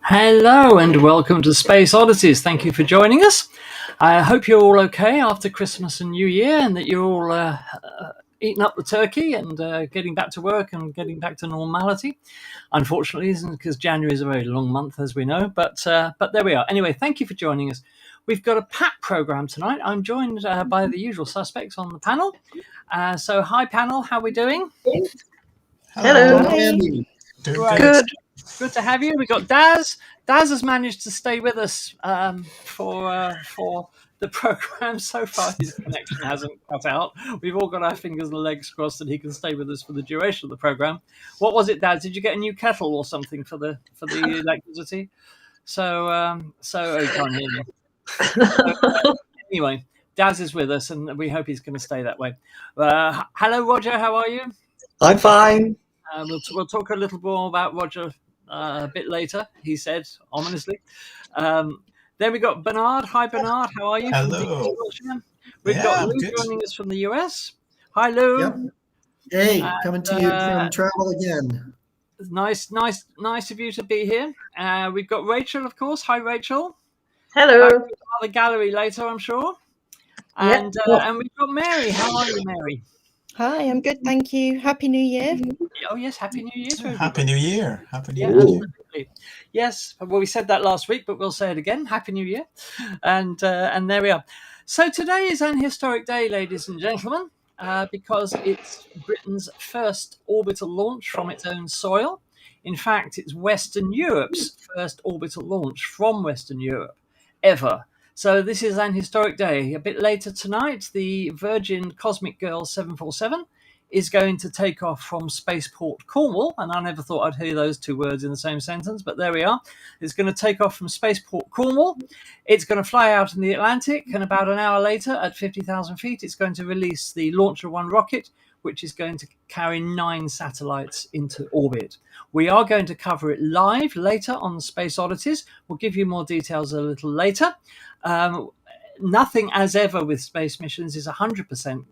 Hello and welcome to Space Oddities. Thank you for joining us. I hope you're all okay after Christmas and New Year and that you're all eating up the turkey and getting back to work and getting back to normality. Unfortunately, isn't because January is a very long month, as we know, but there we are. Anyway, thank you for joining us. We've got a packed program tonight. I'm joined by the usual suspects on the panel. So hi panel, how are we doing? Hello. Andy. Doing Right. good. Good to have you. We got Daz. Daz has managed to stay with us for the program so far. His connection hasn't cut out. We've all got our fingers and legs crossed that he can stay with us for the duration of the program. What was it, Daz? Did you get a new kettle or something for the electricity? So he can't hear me. Anyway, Daz is with us, and we hope he's going to stay that way. Hello, Roger. How are you? I'm fine. We'll talk a little more about Roger a bit later, he said ominously. Then we got Bernard. Hi, Bernard. How are you? Hello. We've got Lou good. joining us from the US. Hi, Lou. Yep. Hey, coming to you from travel again. Nice of you to be here. We've got Rachel, of course. Hi, Rachel. Hello. The gallery later, I'm sure. And we've got Mary. How are you, Mary? Hi, I'm good, thank you. Happy New Year. Oh yes, Happy New Year to everybody. Happy New Year. Happy New Yeah, Year. absolutely. Yes. Well, we said that last week, but we'll say it again. Happy New Year. And there we are. So today is an historic day, ladies and gentlemen, because it's Britain's first orbital launch from its own soil. In fact, it's Western Europe's first orbital launch from Western Europe ever. So this is an historic day. A bit later tonight, the Virgin Cosmic Girl 747 is going to take off from Spaceport Cornwall, and I never thought I'd hear those two words in the same sentence, but there we are. It's going to take off from Spaceport Cornwall. It's going to fly out in the Atlantic, and about an hour later, at 50,000 feet, it's going to release the Launcher 1 rocket, which is going to carry 9 satellites into orbit. We are going to cover it live later on Space Oddities. We'll give you more details a little later. Nothing, as ever with space missions, is 100%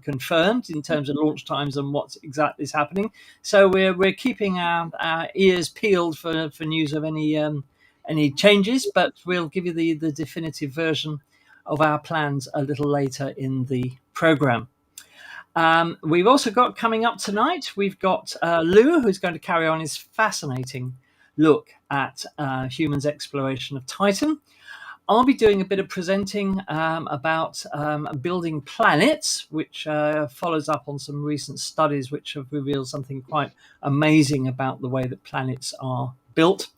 confirmed in terms of launch times and what exactly is happening. So we're keeping our ears peeled for news of any changes, but we'll give you the definitive version of our plans a little later in the program. We've also got coming up tonight, we've got Lou, who's going to carry on his fascinating look at humans' exploration of Titan. I'll be doing a bit of presenting about building planets, which follows up on some recent studies which have revealed something quite amazing about the way that planets are built.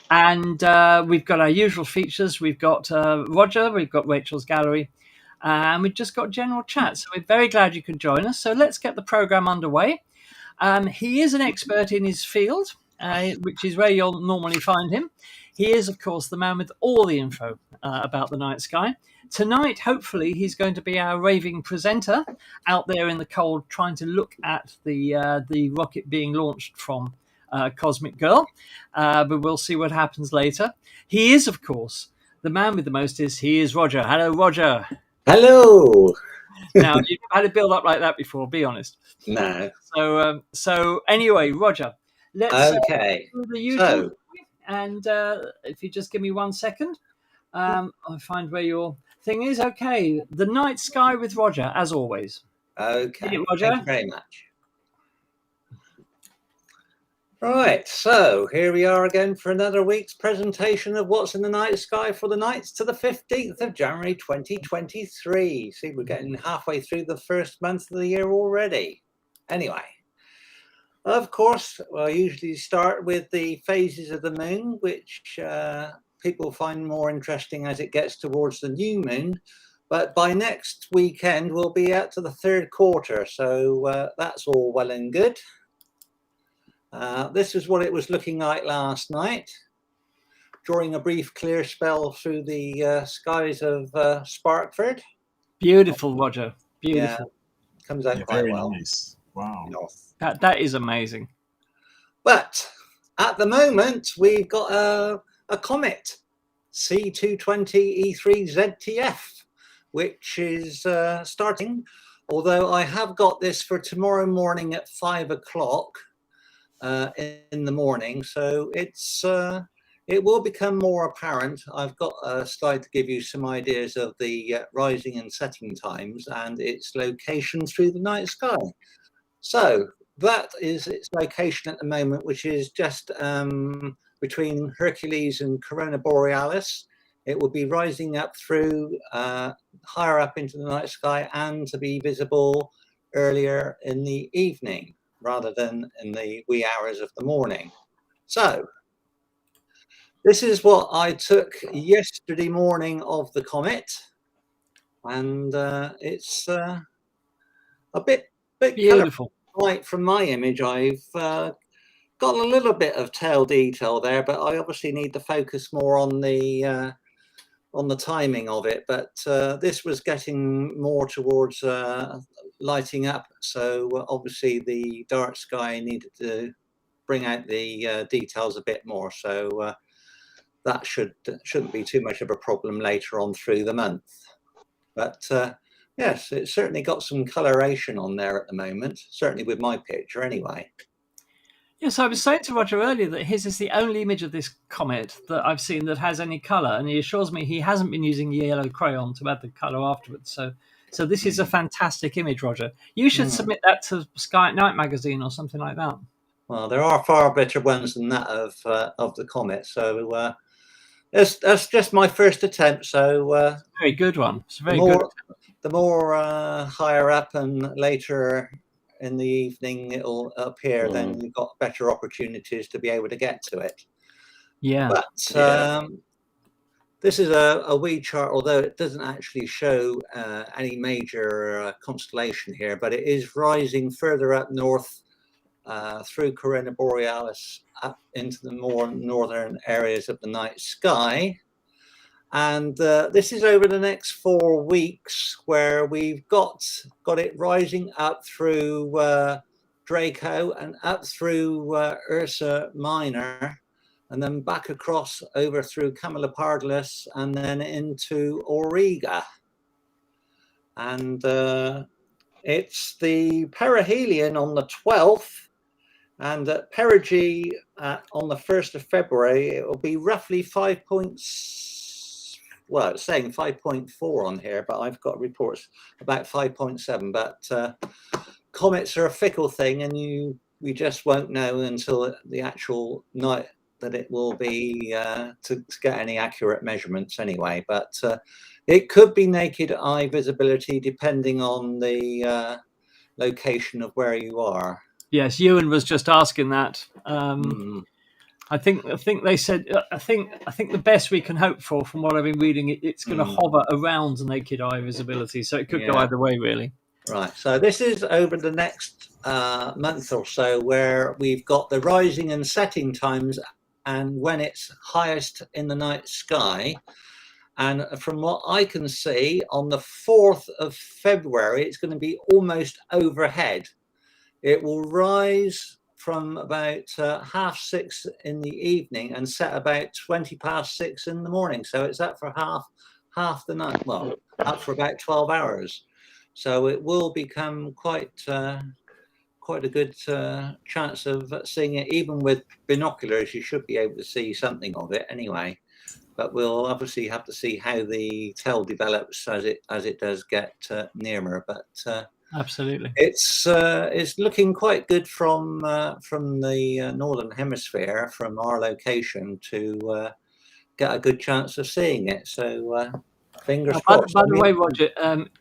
And we've got our usual features. We've got Roger, we've got Rachel's gallery, and we've just got general chat. So we're very glad you could join us. So let's get the program underway. He is an expert in his field, which is where you'll normally find him. He is, of course, the man with all the info about the night sky. Tonight, hopefully, he's going to be our raving presenter out there in the cold, trying to look at the rocket being launched from Cosmic Girl. But we'll see what happens later. He is, of course, the man with the most. He is Roger. Hello, Roger. Hello. Now, you've had a build up like that before, be honest. No. So anyway, Roger, let's do the usual. So, and if you just give me 1 second, I'll find where your thing is. Okay, the night sky with Roger, as always. okay. Roger. Thank you very much. Right, so here we are again for another week's presentation of what's in the night sky for the nights to the 15th of January 2023. See, we're getting halfway through the first month of the year already. Anyway, of course, I usually start with the phases of the moon, which people find more interesting as it gets towards the new moon. But by next weekend, we'll be out to the third quarter, so that's all well and good. This is what it was looking like last night, during a brief clear spell through the skies of Sparkford. Beautiful, Roger. Beautiful. Yeah, comes out quite very well. Nice. Wow. That is amazing. But at the moment, we've got a comet, C220E3ZTF, which is starting, although I have got this for tomorrow morning at 5 o'clock. In the morning, so it's it will become more apparent. I've got a slide to give you some ideas of the rising and setting times and its location through the night sky. So that is its location at the moment, which is just between Hercules and Corona Borealis. It will be rising up through higher up into the night sky and to be visible earlier in the evening rather than in the wee hours of the morning. So this is what I took yesterday morning of the comet, and it's a bit Beautiful. Right, from my image, I've got a little bit of tail detail there, but I obviously need to focus more on the timing of it. But this was getting more towards lighting up, so obviously the dark sky needed to bring out the details a bit more. So that shouldn't be too much of a problem later on through the month. But yes, it's certainly got some coloration on there at the moment, certainly with my picture anyway. Yes, I was saying to Roger earlier that his is the only image of this comet that I've seen that has any colour, and he assures me he hasn't been using yellow crayon to add the colour afterwards. So this is a fantastic image, Roger. You should submit that to Sky at Night magazine or something like that. Well, there are far better ones than that of the comet. So that's just my first attempt. So very good one. It's a very good. The more higher up and later in the evening it'll appear, then you've got better opportunities to be able to get to it. Yeah. But this is a wee chart, although it doesn't actually show any major constellation here, but it is rising further up north through Corona Borealis up into the more northern areas of the night sky. And this is over the next 4 weeks, where we've got it rising up through Draco and up through Ursa Minor, and then back across over through Camelopardalis and then into Auriga. And it's the perihelion on the 12th, and at perigee on the 1st of February, it will be roughly 5 points. Well, it's saying 5.4 on here, but I've got reports about 5.7. But comets are a fickle thing, and we just won't know until the actual night that it will be to get any accurate measurements anyway. But it could be naked eye visibility depending on the location of where you are. Yes, Ewan was just asking that. I think they said. I think the best we can hope for, from what I've been reading, it's going to hover around naked eye visibility, so it could go either way, really. Right. So this is over the next month or so, where we've got the rising and setting times, and when it's highest in the night sky. And from what I can see, on the 4th of February, it's going to be almost overhead. It will rise from about 6:30 in the evening and set about 6:20 in the morning. So it's up for half the night. Well, up for about 12 hours. So it will become quite a good chance of seeing it. Even with binoculars, you should be able to see something of it anyway. But we'll obviously have to see how the tail develops as it does get nearer. But absolutely, it's looking quite good from the northern hemisphere, from our location, to get a good chance of seing it. So fingers crossed. By the way, Roger,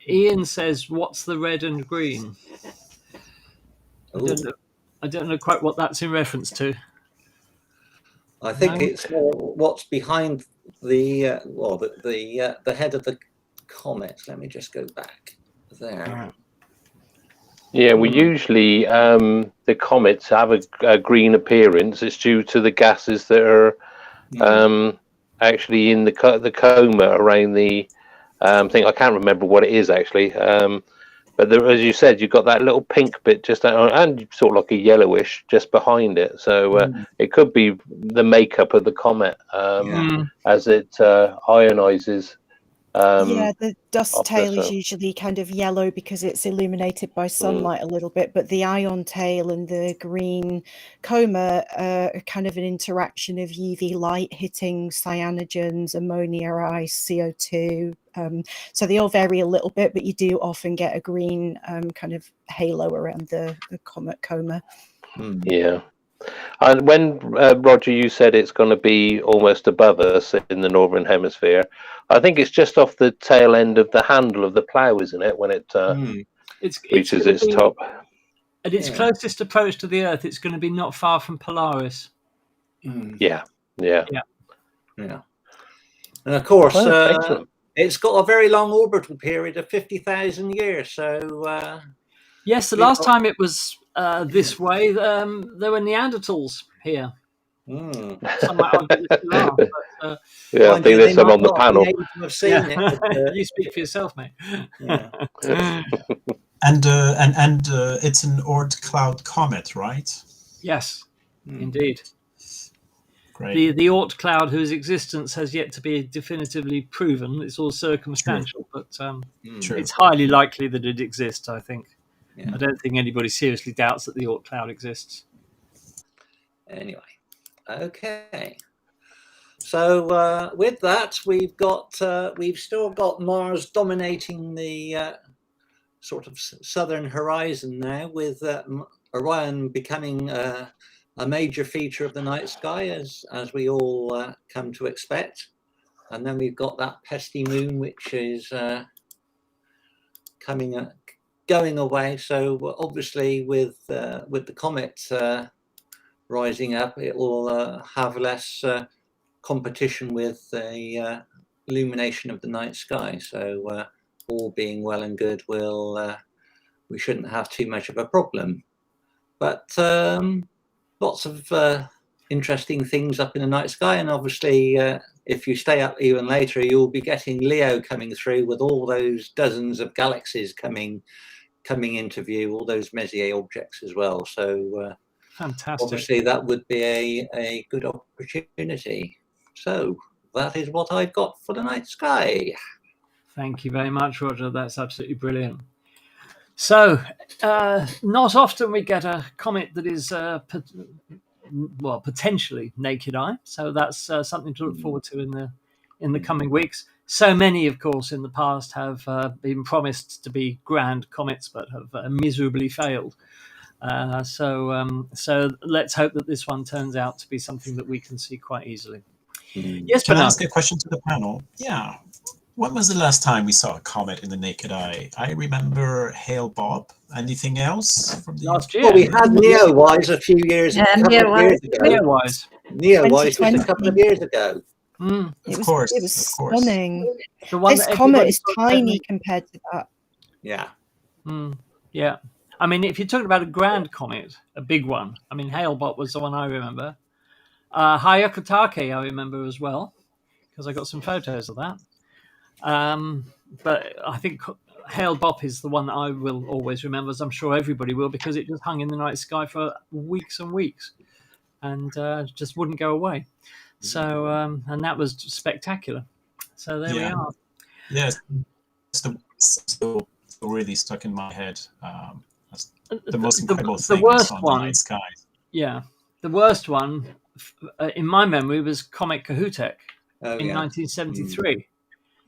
Ian says, "What's the red and green?" I don't know quite what that's in reference to. I think it's more what's behind the the head of the comet. Let me just go back there. Yeah, well, usually the comets have a green appearance. It's due to the gases that are actually in the coma around the thing. I can't remember what it is actually. But there, as you said, you've got that little pink bit just and sort of like a yellowish just behind it. So it could be the makeup of the comet as it ionizes Yeah, the dust after, tail is so- usually kind of yellow because it's illuminated by sunlight a little bit, but the ion tail and the green coma are kind of an interaction of UV light hitting cyanogens, ammonia, ice, CO2. So they all vary a little bit, but you do often get a green kind of halo around the comet coma. Yeah. And when Roger, you said it's going to be almost above us in the northern hemisphere. I think it's just off the tail end of the handle of the plough, isn't it? When it It's reaches gonna its be, top. at its closest approach to the Earth, it's going to be not far from Polaris. Yeah. Yeah. And of course, Excellent. it's got a very long orbital period of 50,000 years. So Yes, the last time it was this way, there were Neanderthals here. Some might argue they still are, but, yeah, I think there's some on the panel. Have seen it, but, you speak for yourself, mate. yeah. And it's an Oort cloud comet, right? Yes, indeed. Great. The Oort cloud, whose existence has yet to be definitively proven, it's all circumstantial, but it's highly likely that it exists, I think. I don't think anybody seriously doubts that the Oort cloud exists. Anyway, okay. So with that, we've still got Mars dominating the sort of southern horizon now, with Orion becoming a major feature of the night sky, as we all come to expect. And then we've got that pesky moon, which is going away. So obviously, with the comet rising up, it will have less competition with the illumination of the night sky. So all being well and good, we shouldn't have too much of a problem. But lots of interesting things up in the night sky, and obviously if you stay up even later, you'll be getting Leo coming through with all those dozens of galaxies coming into view, all those Messier objects as well. So fantastic. Obviously that would be a good opportunity. So that is what I've got for the night sky. Thank you very much, Roger. That's absolutely brilliant. So, not often we get a comet that is, potentially naked eye. So that's something to look forward to in the coming weeks. So many, of course, in the past have been promised to be grand comets, but have miserably failed. So let's hope that this one turns out to be something that we can see quite easily. Yes, Can I Bernard? ask a question to the panel? Yeah. When was the last time we saw a comet in the naked eye? I remember Hale Bob. Anything else from the Last year. Well, we had Neowise a few years ago. Neowise. Neowise just a couple of years ago. Of course. It was stunning. The one This that comet everybody is thought tiny compared to that. Yeah. Yeah. I mean, if you're talking about a grand comet, a big one, I mean, Hale-Bopp was the one I remember. Hyakutake I remember as well, because I got some photos of that. But I think Hale-Bopp is the one that I will always remember, as I'm sure everybody will, because it just hung in the night sky for weeks and weeks and just wouldn't go away. So, and that was spectacular. So there we are. Yes, it's still really stuck in my head. That's the most incredible thing I saw in the night sky. Yeah, the worst one in my memory was Comet Kohoutek in 1973,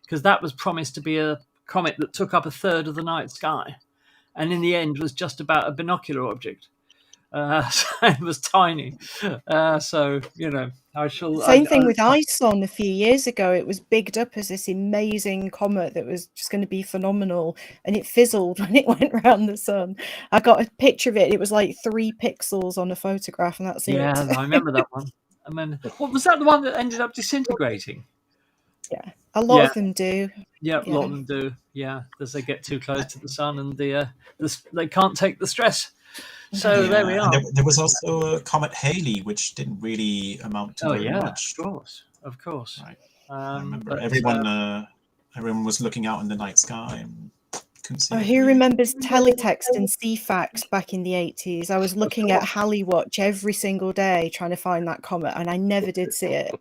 because that was promised to be a comet that took up a third of the night sky, and in the end was just about a binocular object. So it was tiny. So, I shall... Same thing with ISON a few years ago. It was bigged up as this amazing comet that was just going to be phenomenal, and it fizzled when it went around the sun. I got a picture of it. It was like 3 pixels on a photograph, and that's it. Yeah, I remember that one. I mean, what was that, the one that ended up disintegrating? Yeah, a lot of them do. Yeah, a lot of them do. Yeah, as they get too close to the sun, and they can't take the stress. So there we are. There was also Comet Halley, which didn't really amount to very much. Of course. Right. I remember everyone was looking out in the night sky and couldn't see. Who remembers teletext and CFAX back in the 80s? I was looking at Halley Watch every single day trying to find that comet, and I never did see it.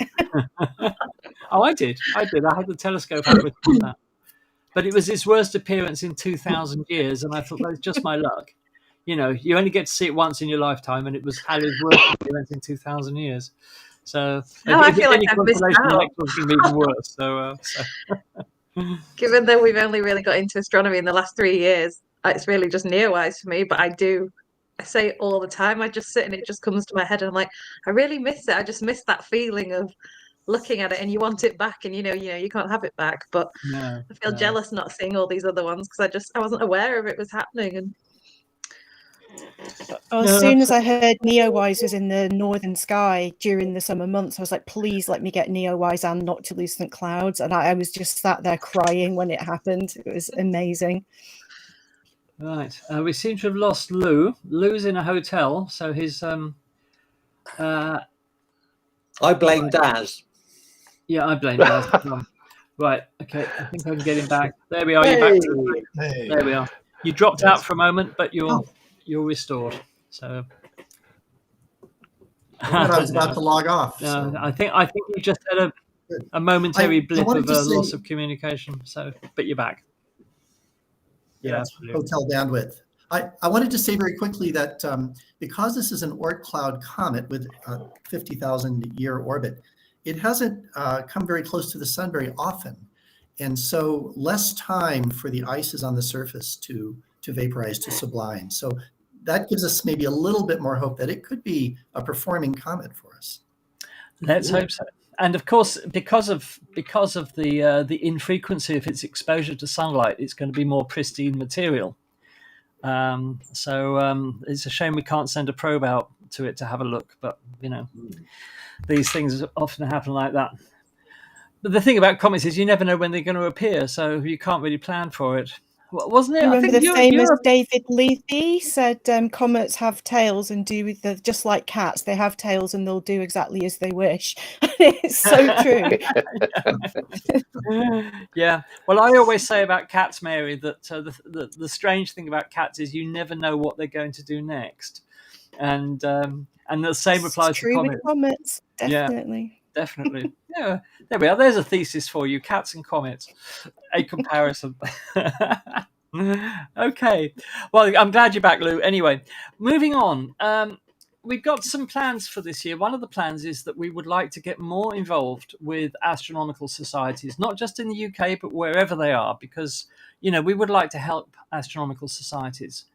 Oh, I did. I had the telescope up with that. But it was his worst appearance in 2,000 years, and I thought, well, it's just my luck. You know, you only get to see it once in your lifetime, and it was Halley's worst appearance in 2,000 years. So, No, I if feel it's like any I've missed consolation, the out. next one's going to be even worse. So Given that we've only really got into astronomy in the last 3 years, it's really just Neowise for me. But I say it all the time. I just sit and it just comes to my head, and I'm like, I really miss it. I just miss that feeling of looking at it, and you want it back, and you can't have it back. But no, I feel no. jealous not seeing all these other ones because I wasn't aware of it was happening. And As soon as I heard Neowise was in the northern sky during the summer months, I was like, please let me get Neowise and Noctilucent Clouds. And I was just sat there crying when it happened. It was amazing. Right. We seem to have lost Lou. Lou's in a hotel, so his I blame Daz. yeah, I blame Daz. Right. Okay. I think I can get him back. There we are. You're back. Hey. There we are. You dropped out for a moment, but you're restored. So I thought I was about to log off. no, So. I think you just had a momentary blip of loss of communication. So, but you're back. Yeah, hotel bandwidth. I wanted to say very quickly that because this is an Oort cloud comet with a 50,000 year orbit, it hasn't come very close to the sun very often. And so less time for the ices on the surface to vaporize, to sublime. So that gives us maybe a little bit more hope that it could be a performing comet for us. Let's hope so. And of course, because of the infrequency of its exposure to sunlight, it's going to be more pristine material. So it's a shame we can't send a probe out to it to have a look. But these things often happen like that. But the thing about comets is you never know when they're going to appear, so you can't really plan for it. Wasn't it? Remember the famous David Lethe said comets have tails and do just like cats. They have tails and they'll do exactly as they wish. It's so true. Yeah. Well, I always say about cats, Mary, that the strange thing about cats is you never know what they're going to do next, and the same applies to comets. With comets, definitely. Yeah. Definitely. Yeah. There we are. There's a thesis for you. Cats and comets. A comparison. Okay. Well, I'm glad you're back, Lou. Anyway, moving on. We've got some plans for this year. One of the plans is that we would like to get more involved with astronomical societies, not just in the UK, but wherever they are, because, we would like to help astronomical societies.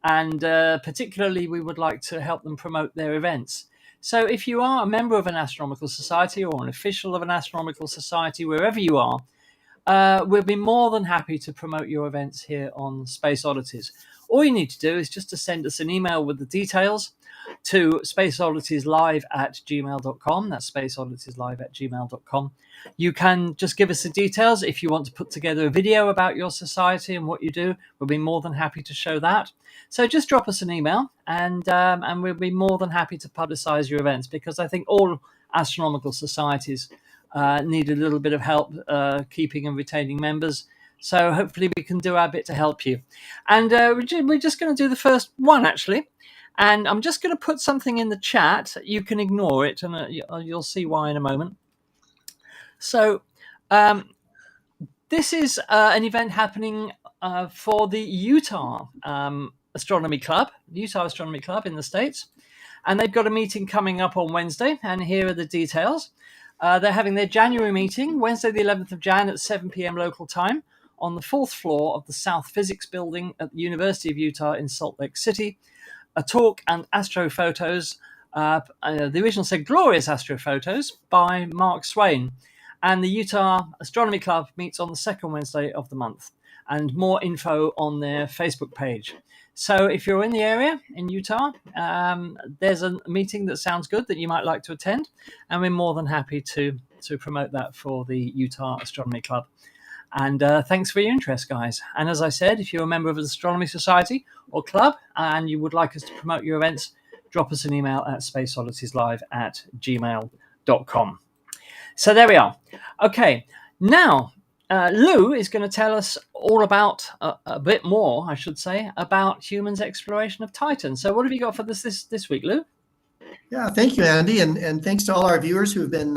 And particularly, we would like to help them promote their events. So if you are a member of an astronomical society or an official of an astronomical society, wherever you are, we'll be more than happy to promote your events here on Space Oddities. All you need to do is just to send us an email with the details to spaceodditieslive@gmail.com. That's spaceodditieslive@gmail.com. You can just give us the details. If you want to put together a video about your society and what you do, we'll be more than happy to show that. So just drop us an email, and we'll be more than happy to publicize your events, because I think all astronomical societies need a little bit of help keeping and retaining members. So hopefully we can do our bit to help you. And we're just going to do the first one, actually. And I'm just going to put something in the chat. You can ignore it, and you'll see why in a moment. So this is an event happening for the Utah Astronomy Club in the States. And they've got a meeting coming up on Wednesday, and here are the details. They're having their January meeting, Wednesday the 11th of Jan at 7 p.m. local time, on the 4th floor of the South Physics Building at the University of Utah in Salt Lake City. A talk and astrophotos, the original said glorious astrophotos, by Mark Swain. And the Utah Astronomy Club meets on the second Wednesday of the month. And more info on their Facebook page. So if you're in the area in Utah, there's a meeting that sounds good that you might like to attend, and we're more than happy to promote that for the Utah Astronomy Club. And thanks for your interest, guys. And as I said, if you're a member of an astronomy society or club and you would like us to promote your events, drop us an email at spaceodditieslive@gmail.com. So there we are. Okay, now Lou is going to tell us all about a bit more, I should say, about humans' exploration of Titan. So what have you got for this week, Lou? Yeah, thank you, Andy, and thanks to all our viewers who've been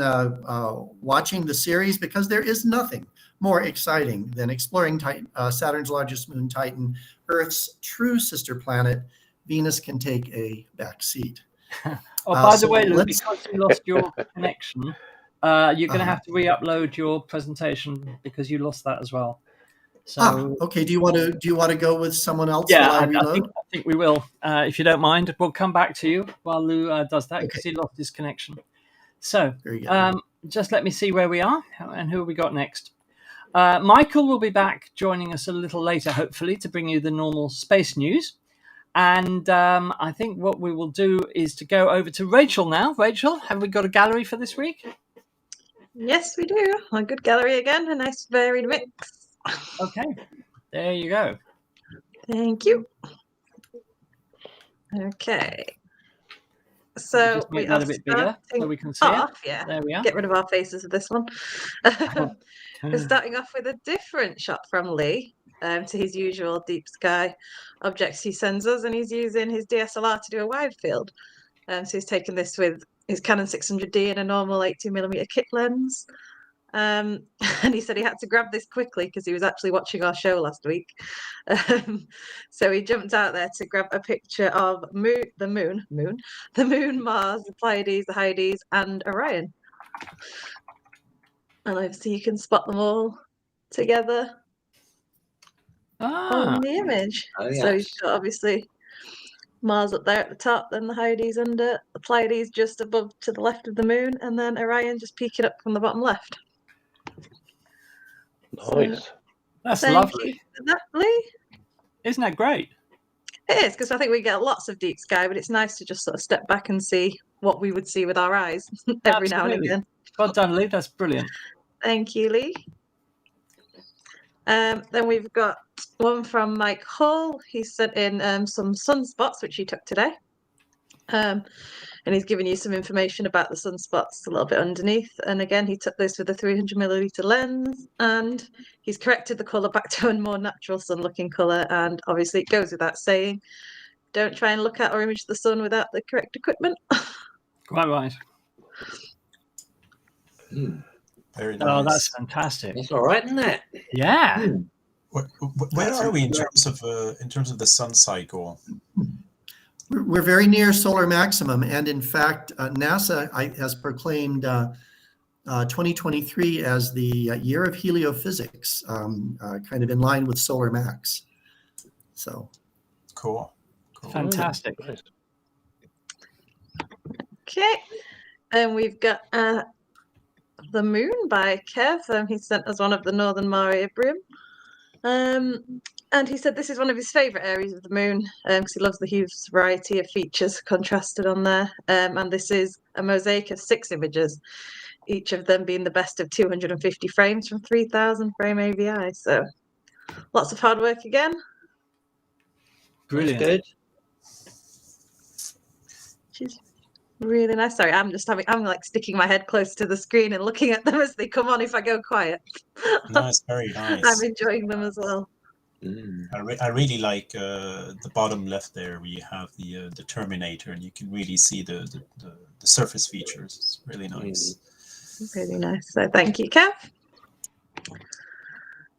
watching the series, because there is nothing more exciting than exploring Titan, Saturn's largest moon, Titan, Earth's true sister planet. Venus can take a back seat. Oh, by the So way, Lou, let's- because you lost your connection, you're going to Uh-huh. have to re-upload your presentation because you lost that as well. So Okay. Do you want to go with someone else yeah, while I I reload? think we will. If you don't mind, we'll come back to you while Lou does that because he lost his connection. So Very good. just let me see where we are and who we got next. Michael will be back joining us a little later, hopefully, to bring you the normal space news. And I think what we will do is to go over to Rachel now. Rachel, have we got a gallery for this week? Yes, we do. A good gallery again, a nice varied mix. Okay, there you go. Thank you. Okay. So Just make we that are a bit bigger so starting we can see off, it. yeah. There we are. Get rid of our faces of this one. We're starting off with a different shot from Lee to his usual deep sky objects he sends us, and he's using his DSLR to do a wide field. So he's taken this with his Canon 600D and a normal 82mm kit lens. And he said he had to grab this quickly because he was actually watching our show last week. So he jumped out there to grab a picture of the moon, Mars, the Pleiades, the Hyades, and Orion. And obviously you can spot them all together on the image. Oh, So yes. you've got obviously Mars up there at the top, then the Hyades under, the Pleiades just above to the left of the moon, and then Orion just peeking up from the bottom left. Nice. That's Thank lovely. you for that, Lee. Isn't that great? It is, because I think we get lots of deep sky, but it's nice to just sort of step back and see what we would see with our eyes every now and Absolutely. again. Well done, Lee. That's brilliant. Thank you, Lee. Then we've got one from Mike Hall. He sent in some sunspots, which he took today. And he's given you some information about the sunspots a little bit underneath. And again, he took this with a 300mm lens, and he's corrected the colour back to a more natural sun-looking colour. And obviously it goes without saying, don't try and look at or image the sun without the correct equipment. Quite right. Very nice. Oh, that's fantastic. That's all right, isn't it? Yeah. Where are we in terms of the sun cycle? We're very near solar maximum, and in fact, NASA has proclaimed 2023 as the year of heliophysics, kind of in line with solar max. So Cool. Fantastic. Nice. Okay, and we've got The Moon by Kev. He sent us one of the Northern Mare Brim. And he said this is one of his favourite areas of the moon because he loves the huge variety of features contrasted on there. And this is a mosaic of 6 images, each of them being the best of 250 frames from 3,000 frame AVI. So lots of hard work again. Brilliant. That's good. She's really nice. Sorry, I'm like sticking my head close to the screen and looking at them as they come on if I go quiet. Nice, very nice. I'm enjoying them as well. I really like the bottom left there, where you have the Terminator, and you can really see the surface features. It's really nice. Really nice. So thank you, Kev.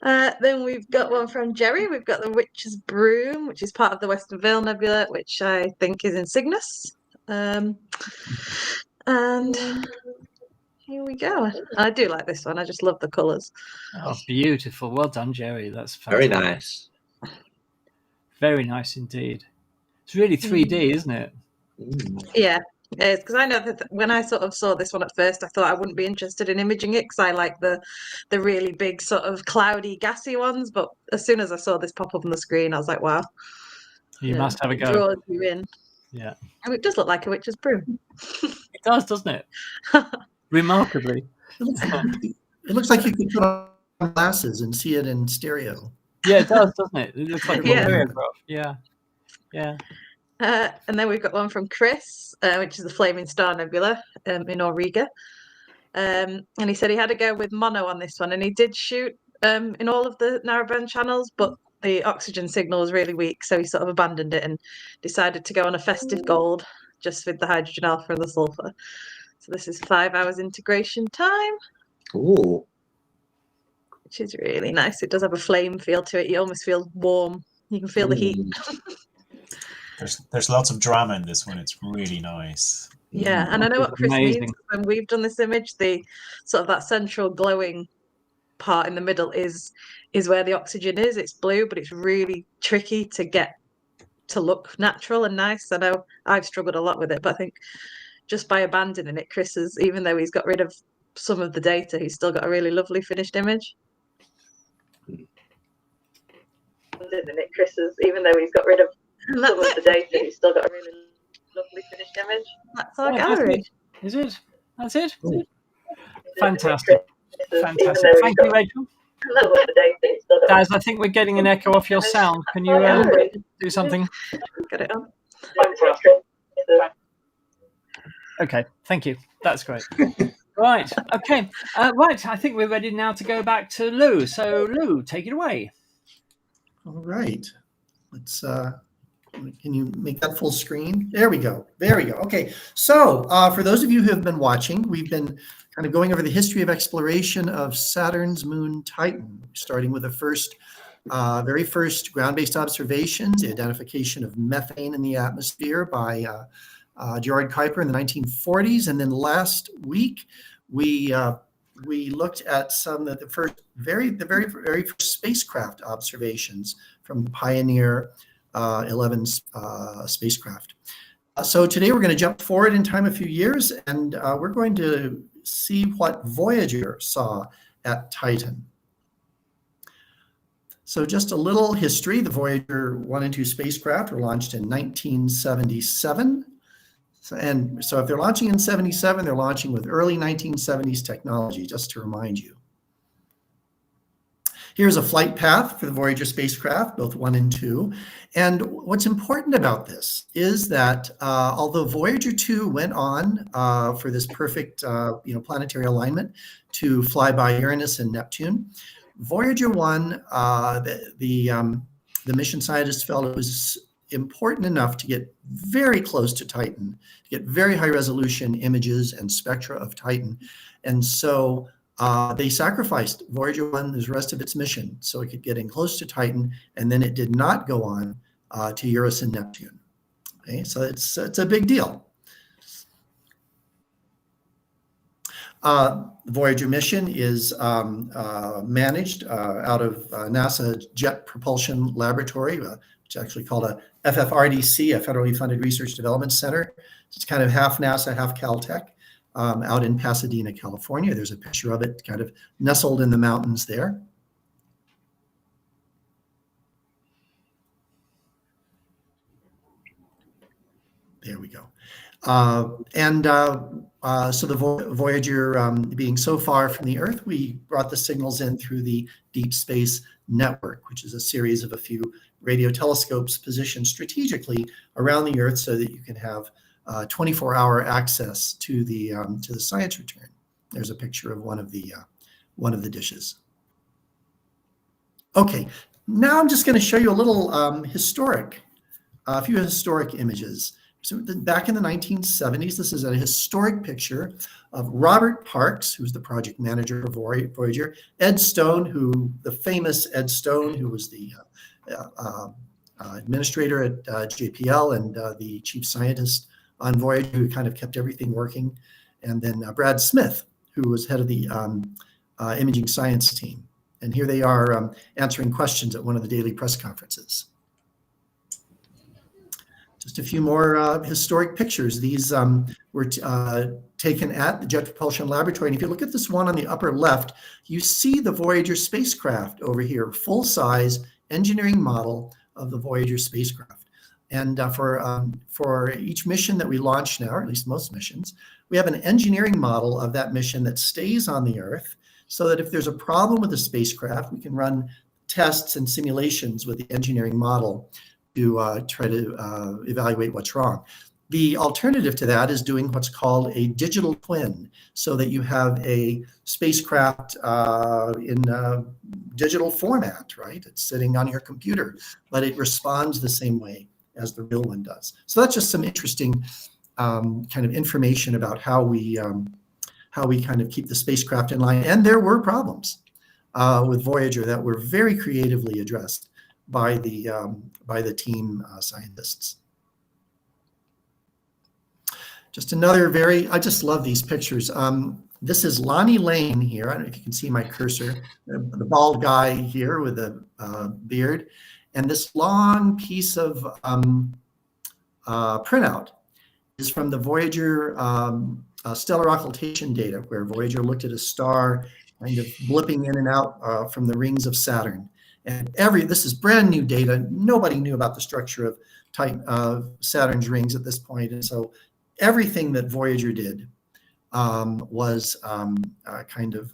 Then we've got one from Jerry. We've got the Witch's Broom, which is part of the Western Veil Nebula, which I think is in Cygnus. And here we go. I do like this one. I just love the colours. Oh, beautiful. Well done, Jerry. That's Very fantastic. nice. Very nice indeed. It's really 3D, isn't it? Yeah, it is, because I know that when I sort of saw this one at first, I thought I wouldn't be interested in imaging it because I like the really big sort of cloudy, gassy ones. But as soon as I saw this pop up on the screen, I was like, wow. You must have a It go. draws you in. Yeah. And it does look like a witch's broom. It does, doesn't it? Remarkably. it looks like you could put on glasses and see it in stereo. Yeah, it does, doesn't it? It looks like a Yeah. stereograph. Yeah. Yeah. And then we've got one from Chris, which is the Flaming Star Nebula in Auriga. And he said he had to go with mono on this one, and he did shoot in all of the narrowband channels, but the oxygen signal was really weak, so he sort of abandoned it and decided to go on a festive gold just with the hydrogen alpha and the sulfur. So this is 5 hours integration time, Ooh. which is really nice. It does have a flame feel to it. You almost feel warm. You can feel the heat. There's lots of drama in this one. It's really nice. Yeah, and I know what Chris Amazing. means when we've done this image. The sort of that central glowing part in the middle is where the oxygen is. It's blue, but it's really tricky to get to look natural and nice. I know I've struggled a lot with it, but I think just by abandoning it, Chris has, even though he's got rid of some of the data, he's still got a really lovely finished image. Chris has, even though he's got rid of some of the data, he's still got a really lovely finished image. That's our gallery. Is it? That's it? Ooh. Fantastic. Fantastic. Thank you, Rachel. Daz, I think we're getting an echo off your sound. Can you do something? Get it on. Okay, thank you. That's great. Right, okay. Right, I think we're ready now to go back to Lou. So, Lou, take it away. All right. Let's, can you make that full screen? There we go. There we go. Okay. So for those of you who have been watching, we've been kind of going over the history of exploration of Saturn's moon Titan, starting with the very first ground-based observations, the identification of methane in the atmosphere by Gerard Kuiper in the 1940s. And then last week, we looked at some of the very first spacecraft observations from the Pioneer 11 spacecraft. So today we're going to jump forward in time a few years, and we're going to see what Voyager saw at Titan. So just a little history. The Voyager 1 and 2 spacecraft were launched in 1977. So if they're launching in 77, they're launching with early 1970s technology, just to remind you. Here's a flight path for the Voyager spacecraft, both 1 and 2. And what's important about this is that although Voyager 2 went on for this perfect planetary alignment to fly by Uranus and Neptune, Voyager 1, the mission scientists felt it was important enough to get very close to Titan, to get very high resolution images and spectra of Titan. And so they sacrificed Voyager 1, the rest of its mission, so it could get in close to Titan, and then it did not go on to Uranus and Neptune. Okay, so it's a big deal. The Voyager mission is managed out of NASA Jet Propulsion Laboratory, which is actually called a FFRDC, a Federally Funded Research Development Center. It's kind of half NASA, half Caltech. Out in Pasadena, California. There's a picture of it kind of nestled in the mountains there. There we go. So the Voyager being so far from the Earth, we brought the signals in through the Deep Space Network, which is a series of a few radio telescopes positioned strategically around the Earth so that you can have 24-hour access to the science return. There's a picture of one of the dishes. Okay, now I'm just going to show you a little a few historic images. So back in the 1970s, this is a historic picture of Robert Parks, who's the project manager of Voyager, Ed Stone, the famous Ed Stone, who was the administrator at JPL and the chief scientist on Voyager, who kind of kept everything working, and then Brad Smith, who was head of the imaging science team. And here they are answering questions at one of the daily press conferences. Just a few more historic pictures. These were taken at the Jet Propulsion Laboratory. And if you look at this one on the upper left, you see the Voyager spacecraft over here, full-size engineering model of the Voyager spacecraft. And for each mission that we launch now, or at least most missions, we have an engineering model of that mission that stays on the Earth, so that if there's a problem with the spacecraft, we can run tests and simulations with the engineering model to try to evaluate what's wrong. The alternative to that is doing what's called a digital twin, so that you have a spacecraft in digital format, right? It's sitting on your computer, but it responds the same way as the real one does. So that's just some interesting kind of information about how we kind of keep the spacecraft in line. And there were problems with Voyager that were very creatively addressed by the team scientists. Just another I just love these pictures. This is Lonnie Lane here. I don't know if you can see my cursor, the bald guy here with a beard. And this long piece of printout is from the Voyager stellar occultation data, where Voyager looked at a star kind of blipping in and out from the rings of Saturn. And this is brand new data. Nobody knew about the structure of Saturn's rings at this point. And so everything that Voyager did was kind of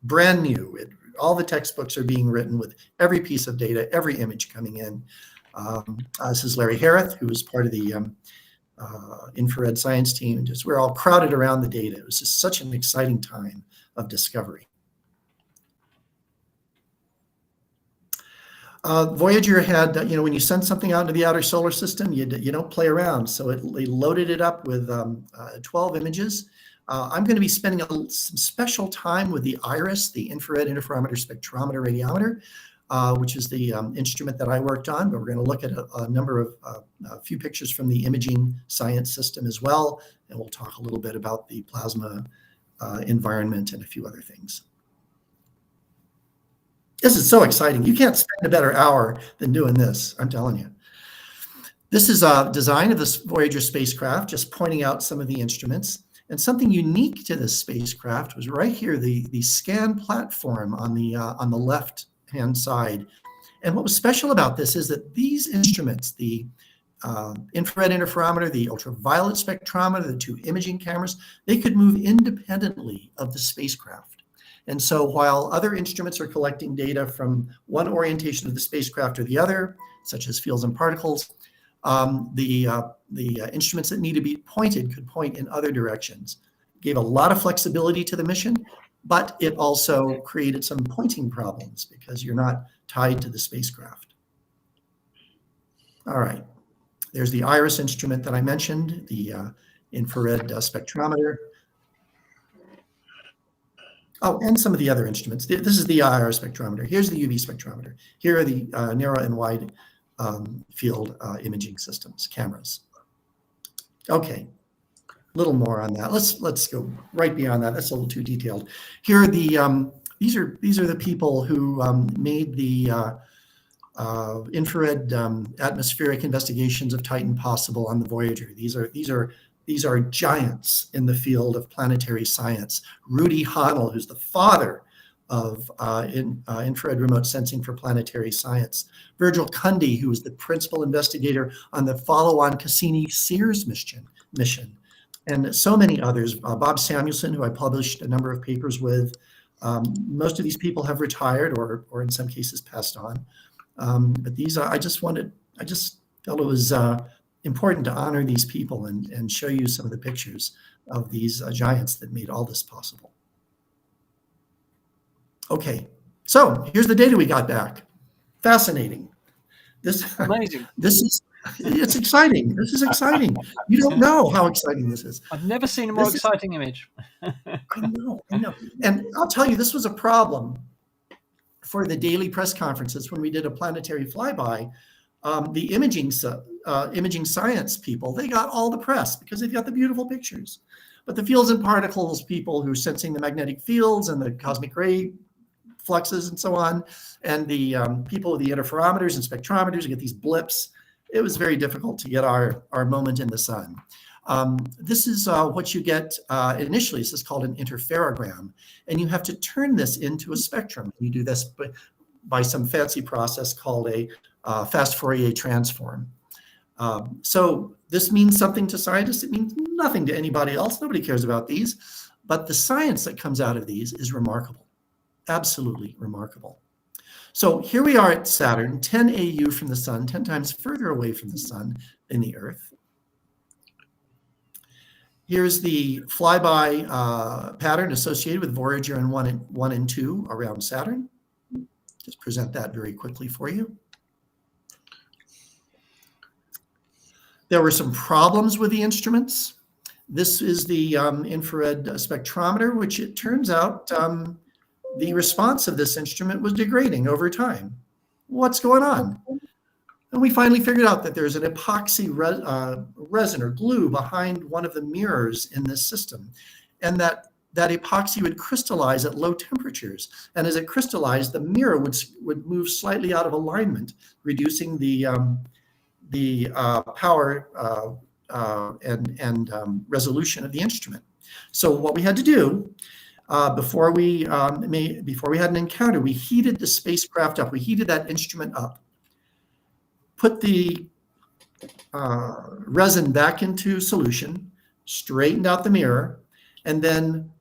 brand new. All the textbooks are being written with every piece of data, every image coming in. This is Larry Harrith, who was part of the infrared science team. And we're all crowded around the data. It was just such an exciting time of discovery. Voyager had, when you send something out into the outer solar system, you don't play around. So they loaded it up with 12 images. I'm going to be spending some special time with the IRIS, the Infrared Interferometer Spectrometer Radiometer, which is the instrument that I worked on. But we're going to look at a number of a few pictures from the imaging science system as well. And we'll talk a little bit about the plasma environment and a few other things. This is so exciting. You can't spend a better hour than doing this, I'm telling you. This is a design of this Voyager spacecraft, just pointing out some of the instruments. And something unique to this spacecraft was right here, the scan platform on the left-hand side. And what was special about this is that these instruments, the infrared interferometer, the ultraviolet spectrometer, the two imaging cameras, they could move independently of the spacecraft. And so while other instruments are collecting data from one orientation of the spacecraft or the other, such as fields and particles, the instruments that need to be pointed could point in other directions. It gave a lot of flexibility to the mission, but it also created some pointing problems because you're not tied to the spacecraft. All right, there's the IRIS instrument that I mentioned, the infrared spectrometer. Oh, and some of the other instruments. This is the IR spectrometer. Here's the UV spectrometer. Here are the narrow and wide field imaging systems, cameras. Okay, a little more on that. Let's go right beyond that. That's a little too detailed. Here are the these are the people who made the infrared atmospheric investigations of Titan possible on the Voyager. These are giants in the field of planetary science. Rudy Honnell, who's the father of infrared remote sensing for planetary science. Virgil Cundy, who was the principal investigator on the follow-on Cassini-Sears mission. And so many others. Bob Samuelson, who I published a number of papers with. Most of these people have retired or in some cases passed on. But these are, I just felt it was important to honor these people and show you some of the pictures of these giants that made all this possible. Okay, so here's the data we got back. Fascinating. Amazing. It's exciting. This is exciting. You don't know how exciting this is. I've never seen a more exciting image. I know. And I'll tell you, this was a problem for the daily press conferences when we did a planetary flyby. The imaging science people, they got all the press because they've got the beautiful pictures. But the fields and particles people who are sensing the magnetic fields and the cosmic ray fluxes and so on, and the people with the interferometers and spectrometers who get these blips, it was very difficult to get our moment in the sun. This is what you get initially. This is called an interferogram, and you have to turn this into a spectrum. You do this by some fancy process called a fast Fourier transform. So this means something to scientists. It means nothing to anybody else. Nobody cares about these. But the science that comes out of these is remarkable, absolutely remarkable. So here we are at Saturn, 10 AU from the sun, 10 times further away from the sun than the Earth. Here's the flyby pattern associated with Voyager and 1 and 2 around Saturn. Just present that very quickly for you. There were some problems with the instruments. This is the infrared spectrometer, which it turns out the response of this instrument was degrading over time. What's going on? And we finally figured out that there's an epoxy resin or glue behind one of the mirrors in this system, and that epoxy would crystallize at low temperatures. And as it crystallized, the mirror would move slightly out of alignment, reducing the power and resolution of the instrument. So what we had to do before we had an encounter, we heated the spacecraft up. We heated that instrument up, put the resin back into solution, straightened out the mirror, and then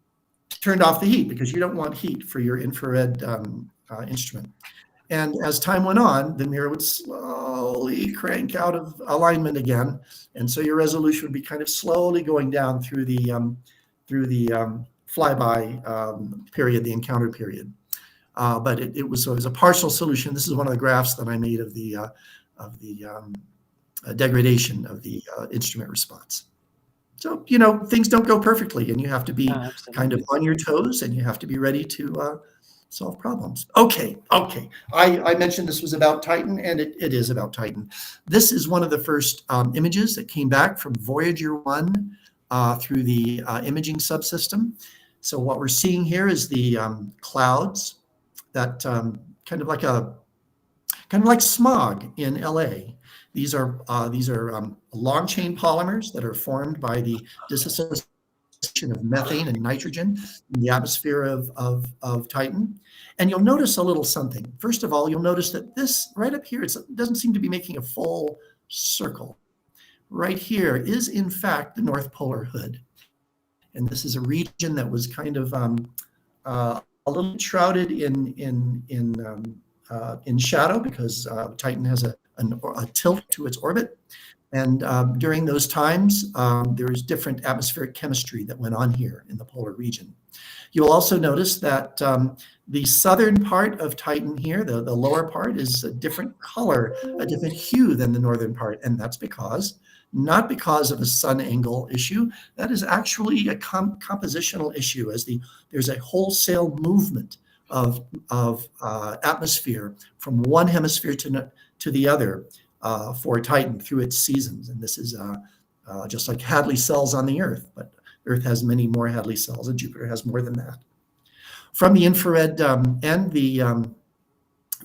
turned off the heat, because you don't want heat for your infrared instrument. And as time went on, the mirror would slowly crank out of alignment again, and so your resolution would be kind of slowly going down through the flyby period, the encounter period. But it was a partial solution. This is one of the graphs that I made of the degradation of the instrument response. So, things don't go perfectly, and you have to be kind of on your toes, and you have to be ready to solve problems. Okay. I mentioned this was about Titan, and it is about Titan. This is one of the first images that came back from Voyager 1 through the imaging subsystem. So what we're seeing here is the clouds that kind of like smog in LA. These are long chain polymers that are formed by the dissociation of methane and nitrogen in the atmosphere of Titan. And you'll notice a little something. First of all, you'll notice that this right up here, it doesn't seem to be making a full circle. Right here is, in fact, the North Polar Hood. And this is a region that was kind of a little shrouded in shadow, because Titan has a tilt to its orbit. And during those times, there was different atmospheric chemistry that went on here in the polar region. You'll also notice that the southern part of Titan here, the lower part, is a different color, a different hue than the northern part. And that's not because of a sun angle issue. That is actually a compositional issue, as there's a wholesale movement of atmosphere from one hemisphere to the other for Titan through its seasons. And this is just like Hadley cells on the Earth, but Earth has many more Hadley cells, and Jupiter has more than that. From the infrared and the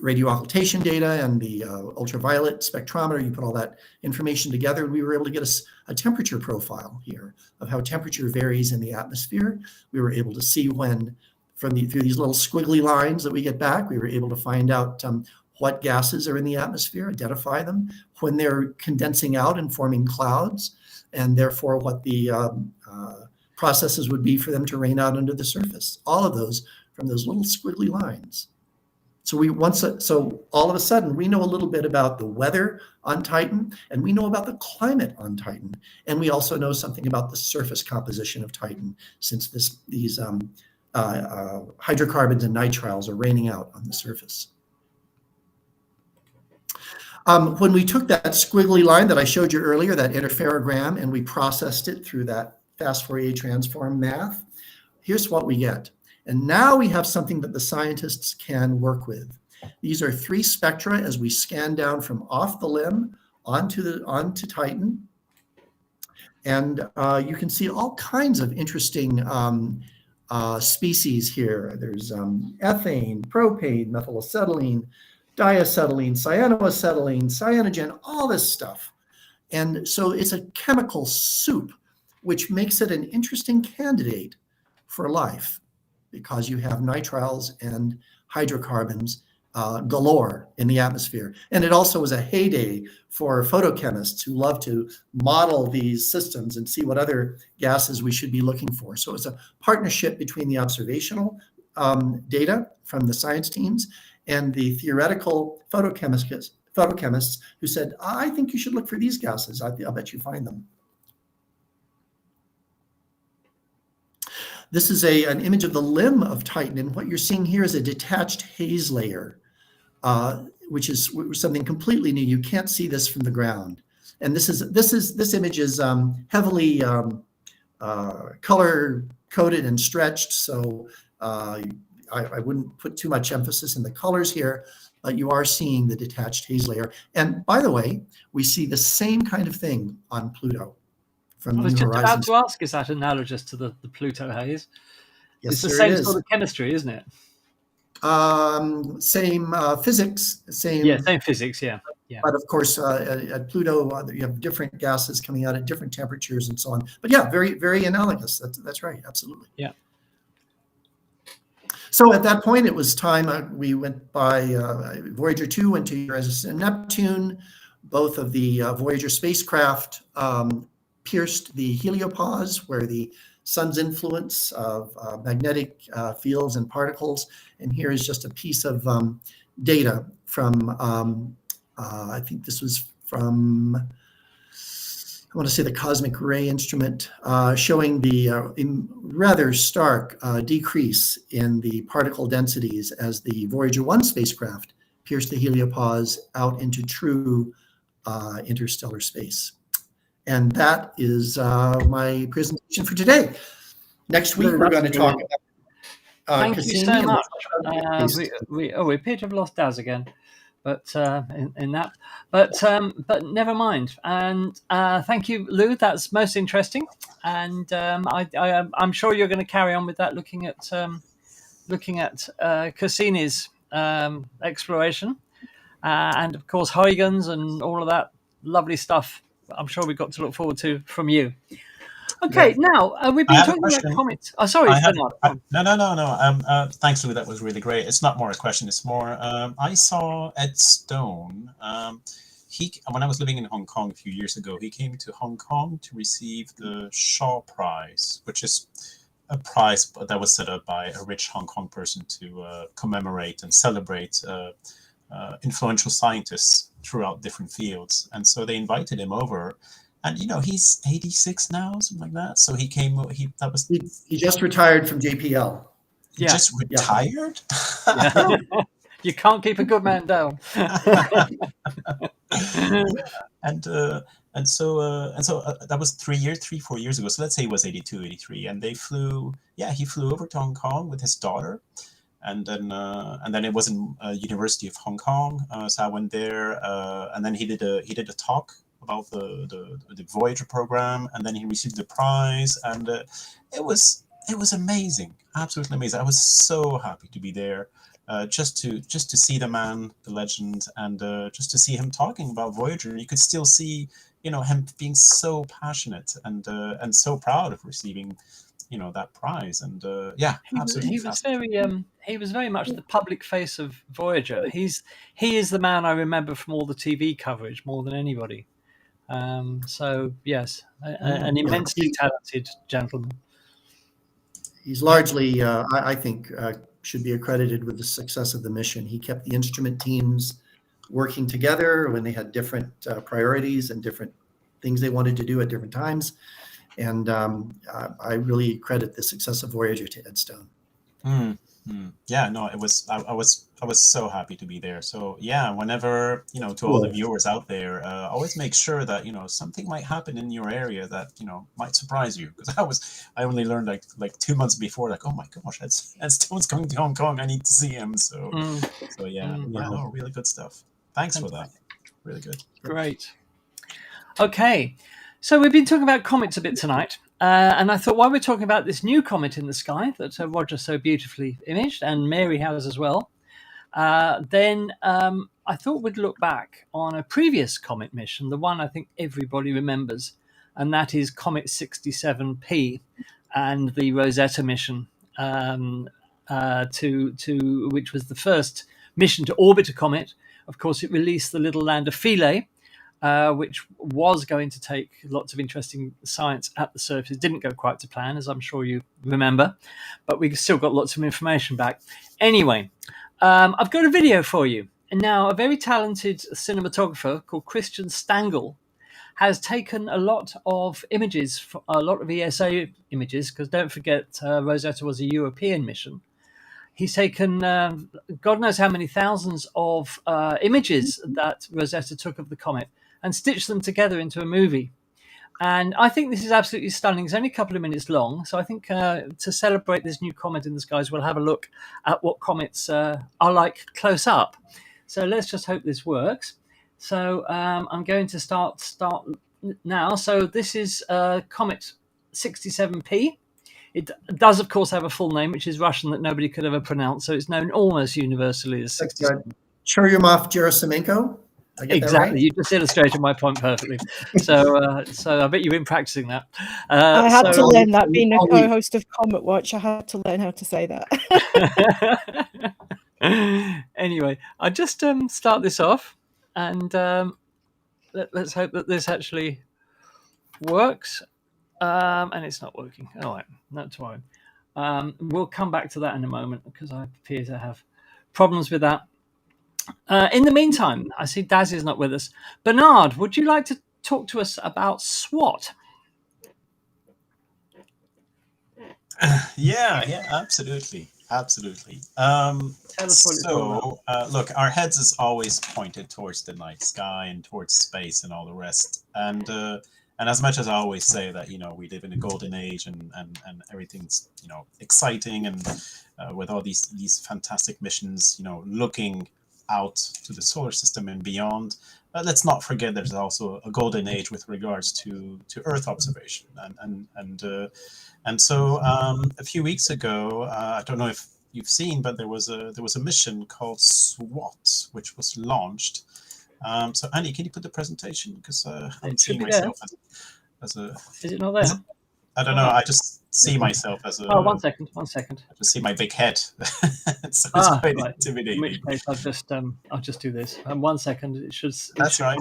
radio occultation data and the ultraviolet spectrometer, you put all that information together, and we were able to get a temperature profile here of how temperature varies in the atmosphere. We were able to see when, through these little squiggly lines that we get back, we were able to find out what gases are in the atmosphere, identify them, when they're condensing out and forming clouds, and therefore what the processes would be for them to rain out under the surface. All of those from those little squiggly lines. So all of a sudden, we know a little bit about the weather on Titan, and we know about the climate on Titan, and we also know something about the surface composition of Titan, since these hydrocarbons and nitriles are raining out on the surface. When we took that squiggly line that I showed you earlier, that interferogram, and we processed it through that fast Fourier transform math, here's what we get. And now we have something that the scientists can work with. These are 3 spectra as we scan down from off the limb onto Titan. And you can see all kinds of interesting species here. There's ethane, propane, methylacetylene, diacetylene, cyanoacetylene, cyanogen, all this stuff. And so it's a chemical soup, which makes it an interesting candidate for life, because you have nitriles and hydrocarbons galore in the atmosphere. And it also was a heyday for photochemists who love to model these systems and see what other gases we should be looking for. So it's a partnership between the observational data from the science teams and the theoretical photochemists who said, I think you should look for these gases. I'll bet you find them. This is an image of the limb of Titan, and what you're seeing here is a detached haze layer, which is something completely new. You can't see this from the ground. And this image is heavily color coded and stretched, so I wouldn't put too much emphasis in the colors here, but you are seeing the detached haze layer. And by the way, we see the same kind of thing on Pluto from I was New just about Horizons. to ask, is that analogous to the Pluto haze? Yes, It's the sir, same it is. sort of chemistry, isn't it? Same physics, same. Yeah, same physics. Yeah. But of course, at Pluto, you have different gases coming out at different temperatures and so on. But yeah, very, very analogous. That's right. Absolutely. Yeah. So at that point, it was time we went by Voyager 2 went to Uranus and Neptune. Both of the Voyager spacecraft pierced the heliopause, where the sun's influence of magnetic fields and particles. And here is just a piece of data from, I think this was from, I want to say the cosmic ray instrument, showing the rather stark decrease in the particle densities as the Voyager 1 spacecraft pierced the heliopause out into true interstellar space. And that is my presentation for today. Next week, we're going to talk about Thank you Cassini so and much. We appear to have lost Daz again, but in that, but never mind. And thank you, Lou. That's most interesting. And I'm sure you're going to carry on with that, looking at Cassini's exploration, and of course Huygens and all of that lovely stuff. I'm sure we've got to look forward to from you. Okay, now we've been talking about comets. Oh, sorry, Bernard. No. Thanks, Lou. That was really great. It's not more a question. It's more. I saw Ed Stone. When I was living in Hong Kong a few years ago, he came to Hong Kong to receive the Shaw Prize, which is a prize that was set up by a rich Hong Kong person to commemorate and celebrate influential scientists throughout different fields. And so they invited him over. And he's 86 now, something like that. So he came. He just retired from JPL. He just retired. Yeah. You can't keep a good man down. and so that was 4 years ago. So let's say he was 82, 83, and they flew. Yeah, he flew over to Hong Kong with his daughter, and then it was in University of Hong Kong. So I went there, and then he did a talk about the Voyager program, and then he received the prize, and it was amazing, absolutely amazing. I was so happy to be there, just to see the man, the legend, and just to see him talking about Voyager. You could still see, him being so passionate and so proud of receiving, that prize. And absolutely. He was very much the public face of Voyager. He is the man I remember from all the TV coverage more than anybody. So yes, an immensely talented gentleman. He's largely, I think, should be accredited with the success of the mission. He kept the instrument teams working together when they had different priorities and different things they wanted to do at different times. And I really credit the success of Voyager to Ed Stone. Yeah, no, it was. I was so happy to be there. So yeah, whenever to all the viewers out there, always make sure that something might happen in your area that might surprise you. Because I only learned like 2 months before, like, oh my gosh, Ed Stone's coming to Hong Kong. I need to see him. So no, really good stuff. Thanks for that. Really good. Great. Okay, so we've been talking about comets a bit tonight. And I thought, while we're talking about this new comet in the sky that Roger so beautifully imaged, and Mary has as well, then I thought we'd look back on a previous comet mission, the one I think everybody remembers, and that is Comet 67P and the Rosetta mission, which was the first mission to orbit a comet. Of course, it released the little lander Philae, which was going to take lots of interesting science at the surface. It didn't go quite to plan, as I'm sure you remember, but we still got lots of information back. Anyway, I've got a video for you. And now a very talented cinematographer called Christian Stangl has taken a lot of images, a lot of ESA images, because don't forget Rosetta was a European mission. He's taken God knows how many thousands of images that Rosetta took of the comet, and stitch them together into a movie. And I think this is absolutely stunning. It's only a couple of minutes long. So I think to celebrate this new comet in the skies, we'll have a look at what comets are like close up. So let's just hope this works. So I'm going to start now. So this is Comet 67P. It does, of course, have a full name, which is Russian that nobody could ever pronounce. So it's known almost universally as 67. Churyumov-Gerasimenko. I get that right? Exactly. You just illustrated my point perfectly. So, so I bet you've been practicing that. I had to so learn that being a co-host of Comet Watch. I had to learn how to say that. Anyway, I just start this off, and let's hope that this actually works. And it's not working. All right, not to worry. We'll come back to that in a moment because I appear to have problems with that. In the meantime, I see Daz is not with us. Bernard, would you like to talk to us about SWOT? Yeah, absolutely. Tell us what it's all about. So, look, our heads is always pointed towards the night sky and towards space and all the rest. And as much as I always say that, we live in a golden age and everything's, exciting and with all these fantastic missions, looking out to the solar system and beyond. Let's not forget there's also a golden age with regards to Earth observation. And so a few weeks ago, I don't know if you've seen, but there was a mission called SWOT, which was launched. So Annie, can you put the presentation? Because I'm seeing myself as a. Is it not there? I don't know. I just see myself as a. Oh, 1 second. I just see my big head. So it's quite intimidating. In which case, I'll just do this. 1 second. It should. That's right.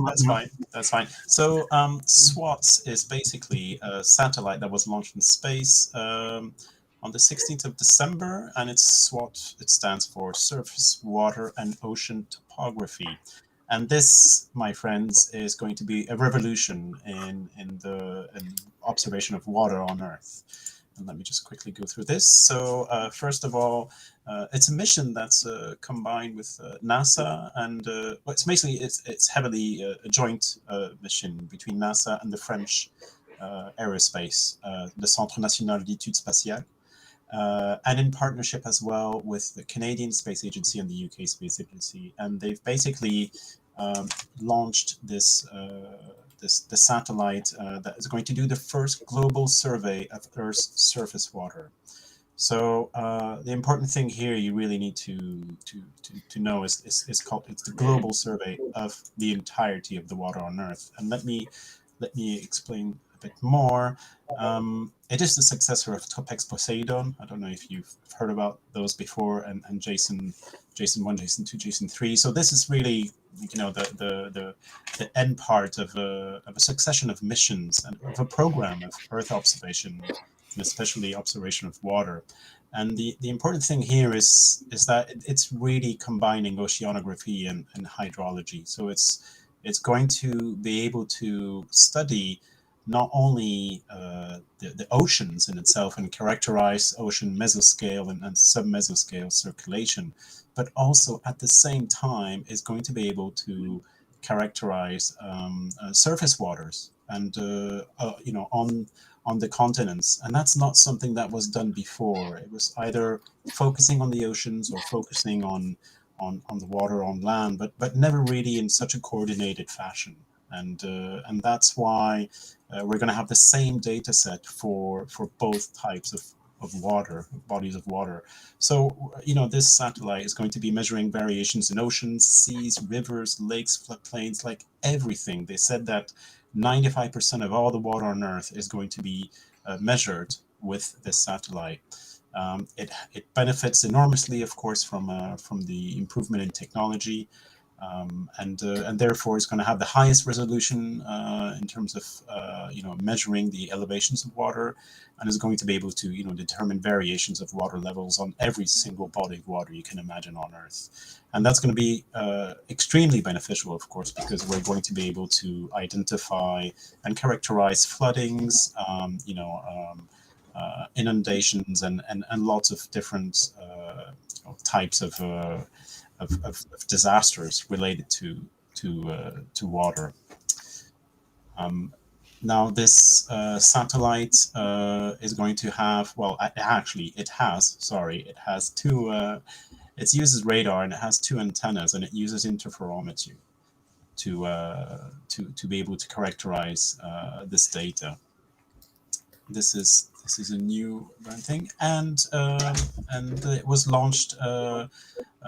That's fine. So SWOT is basically a satellite that was launched in space on the 16th of December, and it's SWOT. It stands for Surface, Water, and Ocean Topography. And this, my friends, is going to be a revolution in observation of water on Earth. And let me just quickly go through this. So first of all, it's a mission that's combined with NASA, and it's basically it's heavily a joint mission between NASA and the French aerospace, the Centre National d'Études Spatiales. And in partnership as well with the Canadian Space Agency and the UK Space Agency, and they've basically launched this satellite that is going to do the first global survey of Earth's surface water. So the important thing here you really need to know is the global survey of the entirety of the water on Earth. And let me explain a bit more. It is the successor of Topex Poseidon. I don't know if you've heard about those before, and Jason 1, Jason 2, Jason 3. So this is really the end part of a succession of missions and of a program of Earth observation, and especially observation of water. And the important thing here is that it's really combining oceanography and hydrology. So it's going to be able to study not only the oceans in itself and characterize ocean mesoscale and submesoscale circulation, but also at the same time is going to be able to characterize surface waters and on the continents. And that's not something that was done before. It was either focusing on the oceans or focusing on the water on land, but never really in such a coordinated fashion. And that's why we're going to have the same data set for both types of water, bodies of water. So, this satellite is going to be measuring variations in oceans, seas, rivers, lakes, floodplains, like everything. They said that 95% of all the water on Earth is going to be measured with this satellite. It benefits enormously, of course, from the improvement in technology. And therefore it's going to have the highest resolution in terms of measuring the elevations of water, and is going to be able to determine variations of water levels on every single body of water you can imagine on Earth. And that's going to be extremely beneficial, of course, because we're going to be able to identify and characterize floodings, inundations, and lots of different types of disasters related to water. Now, this satellite is going to have, well, actually, it has two, it uses radar and it has two antennas, and it uses interferometry to be able to characterize this data. This is a new thing, and it was launched.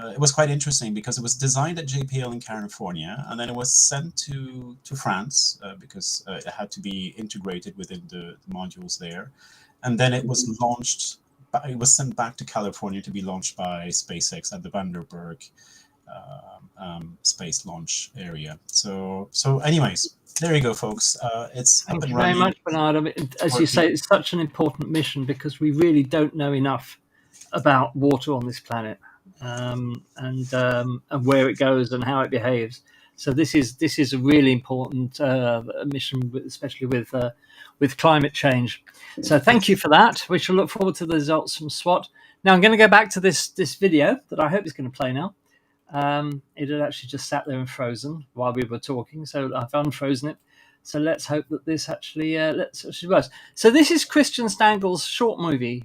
It was quite interesting because it was designed at JPL in California, and then it was sent to France because it had to be integrated within the modules there, and then it was launched. It was sent back to California to be launched by SpaceX at the Vandenberg space launch area. So anyways, there you go, folks. It's Thank up and you very running. much, Bernard. I mean, as you say, it's such an important mission because we really don't know enough about water on this planet, and where it goes and how it behaves. So this is a really important mission, especially with climate change. So thank you for that. We shall look forward to the results from SWOT. Now I'm going to go back to this video that I hope is going to play now. It had actually just sat there and frozen while we were talking, so I've unfrozen it. So let's hope that this actually works. So this is Christian Stangel's short movie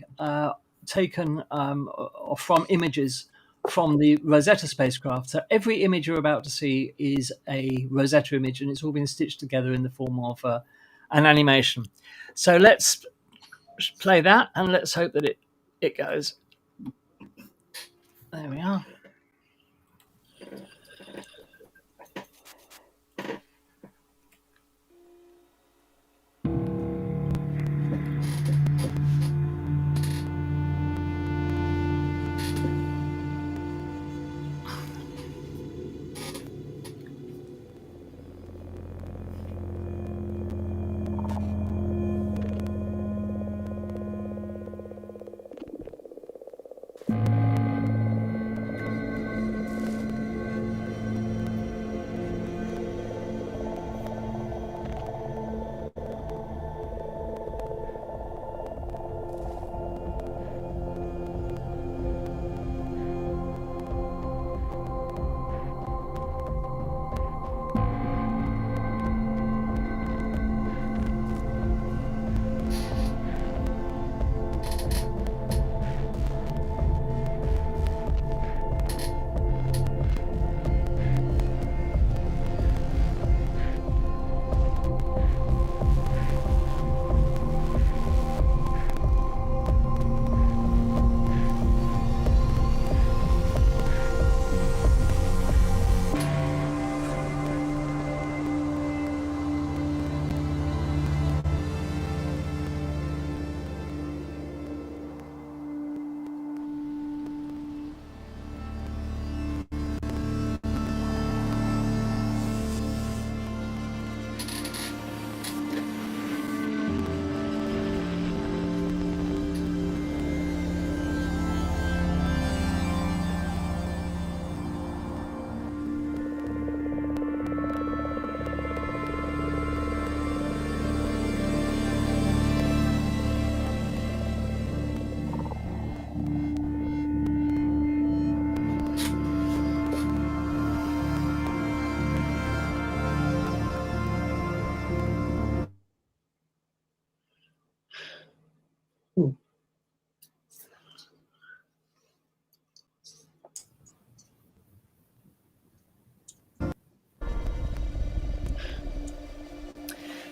taken from images from the Rosetta spacecraft. So every image you're about to see is a Rosetta image, and it's all been stitched together in the form of an animation. So let's play that, and let's hope that it goes. There we are.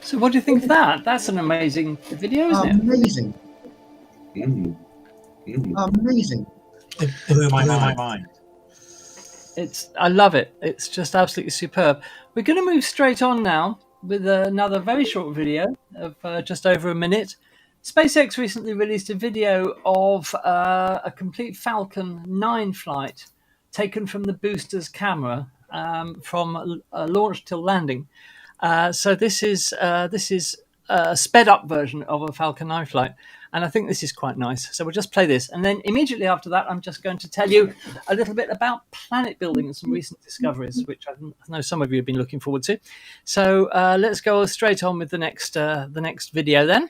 So what do you think of that? That's an amazing video, isn't it? Amazing. Amazing. It blew my mind. I love it. It's just absolutely superb. We're going to move straight on now with another very short video of just over a minute. SpaceX recently released a video of a complete Falcon 9 flight taken from the booster's camera from launch till landing. So this is a sped up version of a Falcon 9 flight, and I think this is quite nice. So we'll just play this, and then immediately after that, I'm just going to tell you a little bit about planet building and some recent discoveries, which I know some of you have been looking forward to. So let's go straight on with the next video then.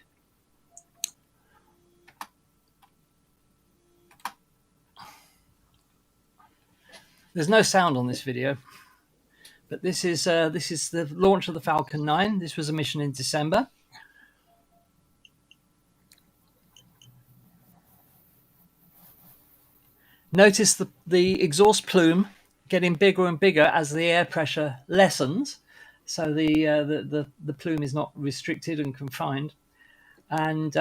There's no sound on this video, But this is the launch of the Falcon 9. This was a mission in December. Notice the exhaust plume getting bigger and bigger as the air pressure lessens, so the plume is not restricted and confined, and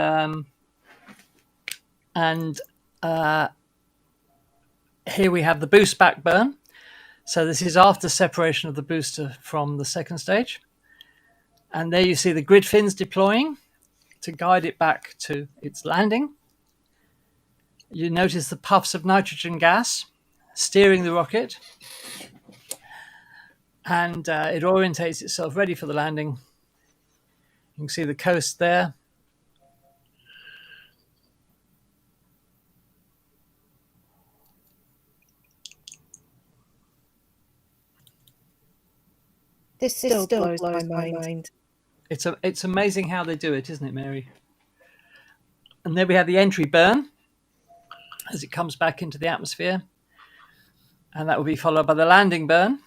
here we have the boost back burn. So this is after separation of the booster from the second stage, and there you see the grid fins deploying to guide it back to its landing. You notice the puffs of nitrogen gas steering the rocket, and it orientates itself ready for the landing. You can see the coast there. This still blows my mind. It's amazing how they do it, isn't it, Mary? And then we have the entry burn as it comes back into the atmosphere, and that will be followed by the landing burn.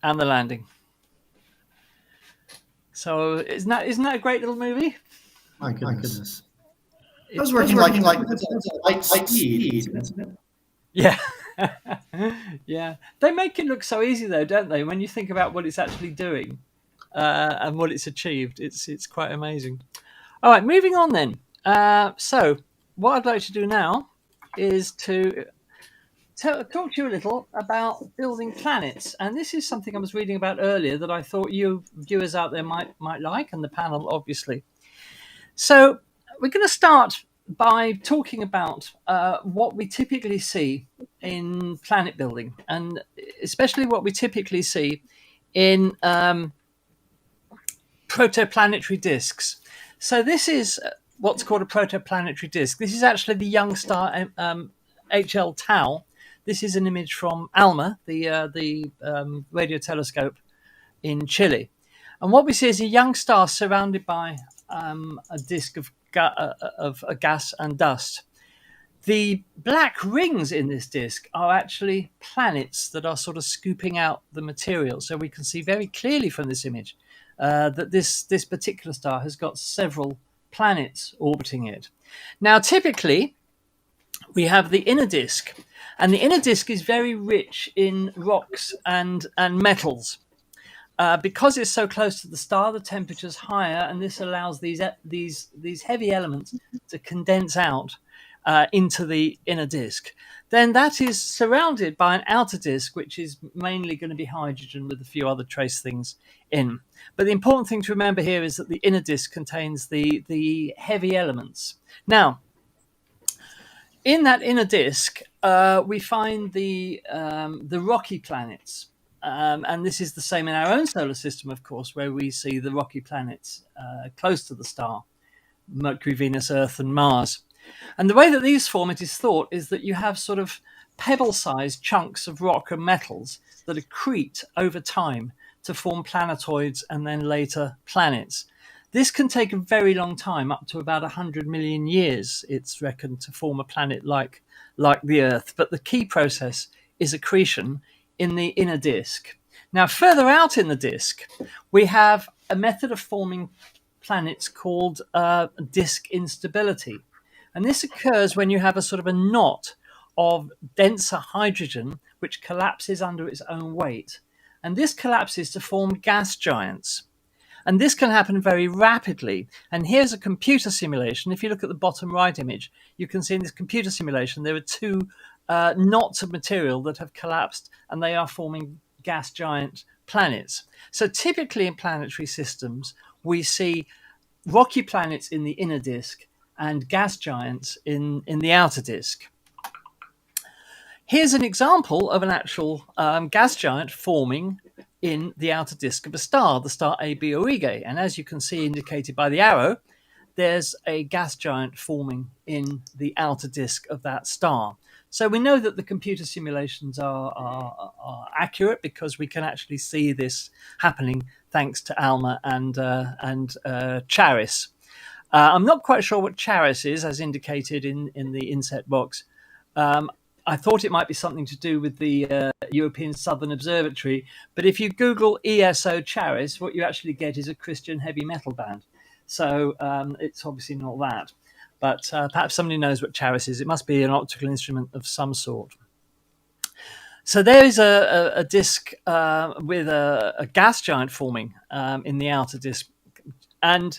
And the landing. So isn't that a great little movie? My goodness. I was working like light speed. Yeah. Yeah. They make it look so easy though, don't they? When you think about what it's actually doing and what it's achieved, it's quite amazing. All right, moving on then. So what I'd like to do now is to talk to you a little about building planets. And this is something I was reading about earlier that I thought you viewers out there might like, and the panel, obviously. So we're going to start by talking about what we typically see in planet building, and especially what we typically see in protoplanetary disks. So this is what's called a protoplanetary disk. This is actually the young star HL Tau. This is an image from ALMA, the radio telescope in Chile. And what we see is a young star surrounded by a disk of gas and dust. The black rings in this disk are actually planets that are sort of scooping out the material. So we can see very clearly from this image that this particular star has got several planets orbiting it. Now, typically, we have the inner disk, and the inner disk is very rich in rocks and metals. Because it's so close to the star, the temperature's higher, and this allows these heavy elements to condense out into the inner disk. Then that is surrounded by an outer disk, which is mainly going to be hydrogen with a few other trace things in. But the important thing to remember here is that the inner disk contains the heavy elements. Now, in that inner disk, we find the rocky planets. And this is the same in our own solar system, of course, where we see the rocky planets close to the star, Mercury, Venus, Earth, and Mars. And the way that these form, it is thought, is that you have sort of pebble-sized chunks of rock and metals that accrete over time to form planetoids and then later planets. This can take a very long time, up to about 100 million years, it's reckoned, to form a planet like the Earth. But the key process is accretion in the inner disk. Now, further out in the disk, we have a method of forming planets called disk instability. And this occurs when you have a sort of a knot of denser hydrogen which collapses under its own weight. And this collapses to form gas giants. And this can happen very rapidly. And here's a computer simulation. If you look at the bottom right image, you can see in this computer simulation there are two knots of material that have collapsed, and they are forming gas giant planets. So typically in planetary systems, we see rocky planets in the inner disk and gas giants in the outer disk. Here's an example of an actual gas giant forming in the outer disk of a star, the star AB Aurigae. And as you can see indicated by the arrow, there's a gas giant forming in the outer disk of that star. So we know that the computer simulations are accurate because we can actually see this happening thanks to ALMA and CHARIS. I'm not quite sure what Charis is, as indicated in the inset box. I thought it might be something to do with the European Southern Observatory, but if you Google ESO Charis, what you actually get is a Christian heavy metal band. So it's obviously not that. But perhaps somebody knows what Charis is. It must be an optical instrument of some sort. So there is a disk with a gas giant forming in the outer disk. And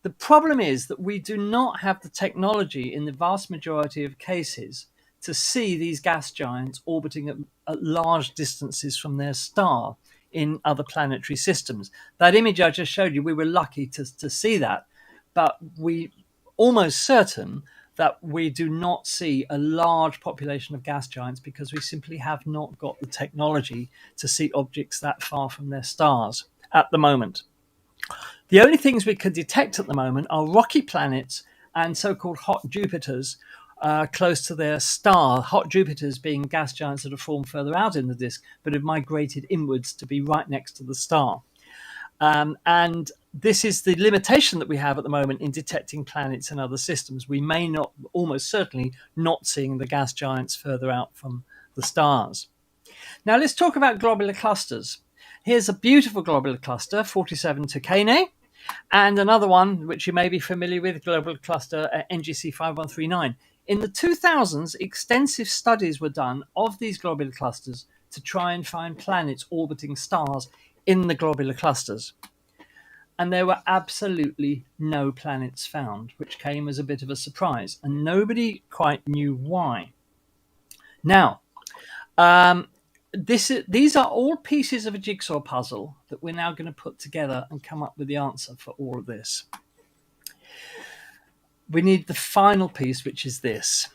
the problem is that we do not have the technology in the vast majority of cases to see these gas giants orbiting at large distances from their star in other planetary systems. That image I just showed you, we were lucky to see that, but we almost certain that we do not see a large population of gas giants because we simply have not got the technology to see objects that far from their stars at the moment. The only things we can detect at the moment are rocky planets and so-called hot Jupiters close to their star. Hot Jupiters being gas giants that have formed further out in the disk, but have migrated inwards to be right next to the star. And this is the limitation that we have at the moment in detecting planets and other systems. We may not, almost certainly, not seeing the gas giants further out from the stars. Now let's talk about globular clusters. Here's a beautiful globular cluster, 47 Tucanae, and another one which you may be familiar with, globular cluster NGC 5139. In the 2000s, extensive studies were done of these globular clusters to try and find planets orbiting stars in the globular clusters. And there were absolutely no planets found, which came as a bit of a surprise, and nobody quite knew why. Now, these are all pieces of a jigsaw puzzle that we're now going to put together and come up with the answer for all of this. We need the final piece, which is this.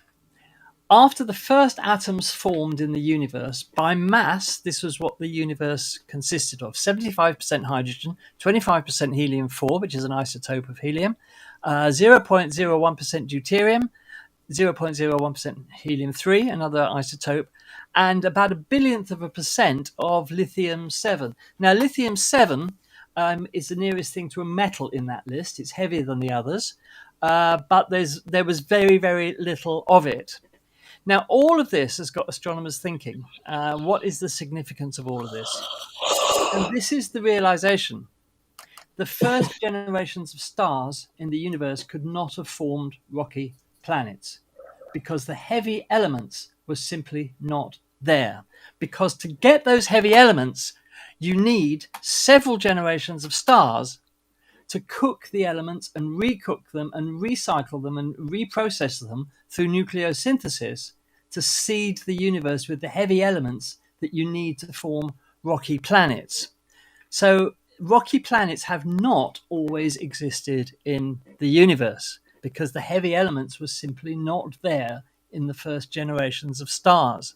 After the first atoms formed in the universe, by mass, this was what the universe consisted of. 75% hydrogen, 25% helium-4, which is an isotope of helium, 0.01% deuterium, 0.01% helium-3, another isotope, and about 1/1000% of lithium-7. Now, lithium-7 is the nearest thing to a metal in that list. It's heavier than the others, but there was very, very little of it. Now, all of this has got astronomers thinking, what is the significance of all of this? And this is the realization. The first generations of stars in the universe could not have formed rocky planets because the heavy elements were simply not there. Because to get those heavy elements, you need several generations of stars to cook the elements and recook them and recycle them and reprocess them through nucleosynthesis to seed the universe with the heavy elements that you need to form rocky planets. So rocky planets have not always existed in the universe because the heavy elements were simply not there in the first generations of stars.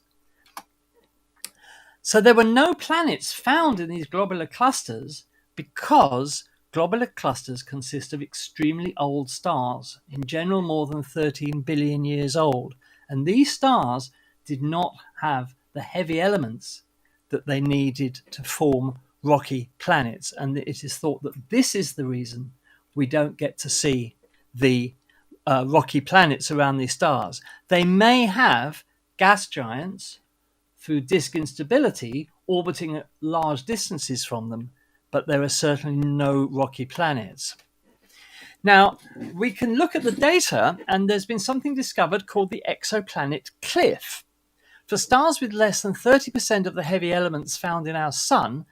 So there were no planets found in these globular clusters because globular clusters consist of extremely old stars, in general more than 13 billion years old. And these stars did not have the heavy elements that they needed to form rocky planets. And it is thought that this is the reason we don't get to see the rocky planets around these stars. They may have gas giants through disk instability orbiting at large distances from them, but there are certainly no rocky planets. Now, we can look at the data, and there's been something discovered called the exoplanet cliff. For stars with less than 30% of the heavy elements found in our sun,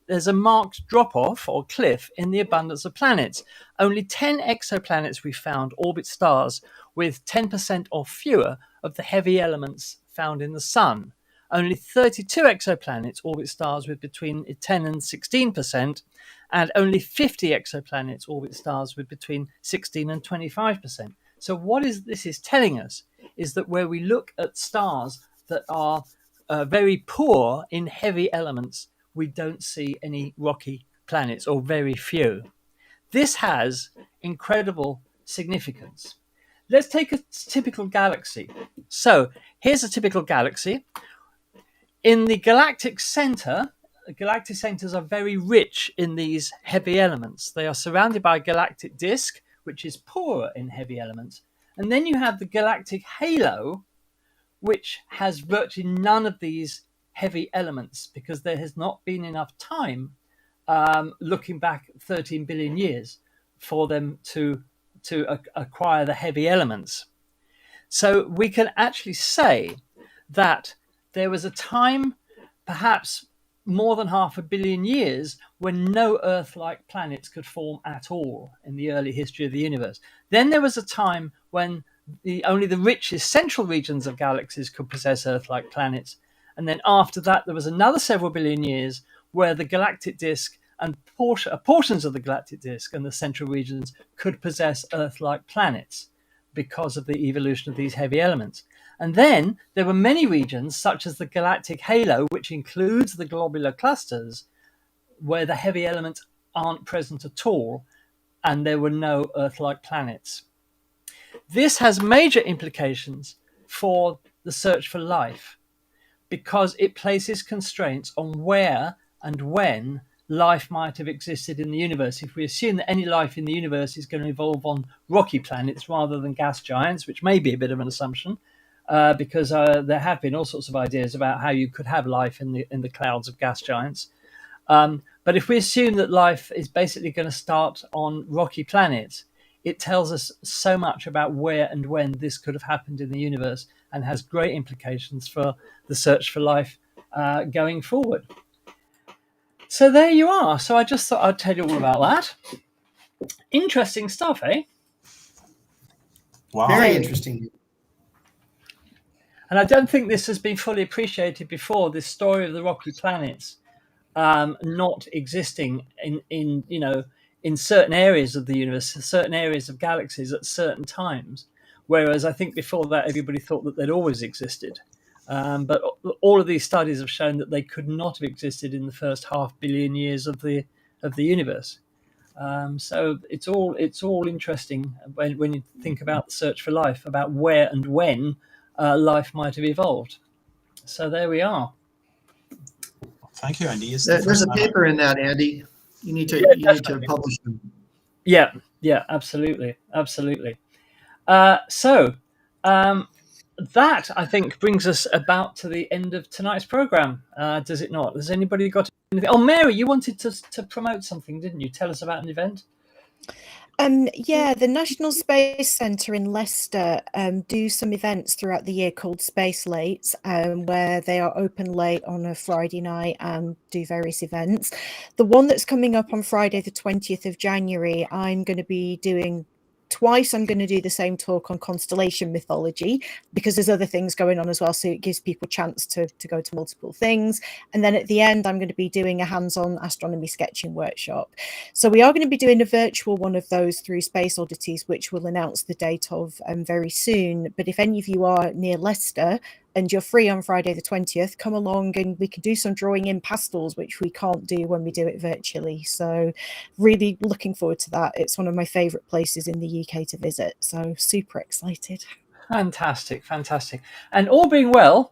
there's a marked drop-off or cliff in the abundance of planets. Only 10 exoplanets we found orbit stars with 10% or fewer of the heavy elements found in the sun. Only 32 exoplanets orbit stars with between 10 and 16%, and only 50 exoplanets orbit stars with between 16 and 25%. So what this is telling us is that where we look at stars that are very poor in heavy elements, we don't see any rocky planets, or very few. This has incredible significance. Let's take a typical galaxy. So here's a typical galaxy. In the galactic centers are very rich in these heavy elements. They are surrounded by a galactic disk, which is poorer in heavy elements. And then you have the galactic halo, which has virtually none of these heavy elements because there has not been enough time, looking back 13 billion years, for them to acquire the heavy elements. So we can actually say that there was a time, perhaps more than 500 million years, when no Earth-like planets could form at all in the early history of the universe. Then there was a time when only the richest central regions of galaxies could possess Earth-like planets. And then after that, there was another several billion years where the galactic disk and portions of the galactic disk and the central regions could possess Earth-like planets because of the evolution of these heavy elements. And then there were many regions, such as the galactic halo, which includes the globular clusters, where the heavy elements aren't present at all, and there were no Earth-like planets. This has major implications for the search for life, because it places constraints on where and when life might have existed in the universe. If we assume that any life in the universe is going to evolve on rocky planets rather than gas giants, which may be a bit of an assumption, because there have been all sorts of ideas about how you could have life in the clouds of gas giants. But if we assume that life is basically going to start on rocky planets, it tells us so much about where and when this could have happened in the universe, and has great implications for the search for life going forward. So there you are. So I just thought I'd tell you all about that. Interesting stuff, eh? Wow. Very interesting. And I don't think this has been fully appreciated before, this story of the rocky planets not existing in certain areas of the universe, certain areas of galaxies at certain times. Whereas I think before that, everybody thought that they'd always existed. But all of these studies have shown that they could not have existed in the first 500 million years of the universe. So it's all interesting when you think about the search for life, about where and when life might have evolved. So there we are. Thank you, Andy. It's the There's first a time paper in that, Andy. You need to definitely. publish them. Yeah, absolutely. That, I think, brings us about to the end of tonight's program. Does it not? Has anybody got anything? Oh, Mary, you wanted to promote something, didn't you? Tell us about an event. Yeah, the National Space Centre in Leicester do some events throughout the year called Space Late, where they are open late on a Friday night and do various events. The one that's coming up on Friday, the 20th of January, I'm going to be doing twice. I'm going to do the same talk on constellation mythology, because there's other things going on as well, so it gives people a chance to go to multiple things. And then at the end, I'm going to be doing a hands-on astronomy sketching workshop. So we are going to be doing a virtual one of those through Space Oddities, which we'll announce the date of very soon. But if any of you are near Leicester and you're free on Friday the 20th, come along and we can do some drawing in pastels, which we can't do when we do it virtually. So really looking forward to that. It's one of my favourite places in the UK to visit. So super excited. Fantastic. And all being well,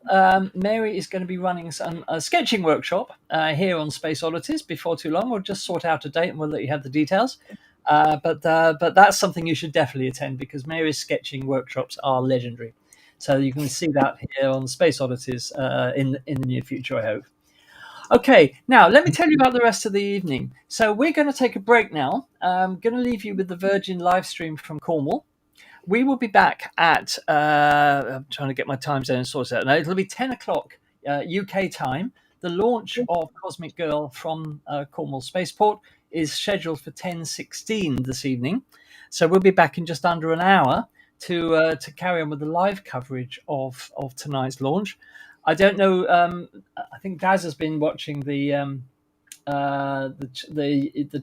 Mary is going to be running a sketching workshop here on Space Oddities before too long. We'll just sort out a date and we'll let you have the details. But that's something you should definitely attend, because Mary's sketching workshops are legendary. So you can see that here on Space Oddities in the near future, I hope. Okay, now let me tell you about the rest of the evening. So we're going to take a break now. I'm going to leave you with the Virgin live stream from Cornwall. We will be back at, I'm trying to get my time zone sorted out now. It'll be 10 o'clock UK time. The launch of Cosmic Girl from Cornwall Spaceport is scheduled for 10:16 this evening. So we'll be back in just under an hour to carry on with the live coverage of tonight's launch. I don't know. I think Daz has been watching the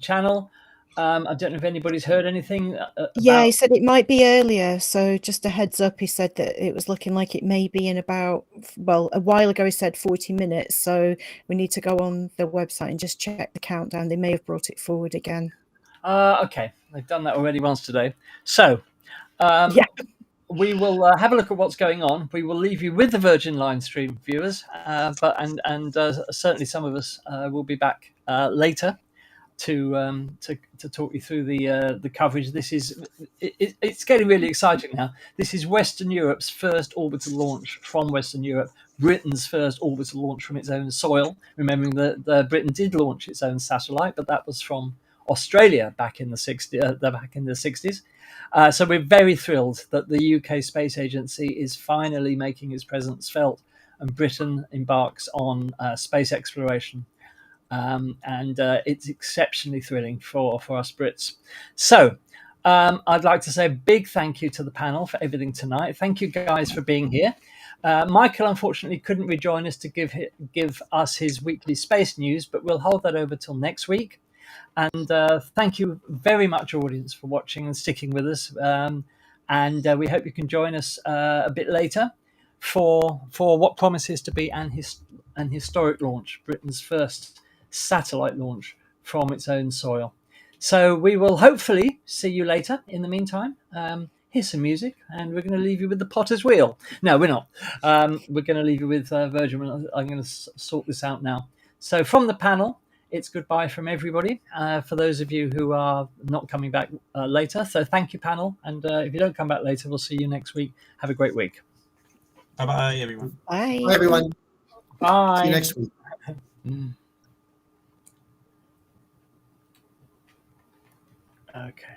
channel. I don't know if anybody's heard anything. Yeah, he said it might be earlier. So just a heads up, he said that it was looking like it may be in about, well, a while ago he said 40 minutes. So we need to go on the website and just check the countdown. They may have brought it forward again. Okay, they've done that already once today. So Yeah. we will have a look at what's going on. We will leave you with the Virgin Line stream viewers, but certainly some of us will be back later. to talk you through the coverage. It's getting really exciting now. This is Western Europe's first orbital launch from Western Europe. Britain's first orbital launch from its own soil. Remembering that Britain did launch its own satellite, but that was from Australia back in the 60s. So we're very thrilled that the UK Space Agency is finally making its presence felt, and Britain embarks on space exploration. And it's exceptionally thrilling for us Brits. So I'd like to say a big thank you to the panel for everything tonight. Thank you guys for being here. Michael unfortunately couldn't rejoin us to give us his weekly space news, but we'll hold that over till next week. And thank you very much, audience, for watching and sticking with us. And we hope you can join us a bit later for what promises to be an historic launch, Britain's first satellite launch from its own soil. So we will hopefully see you later. In the meantime, here's some music, and we're going to leave you with the Potter's Wheel. No, we're not. We're going to leave you with Virgin. I'm going to sort this out now. So from the panel, it's goodbye from everybody, for those of you who are not coming back later. So thank you, panel. And if you don't come back later, we'll see you next week. Have a great week. Bye-bye, everyone. Bye. Bye, everyone. Bye. See you next week. Okay.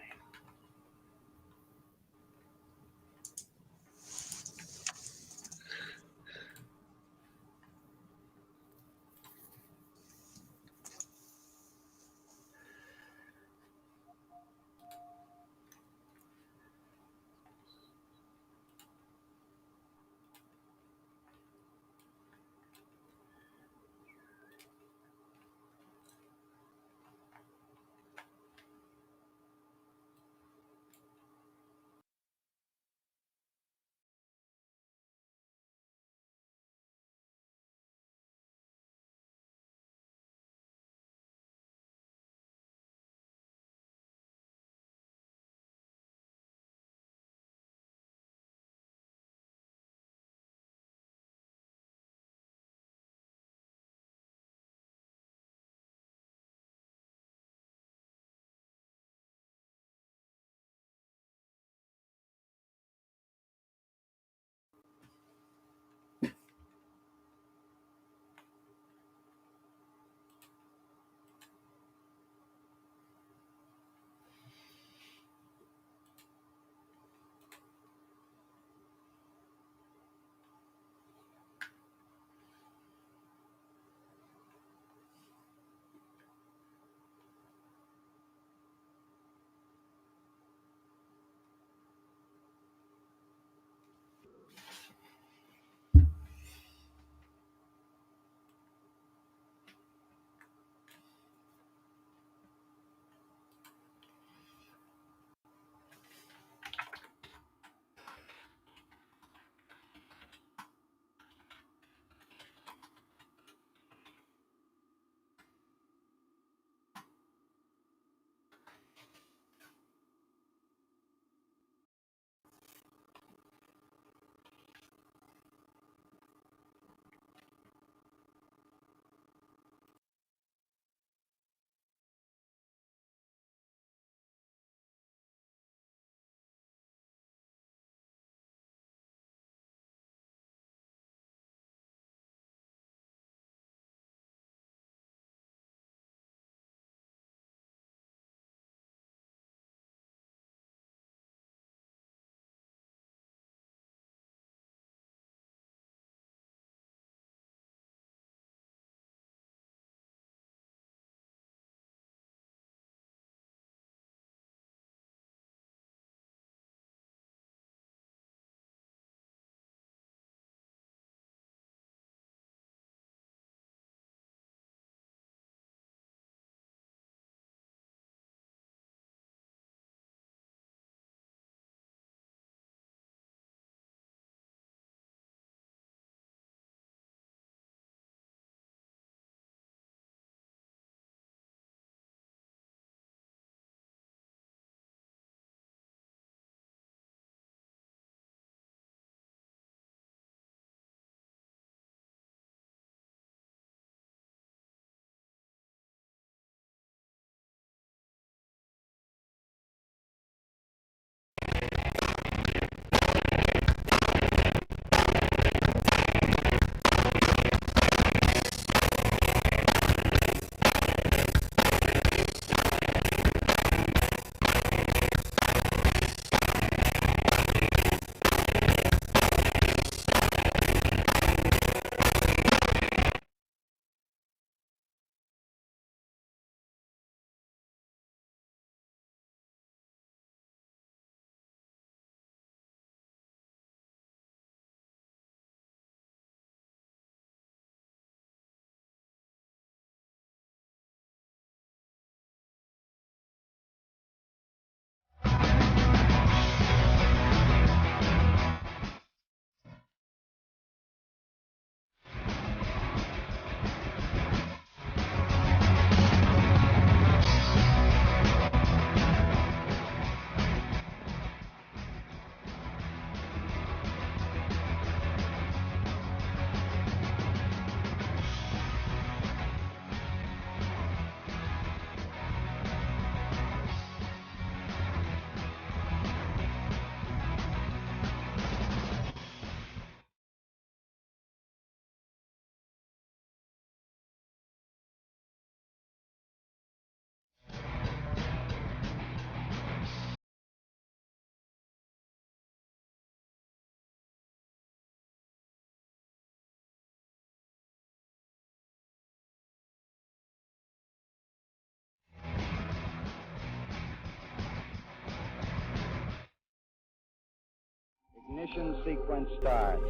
Ignition sequence starts.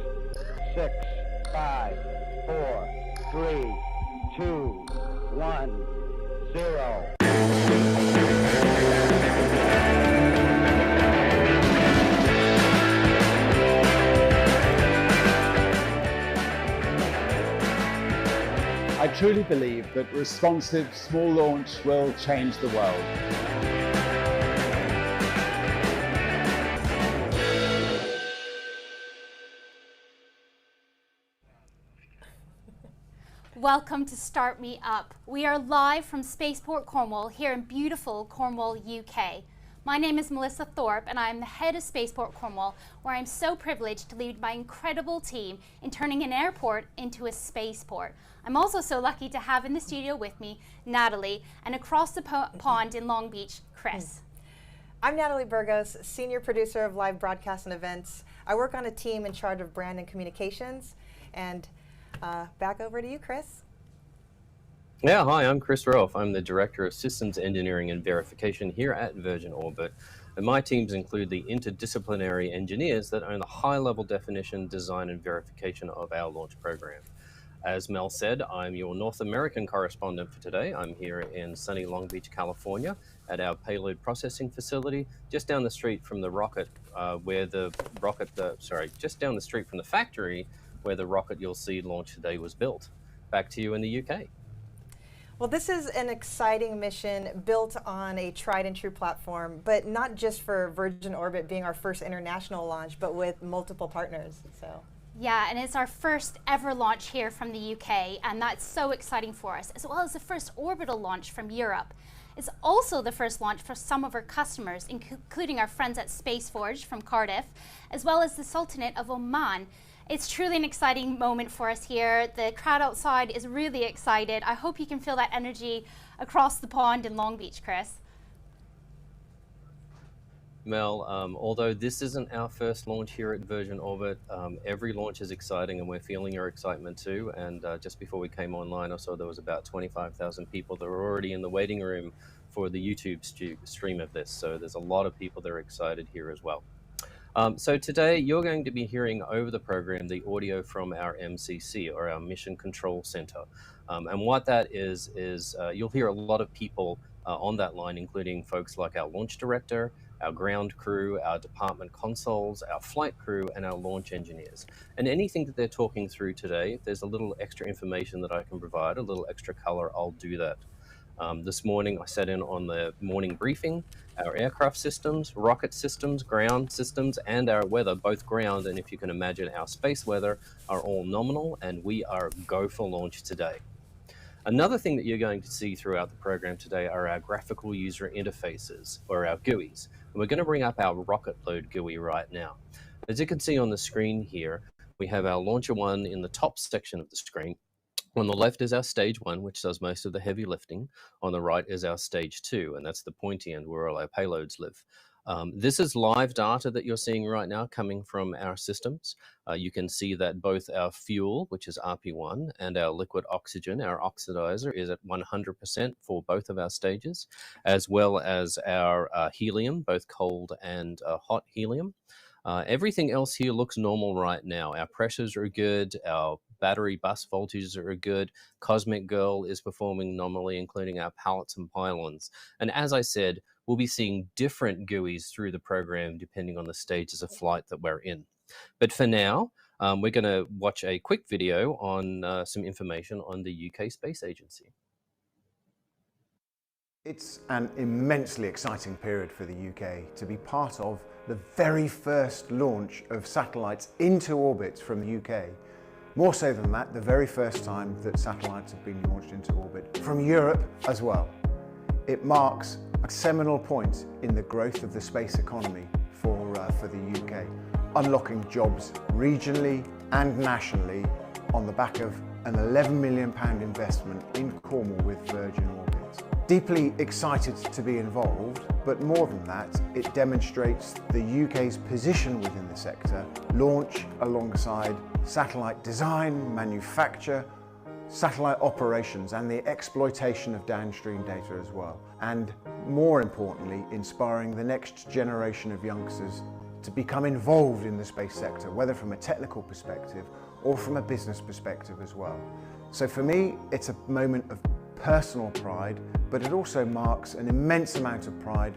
6, 5, 4, 3, 2, 1, 0. I truly believe that responsive small launch will change the world. Welcome to Start Me Up. We are live from Spaceport Cornwall here in beautiful Cornwall, UK. My name is Melissa Thorpe and I am the head of Spaceport Cornwall, where I'm so privileged to lead my incredible team in turning an airport into a spaceport. I'm also so lucky to have in the studio with me Natalie, and across the pond in Long Beach, Chris. I'm Natalie Burgos, Senior Producer of Live Broadcasts and Events. I work on a team in charge of brand and communications. And back over to you, Chris. Yeah, hi, I'm Chris Rolfe. I'm the Director of Systems Engineering and Verification here at Virgin Orbit. And my teams include the interdisciplinary engineers that own the high-level definition, design, and verification of our launch program. As Mel said, I'm your North American correspondent for today. I'm here in sunny Long Beach, California, at our payload processing facility, just down the street from the just down the street from the factory where the rocket you'll see launch today was built. Back to you in the UK. Well, this is an exciting mission built on a tried and true platform, but not just for Virgin Orbit being our first international launch, but with multiple partners. So. Yeah, and it's our first ever launch here from the UK, and that's so exciting for us, as well as the first orbital launch from Europe. It's also the first launch for some of our customers, including our friends at Spaceforge from Cardiff, as well as the Sultanate of Oman. It's truly an exciting moment for us here. The crowd outside is really excited. I hope you can feel that energy across the pond in Long Beach, Chris. Mel, although this isn't our first launch here at Virgin Orbit, every launch is exciting and we're feeling your excitement too. And just before we came online, I saw there was about 25,000 people that were already in the waiting room for the YouTube stream of this. So there's a lot of people that are excited here as well. So today you're going to be hearing over the program the audio from our MCC, or our Mission Control Center. And what that is you'll hear a lot of people on that line, including folks like our launch director, our ground crew, our department consoles, our flight crew, and our launch engineers. And anything that they're talking through today, if there's a little extra information that I can provide, a little extra color, I'll do that. This morning I sat in on the morning briefing. Our aircraft systems, rocket systems, ground systems, and our weather, both ground and, if you can imagine, our space weather, are all nominal, and we are go for launch today. Another thing that you're going to see throughout the program today are our graphical user interfaces, or our GUIs. And we're going to bring up our rocket load GUI right now. As you can see on the screen here, we have our Launcher 1 in the top section of the screen. On the left is our Stage 1, which does most of the heavy lifting. On the right is our Stage 2, and that's the pointy end where all our payloads live. This is live data that you're seeing right now coming from our systems. You can see that both our fuel, which is RP1, and our liquid oxygen, our oxidizer, is at 100% for both of our stages, as well as our helium, both cold and hot helium. Everything else here looks normal right now. Our pressures are good, our battery bus voltages are good, Cosmic Girl is performing normally, including our pallets and pylons. And as I said, we'll be seeing different GUIs through the program depending on the stages of flight that we're in. But for now, we're going to watch a quick video on some information on the UK Space Agency. It's an immensely exciting period for the UK to be part of the very first launch of satellites into orbit from the UK. More so than that, the very first time that satellites have been launched into orbit from Europe as well. It marks a seminal point in the growth of the space economy for the UK, unlocking jobs regionally and nationally on the back of an £11 million investment in Cornwall with Virgin Orbit. Deeply excited to be involved, but more than that, it demonstrates the UK's position within the sector, launch alongside satellite design, manufacture, satellite operations, and the exploitation of downstream data as well. And more importantly, inspiring the next generation of youngsters to become involved in the space sector, whether from a technical perspective or from a business perspective as well. So for me, it's a moment of personal pride, but it also marks an immense amount of pride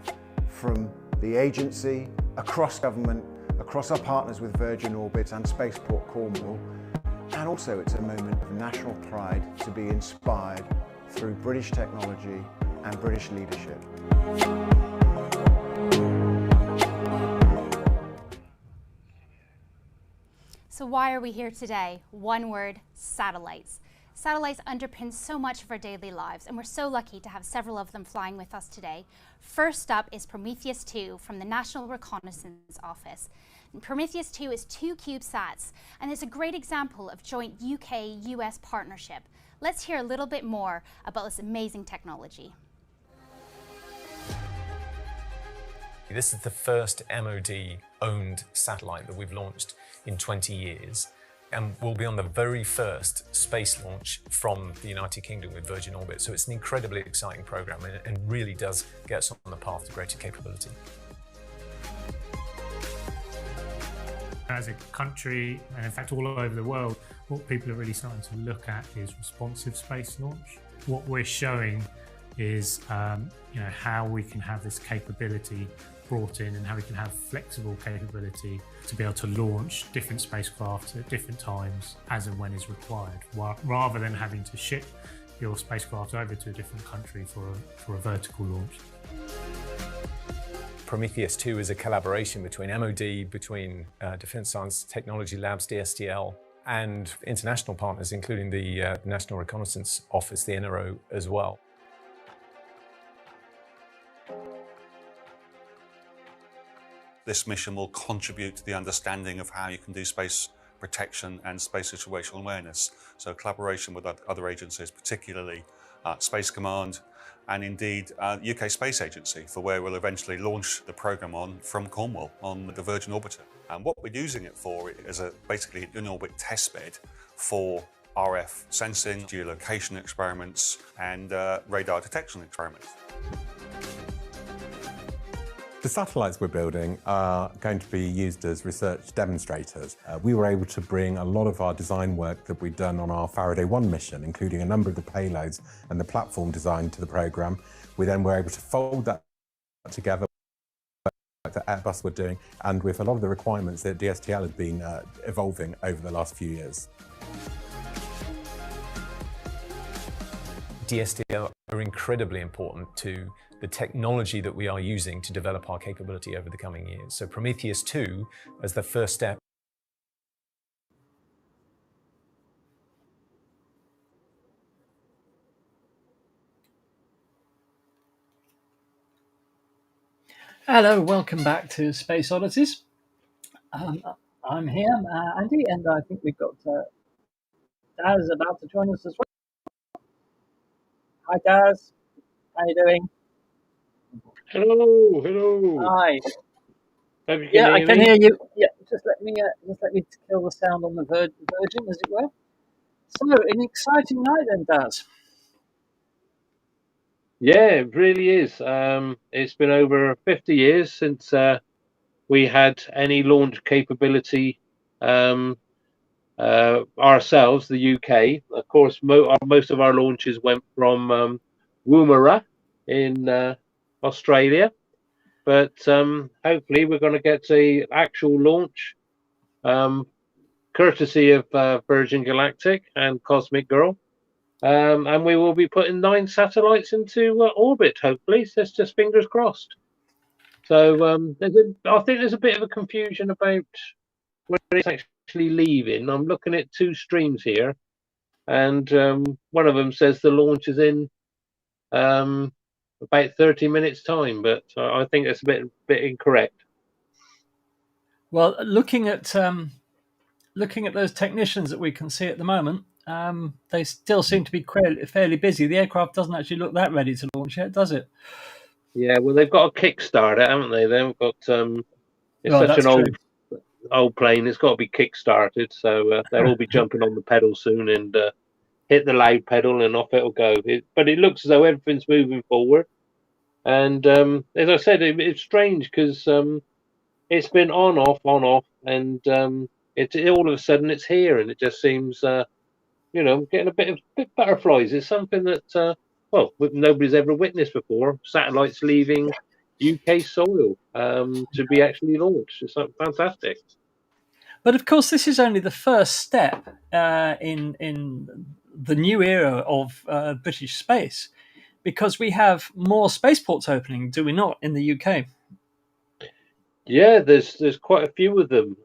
from the agency, across government, across our partners with Virgin Orbit and Spaceport Cornwall. And also it's a moment of national pride to be inspired through British technology and British leadership. So why are we here today? One word: satellites. Satellites underpin so much of our daily lives, and we're so lucky to have several of them flying with us today. First up is Prometheus 2 from the National Reconnaissance Office. And Prometheus 2 is 2 CubeSats, and it's a great example of joint UK-US partnership. Let's hear a little bit more about this amazing technology. This is the first MOD-owned satellite that we've launched in 20 years. And we'll be on the very first space launch from the United Kingdom with Virgin Orbit. So it's an incredibly exciting program and really does get us on the path to greater capability. As a country, and in fact all over the world, what people are really starting to look at is responsive space launch. What we're showing is how we can have this capability brought in and how we can have flexible capability to be able to launch different spacecraft at different times as and when is required, rather than having to ship your spacecraft over to a different country for a vertical launch. Prometheus 2 is a collaboration between MOD, between Defence Science Technology Labs, DSTL, and international partners, including the National Reconnaissance Office, the NRO, as well. This mission will contribute to the understanding of how you can do space protection and space situational awareness. So collaboration with other agencies, particularly Space Command and indeed UK Space Agency, for where we'll eventually launch the programme on from Cornwall on the Virgin Orbiter. And what we're using it for is basically an in-orbit testbed for RF sensing, geolocation experiments and radar detection experiments. The satellites we're building are going to be used as research demonstrators. We were able to bring a lot of our design work that we'd done on our Faraday 1 mission, including a number of the payloads and the platform design to the programme. We then were able to fold that together that Airbus were doing, and with a lot of the requirements that DSTL had been evolving over the last few years. DSTL are incredibly important to the technology that we are using to develop our capability over the coming years. So Prometheus 2, as the first step. Hello, welcome back to Space Oddities. I'm here, Andy, and I think we've got Daz about to join us as well. Hi, Daz. How you doing? Hello, hello. Hi. Yeah, I can hear you. Yeah, just let me kill the sound on the Virgin, as it were. So, an exciting night then, Daz. Yeah, it really is. It's been over 50 years since we had any launch capability ourselves, the UK. Of course, most of our launches went from Woomera in Australia, but hopefully we're going to get an actual launch courtesy of Virgin Galactic and Cosmic Girl. And we will be putting 9 satellites into orbit, hopefully. So it's just fingers crossed. So I think there's a bit of a confusion about where it's actually leaving. I'm looking at 2 streams here, and one of them says the launch is in about 30 minutes time, but I think that's a bit incorrect. Well, looking at those technicians that we can see at the moment, they still seem to be fairly busy. The aircraft doesn't actually look that ready to launch yet, does it? Yeah, well, they've got a kickstart, haven't they? They've got it's such an old plane. It's got to be kick-started, so they'll all be jumping on the pedal soon and hit the loud pedal, and off it'll go. But it looks as though everything's moving forward. And as I said, it's strange because it's been on off, and it all of a sudden it's here, and it just seems getting a bit butterflies. It's something that nobody's ever witnessed before. Satellites leaving UK soil to be actually launched. It's fantastic. But of course, this is only the first step in the new era of British space, because we have more spaceports opening, do we not, in the UK? Yeah, there's quite a few of them.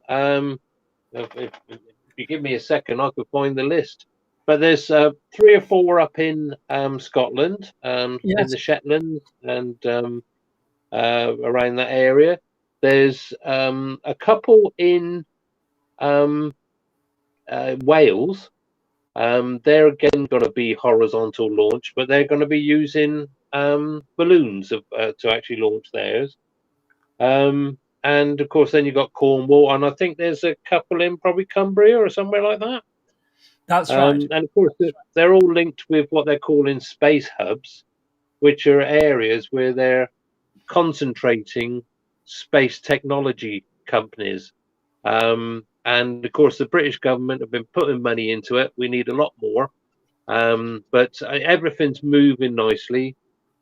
If you give me a second, I could find the list. But there's 3 or 4 up in Scotland, in Yes. the Shetlands, and around that area. There's a couple in Wales. They're again going to be horizontal launch, but they're going to be using balloons to actually launch theirs. And of course, then you've got Cornwall, and I think there's a couple in probably Cumbria or somewhere like that. That's right. And of course, they're all linked with what they're calling space hubs, which are areas where they're concentrating space technology companies. And of course, the British government have been putting money into it. We need a lot more. But everything's moving nicely.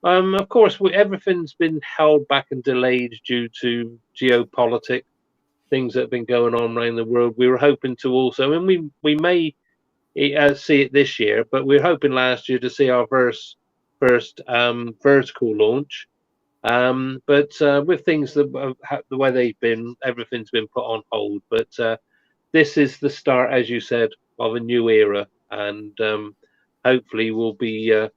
Of course, everything's been held back and delayed due to geopolitics, things that have been going on around the world. We were hoping to also, and we may see it this year, but we were hoping last year to see our first vertical launch. But with things the way they've been, everything's been put on hold. But this is the start, as you said, of a new era, and hopefully will be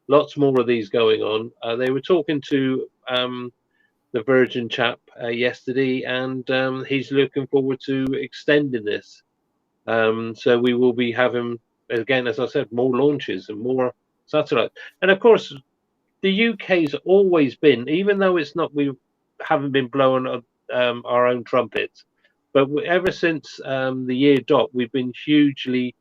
lots more of these going on. They were talking to the Virgin chap yesterday, and he's looking forward to extending this. So we will be having, again, as I said, more launches and more satellites. And of course, the UK's always been, even though it's not, we haven't been blowing our own trumpets, but ever since the year dot, we've been hugely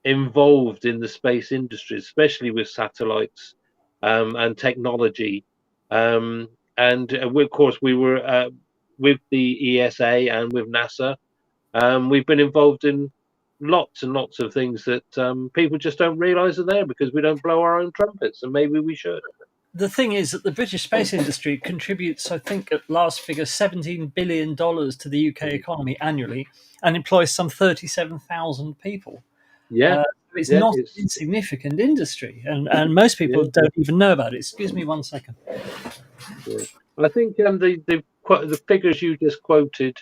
involved in the space industry, especially with satellites and technology. And of course, we were with the ESA and with NASA. We've been involved in lots and lots of things that people just don't realise are there because we don't blow our own trumpets, and maybe we should. The thing is that the British space industry contributes, I think, at last figure, $17 billion to the UK economy annually, and employs some 37,000 people. Yeah, it's not an insignificant industry, and most people don't even know about it. Excuse me 1 second. Yeah. I think the figures you just quoted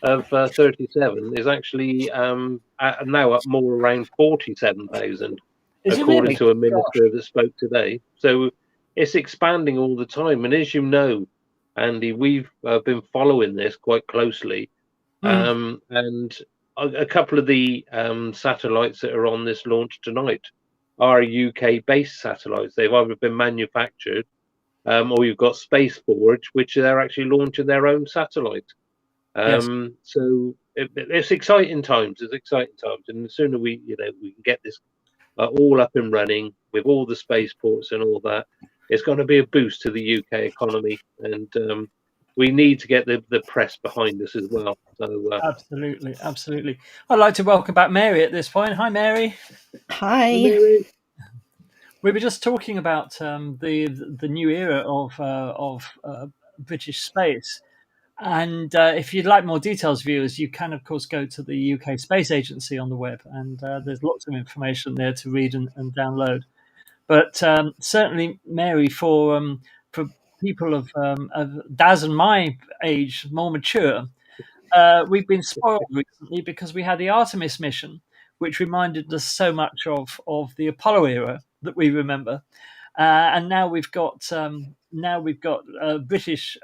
of 37 is actually now up more around 47,000, according to a minister that spoke today. So it's expanding all the time. And as you know, Andy, we've been following this quite closely. And a couple of the satellites that are on this launch tonight are UK-based satellites. They've either been manufactured or you've got Space Forge, which they're actually launching their own satellite. So it's exciting times. It's exciting times, and the sooner we can get this all up and running with all the spaceports and all that, it's going to be a boost to the UK economy, and we need to get the press behind us as well. So absolutely. I'd like to welcome back Mary at this point. Hi, Mary. Hi. Mary. We were just talking about the new era of British space, and if you'd like more details, viewers, you can of course go to the UK Space Agency on the web, and there's lots of information there to read and download. But certainly, Mary, for people of Daz and my age, more mature, we've been spoiled recently because we had the Artemis mission, which reminded us so much of the Apollo era that we remember, and now we've got a British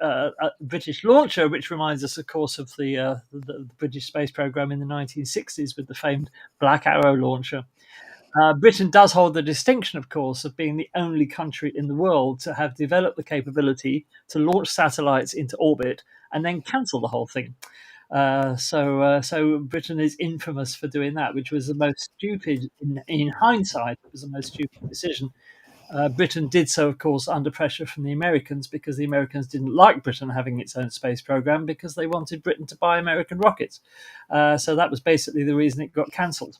launcher, which reminds us, of course, of the British space program in the 1960s with the famed Black Arrow launcher. Britain does hold the distinction, of course, of being the only country in the world to have developed the capability to launch satellites into orbit and then cancel the whole thing. So Britain is infamous for doing that, which was the most stupid, in hindsight, it was the most stupid decision. Britain did so, of course, under pressure from the Americans, because the Americans didn't like Britain having its own space program, because they wanted Britain to buy American rockets. So that was basically the reason it got cancelled.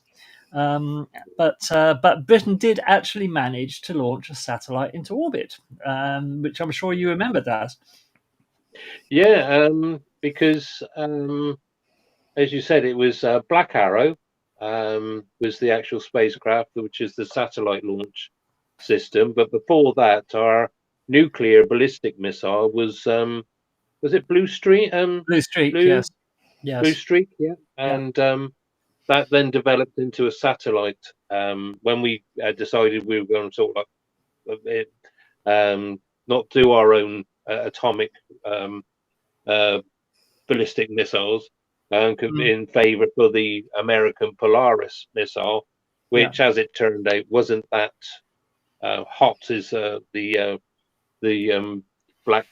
But Britain did actually manage to launch a satellite into orbit, which I'm sure you remember, Daz. Yeah, because as you said, it was Black Arrow was the actual spacecraft, which is the satellite launch system. But before that, our nuclear ballistic missile was it Blue Streak? Blue Streak, Blue, yes. Blue Streak, yeah. Yeah. And that then developed into a satellite when we decided we were going to sort of not do our own atomic ballistic missiles in favor for the American Polaris missile, which, as it turned out, wasn't that hot as the Black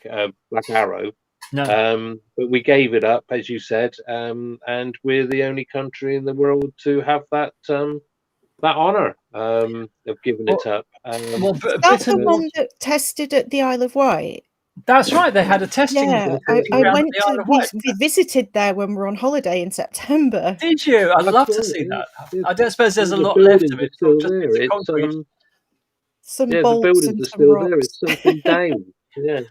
Arrow. No. But we gave it up, as you said, and we're the only country in the world to have that that honour of giving it up. Is that the one that tested at the Isle of Wight? That's right. They had a testing. Yeah, I went to. We visited there when we were on holiday in September. Did you? I'd love to see that. I don't suppose there's a lot left of it. Still Just there. bits of concrete. Some the bolts buildings and are some still rocks. there. It's something down. Yeah.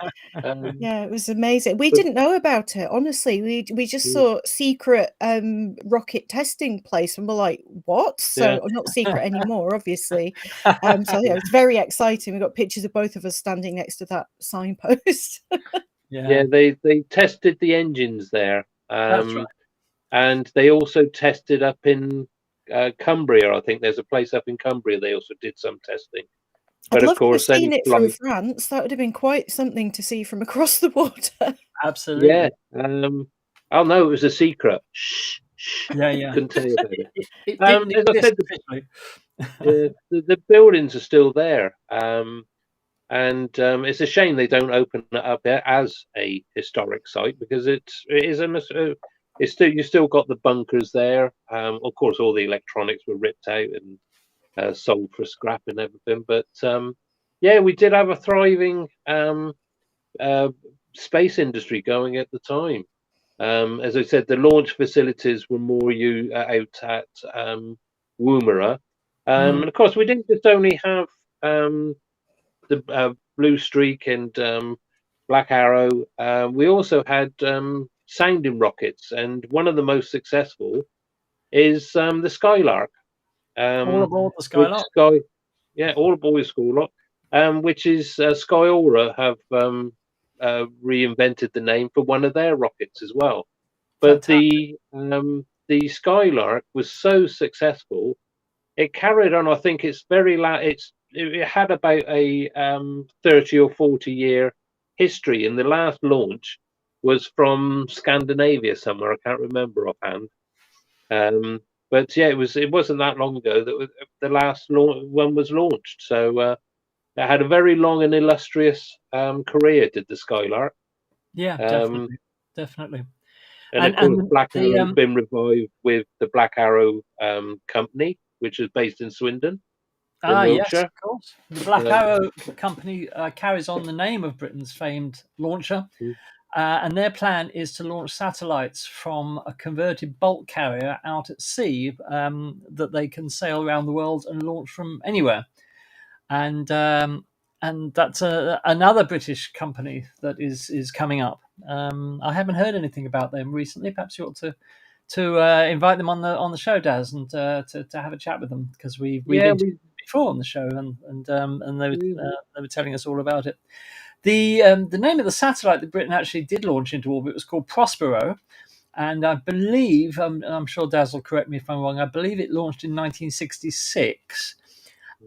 Yeah, it was amazing. We didn't know about it, honestly. We just saw secret rocket testing place, and we're like, what? So not secret anymore, obviously. So yeah, it's very exciting. We got pictures of both of us standing next to that signpost. Yeah, they tested the engines there. That's right. And they also tested up in Cumbria. I think there's a place up in Cumbria. They also did some testing. But I'd of love to have course, seen any it from flight, France. That would have been quite something to see from across the water. Absolutely. yeah. Oh no, it was a secret. Shh, shh. Yeah. Couldn't tell you about it. It didn't As I exist said, officially. the buildings are still there, and it's a shame they don't open it up as a historic site, because it is it's still, you still got the bunkers there. Of course, all the electronics were ripped out and sold for scrap and everything. But yeah, we did have a thriving space industry going at the time. As I said, the launch facilities were more out at Woomera. And of course, we didn't just only have the Blue Streak and Black Arrow. We also had sounding rockets, and one of the most successful is the Skylark. All aboard the Skylark. All aboard the Skylark. Which is Skyora have reinvented the name for one of their rockets as well. But the Skylark was so successful, it carried on. I think it's it had about a 30 or 40 year history, and the last launch was from Scandinavia somewhere. I can't remember offhand. But yeah, it wasn't that long ago that the last one was launched. So it had a very long and illustrious career, did the Skylark. Yeah, definitely. And of course, Black Arrow has been revived with the Black Arrow company, which is based in Swindon. Yes, of course. The Black Arrow company carries on the name of Britain's famed launcher. And their plan is to launch satellites from a converted bulk carrier out at sea that they can sail around the world and launch from anywhere. And that's another British company that is coming up. I haven't heard anything about them recently. Perhaps you ought to invite them on the show, Daz, and to have a chat with them, because we've interviewed them before on the show, and they were telling us all about it. The name of the satellite that Britain actually did launch into orbit was called Prospero, and I believe, I'm sure Daz will correct me if I'm wrong, I believe it launched in 1966,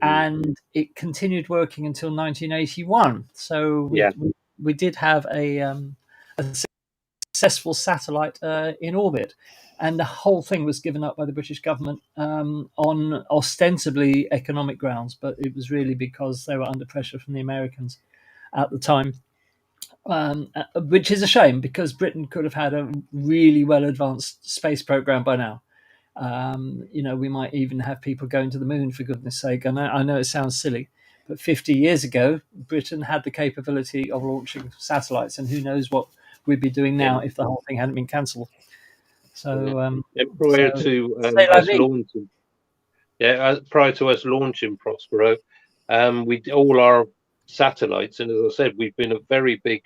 and it continued working until 1981. So we did have a successful satellite in orbit, and the whole thing was given up by the British government on ostensibly economic grounds, but it was really because they were under pressure from the Americans at the time, which is a shame, because Britain could have had a really well advanced space program by now. We might even have people going to the moon, for goodness sake. I know it sounds silly, But 50 years ago, Britain had the capability of launching satellites, and who knows what we'd be doing now if the whole thing hadn't been cancelled. So, prior so to say la us vie. launching, prior to us launching Prospero, we all our satellites, and as I said, we've been a very big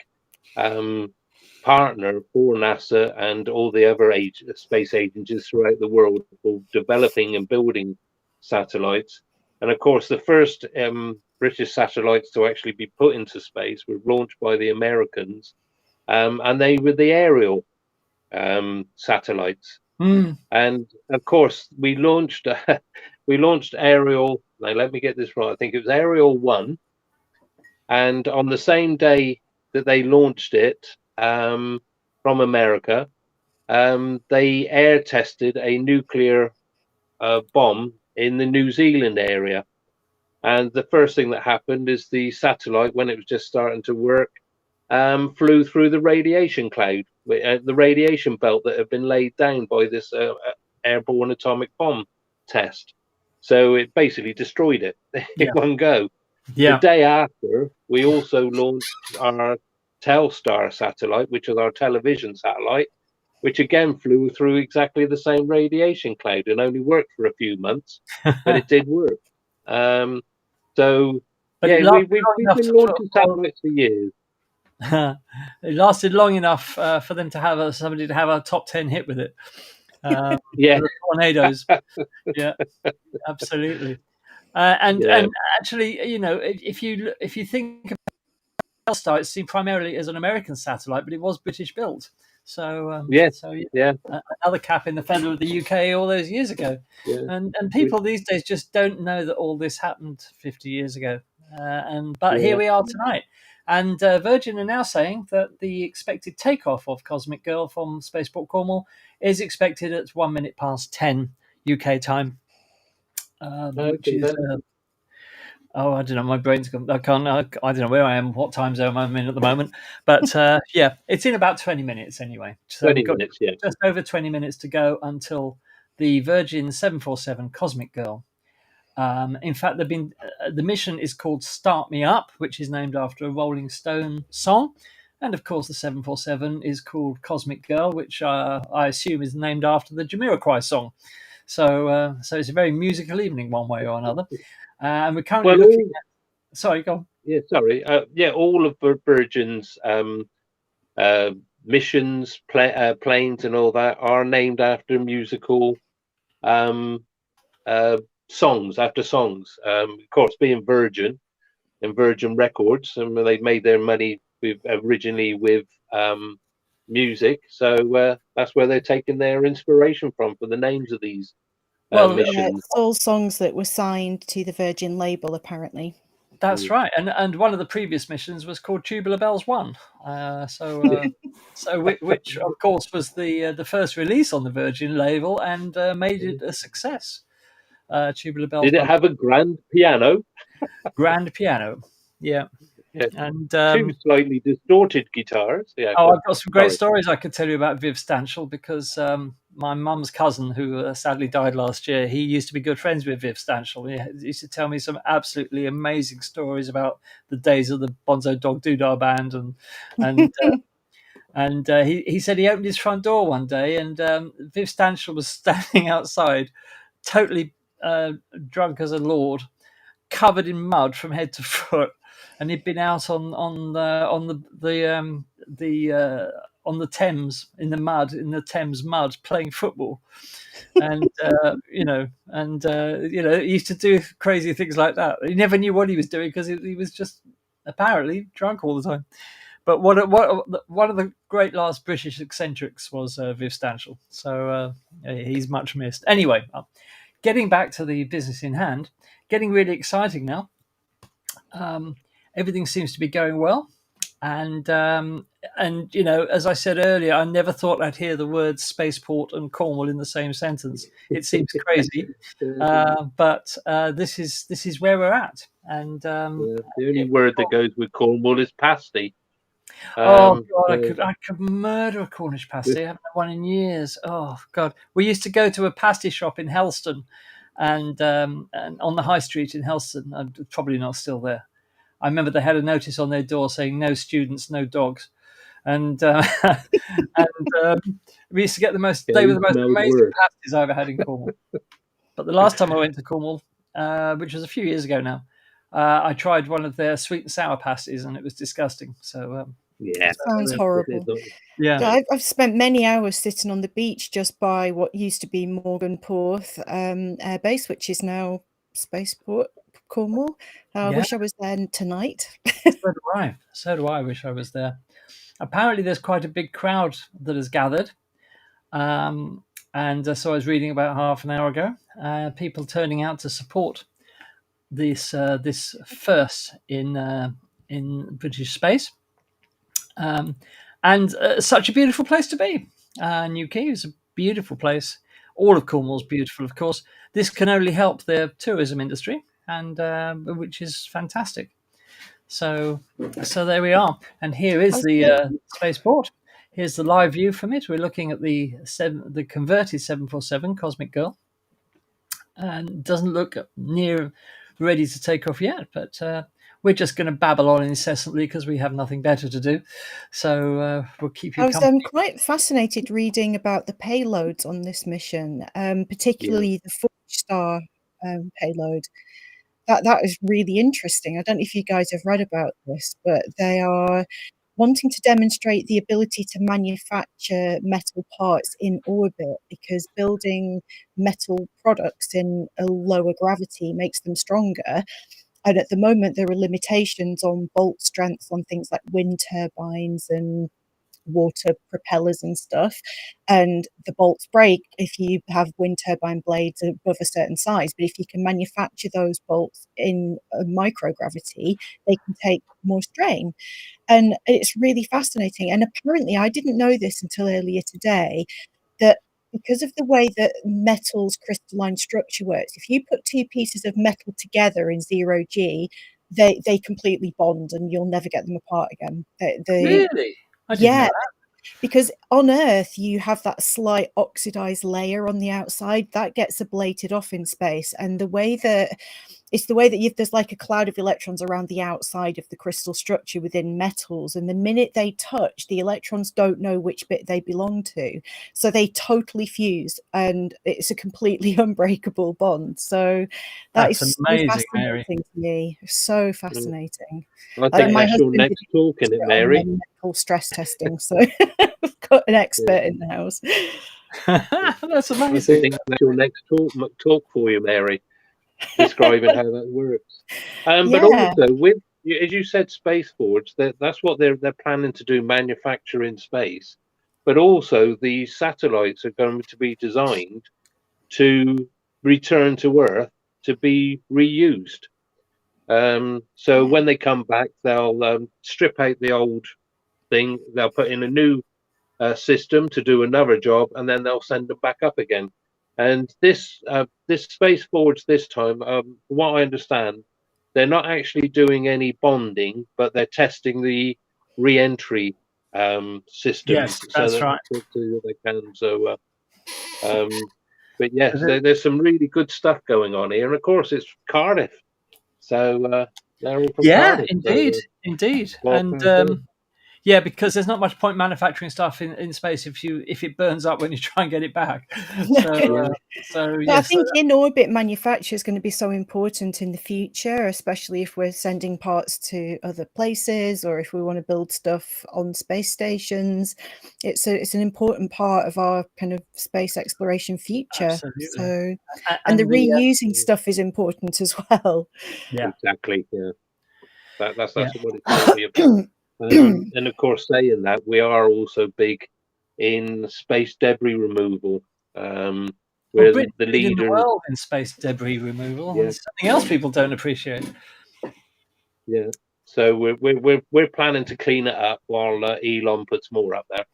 partner for NASA and all the other space agencies throughout the world for developing and building satellites. And of course, the first British satellites to actually be put into space were launched by the Americans, and they were the aerial satellites. Mm. And of course, we launched Ariel. Now, let me get this right. I think it was Ariel 1. And on the same day that they launched it from America, they air tested a nuclear bomb in the New Zealand area. And the first thing that happened is the satellite, when it was just starting to work, flew through the radiation cloud, the radiation belt that had been laid down by this airborne atomic bomb test. So it basically destroyed it in one go. Yeah. The day after, we also launched our Telstar satellite, which is our television satellite, which again flew through exactly the same radiation cloud and only worked for a few months, but it did work. So But yeah, it we've lasted long been enough launching satellites for years. It lasted long enough for them to have somebody to have a top 10 hit with it. Yeah, the tornadoes. Yeah, absolutely. And actually, you know, if you think about Telstar, it's seen primarily as an American satellite, but it was British built. So another cap in the feather of the UK all those years ago. Yeah. And people these days just don't know that all this happened 50 years ago. But here we are tonight. And Virgin are now saying that the expected takeoff of Cosmic Girl from Spaceport Cornwall is expected at 1 minute past 10 UK time, which is I don't know. My brain's gone. I don't know where I am, what time zone I'm in at the moment. But yeah, it's in about 20 minutes anyway. So 20 we've got minutes, yeah. just over 20 minutes to go until the Virgin 747 Cosmic Girl. In fact, the mission is called Start Me Up, which is named after a Rolling Stone song. And of course, the 747 is called Cosmic Girl, which I assume is named after the Jamiroquai song. So it's a very musical evening, one way or another. And we're currently looking at... Sorry, go on. Yeah, sorry. All of Virgin's missions, planes, and all that are named after musical songs, after songs. Of course, being Virgin and Virgin Records, and they made their money originally with music. So that's where they're taking their inspiration from for the names of these missions. It's all songs that were signed to the Virgin label, apparently. That's right, and one of the previous missions was called Tubular Bells 1. Which of course was the first release on the Virgin label and made it a success. Tubular Bells. Did it have a grand piano? Grand piano, yeah. And two slightly distorted guitars. Yeah. I've got some great stories I could tell you about Viv Stanshall because my mum's cousin, who sadly died last year, he used to be good friends with Viv Stanshall. He used to tell me some absolutely amazing stories about the days of the Bonzo Dog Doodah band, and he said he opened his front door one day and Viv Stanshall was standing outside, totally drunk as a lord, covered in mud from head to foot, and he'd been out on the Thames in the Thames mud playing football, and he used to do crazy things like that. He never knew what he was doing because he was just apparently drunk all the time. But one of the great last British eccentrics was Viv Stanshall. So he's much missed. Anyway, getting back to the business in hand, getting really exciting now. Everything seems to be going well, and as I said earlier, I never thought I'd hear the words spaceport and Cornwall in the same sentence. It seems crazy, but this is where we're at. And the only word that goes with Cornwall is pasty. God, I could murder a Cornish pasty. I haven't had one in years. Oh God, we used to go to a pasty shop in Helston, and on the high street in Helston, probably not still there. I remember they had a notice on their door saying "No students, no dogs," and we used to get the most. They were the most amazing pasties I ever had in Cornwall. But the last time I went to Cornwall, which was a few years ago now, I tried one of their sweet and sour pasties, and it was disgusting. So yeah, Sounds horrible. Yeah. I've spent many hours sitting on the beach just by what used to be Morganporth Air Base, which is now Spaceport Cornwall. I Yeah. wish I was there tonight. So do I. So do I. Wish I was there. Apparently, there's quite a big crowd that has gathered. And so I was reading about half an hour ago, people turning out to support this first in British space, and such a beautiful place to be. Newquay is a beautiful place. All of Cornwall's beautiful, of course. This can only help the tourism industry, and which is fantastic. So there we are, and here is the spaceport. Here's the live view from it. We're looking at the converted 747 Cosmic Girl, and it doesn't look near ready to take off yet. But we're just going to babble on incessantly because we have nothing better to do. So we'll keep you I was company. quite fascinated reading about the payloads on this mission, particularly the Forge Star payload. That is really interesting. I don't know if you guys have read about this, but they are wanting to demonstrate the ability to manufacture metal parts in orbit, because building metal products in a lower gravity makes them stronger. And at the moment, there are limitations on bolt strengths on things like wind turbines and water propellers and stuff, and the bolts break if you have wind turbine blades above a certain size. But if you can manufacture those bolts in a microgravity, they can take more strain. And it's really fascinating. And apparently, I didn't know this until earlier today, that because of the way that metal's crystalline structure works, if you put two pieces of metal together in 0G, they completely bond and you'll never get them apart again. Really? I didn't know Yeah, that. because on Earth you have that slight oxidized layer on the outside that gets ablated off in space, and the way that there's like a cloud of electrons around the outside of the crystal structure within metals, and the minute they touch, the electrons don't know which bit they belong to, so they totally fuse, and it's a completely unbreakable bond. So that That's is so amazing, Mary. fascinating to me. So fascinating. I think My that's your husband did next talk, isn't it, on Mary? metal stress testing, so I've got an expert in the house. That's I amazing. think that's your next talk for you, Mary, describing how that works. But Yeah. also, with as you said, Space Forge, that's what they're planning to do, manufacture in space. But also, these satellites are going to be designed to return to Earth to be reused. So when they come back, they'll strip out the old thing, they'll put in a new system to do another job, and then they'll send them back up again. And this Space Forge this time, from what I understand, they're not actually doing any bonding, but they're testing the re-entry systems. Yes, that's so right. that they can. So, but yes, there's some really good stuff going on here, and of course it's Cardiff. So they're all from Cardiff. Indeed, So, indeed, welcome and aboard. yeah, because there's not much point manufacturing stuff in space if it burns up when you try and get it back. So I yes, think in orbit manufacture is going to be so important in the future, especially if we're sending parts to other places or if we want to build stuff on space stations. It's an important part of our kind of space exploration future. Absolutely. So, And the the, reusing stuff is important as well. Yeah, exactly. Yeah, that's Yeah. what it's going to be about. And of course, saying that, we are also big in space debris removal. Well, We're Britain the lead in the leader. world in space debris removal. Yeah. There's something else people don't appreciate. Yeah. So we're planning to clean it up while Elon puts more up there.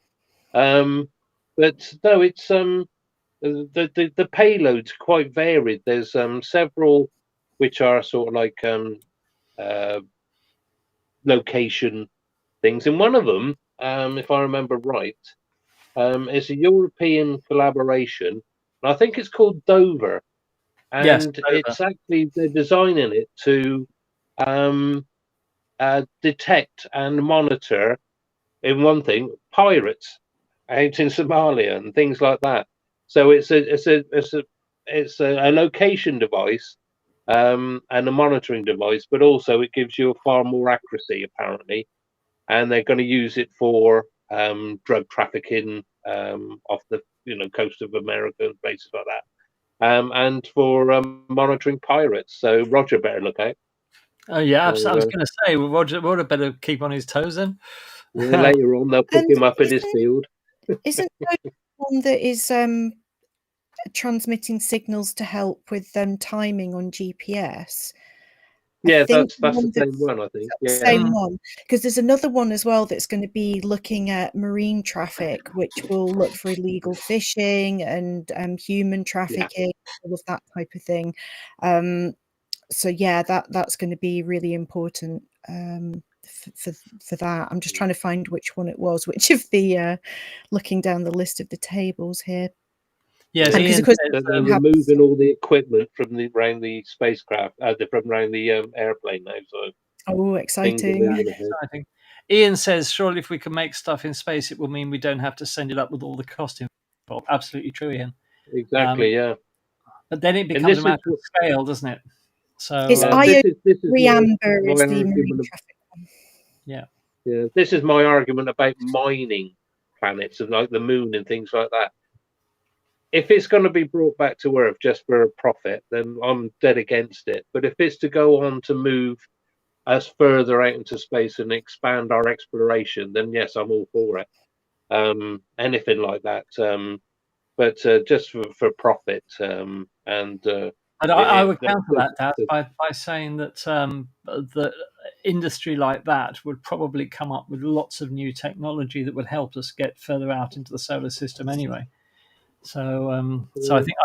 But no, it's the payload's quite varied. There's several which are sort of like location things, and one of them, if I remember right, is a European collaboration, and I think it's called Dover, Yes, and over. it's actually they're designing it to detect and monitor, in one thing, pirates out in Somalia and things like that. So it's a location device and a monitoring device, but also it gives you a far more accuracy apparently, and they're going to use it for drug trafficking off the coast of America and places like that, and for monitoring pirates. So Roger better look out. Oh yeah, So, I was going to say, well, Roger better keep on his toes then. later on, they'll pick And him up in his field. isn't there one that is transmitting signals to help with timing on GPS? Yeah, that's the the one same one, I think. the Yeah. same one, because there's another one as well that's going to be looking at marine traffic, which will look for illegal fishing and human trafficking, all of that type of thing. So yeah, that's going to be really important for that. I'm just trying to find which one it was, which of the looking down the list of the tables here. Yes, because Ian of course says, So they're removing all the equipment from around the spacecraft, from around the airplane now. So oh, things are exciting. moving ahead. exciting. Ian says, surely if we can make stuff in space, it will mean we don't have to send it up with all the cost involved. Absolutely true, Ian. Exactly, yeah. But then it And becomes this a is matter what- of scale, doesn't it? So It's my Amber is the argument marine of- traffic one. Yeah. Yeah, this is my argument about mining planets and like the moon and things like that. If it's going to be brought back to Earth just for a profit, then I'm dead against it. But if it's to go on to move us further out into space and expand our exploration, then yes, I'm all for it. Anything like that. But just for profit. I would counter that, Dad, by saying that the industry like that would probably come up with lots of new technology that would help us get further out into the solar system anyway. So, I think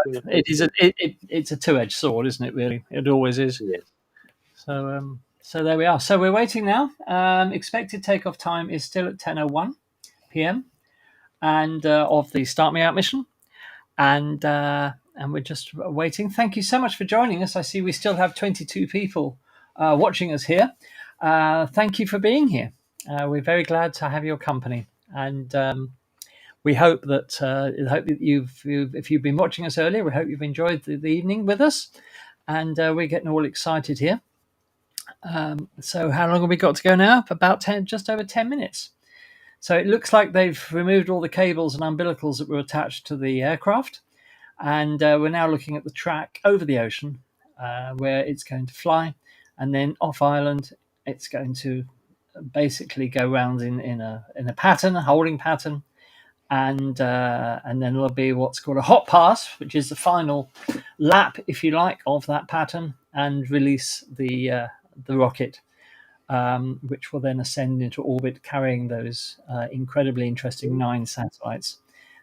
it's a two-edged sword, isn't it? Really, it always is. Yeah. So there we are. So we're waiting now. Expected takeoff time is still at 10:01 p.m. and of the Start Me Out mission, and we're just waiting. Thank you so much for joining us. I see we still have 22 people watching us here. Thank you for being here. We're very glad to have your company, and we hope that if you've been watching us earlier, we hope you've enjoyed the evening with us, and we're getting all excited here. So how long have we got to go now? About just over 10 minutes. So it looks like they've removed all the cables and umbilicals that were attached to the aircraft, and we're now looking at the track over the ocean where it's going to fly, and then off island it's going to basically go round in a pattern, a holding pattern, and then there'll be what's called a hot pass, which is the final lap, if you like, of that pattern, and release the rocket, which will then ascend into orbit, carrying those incredibly interesting 9 satellites.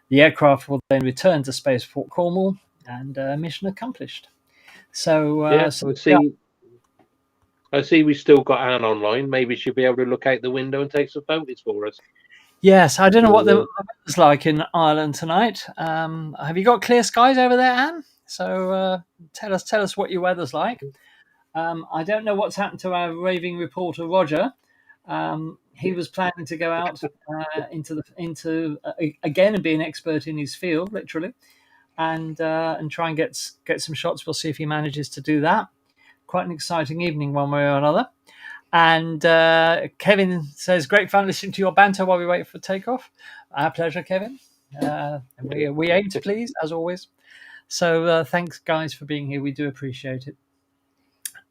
The aircraft will then return to Spaceport Cornwall, and mission accomplished. So, yeah, I see we still got Anne online. Maybe she'll be able to look out the window and take some photos for us. Yes, I don't know what the weather's like in Ireland tonight. Have you got clear skies over there, Anne? So tell us what your weather's like. I don't know what's happened to our raving reporter Roger. He was planning to go out into again and be an expert in his field, literally, and try and get some shots. We'll see if he manages to do that. Quite an exciting evening, one way or another. And Kevin says, great fun listening to your banter while we wait for takeoff. Our pleasure, Kevin. We aim to please, as always. So thanks, guys, for being here. We do appreciate it.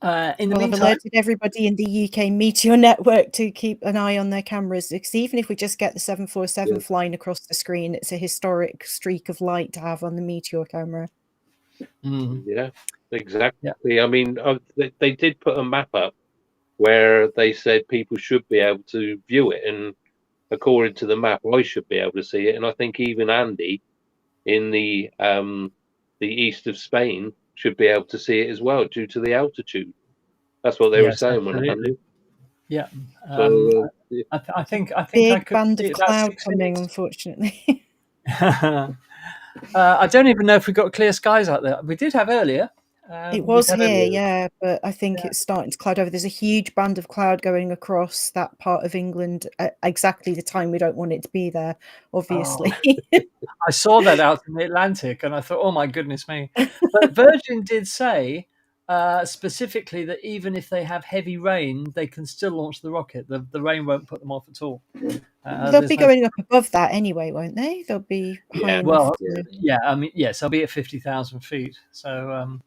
In the I've meantime, alerted everybody in the UK Meteor Network to keep an eye on their cameras, because even if we just get the 747 flying across the screen, it's a historic streak of light to have on the Meteor camera. Yeah, exactly. Yeah. I mean, they did put a map up where they said people should be able to view it, and according to the map, I should be able to see it. And I think even Andy in the east of Spain should be able to see it as well due to the altitude. That's what they were saying when I found it. Yeah. So, I think big I could band see of it about cloud 6 coming, minutes. unfortunately. I don't even know if we've got clear skies out there. We did have earlier. It We've was had a, here, yeah, but I think it's starting to cloud over. There's a huge band of cloud going across that part of England at exactly the time we don't want it to be there, obviously. I saw that out in the Atlantic, and I thought, oh my goodness me! But Virgin did say specifically that even if they have heavy rain, they can still launch the rocket. The rain won't put them off at all. They'll be going up above that anyway, won't they? They'll be high enough. Well, yeah. I mean, yes, I'll be at 50,000 feet. So,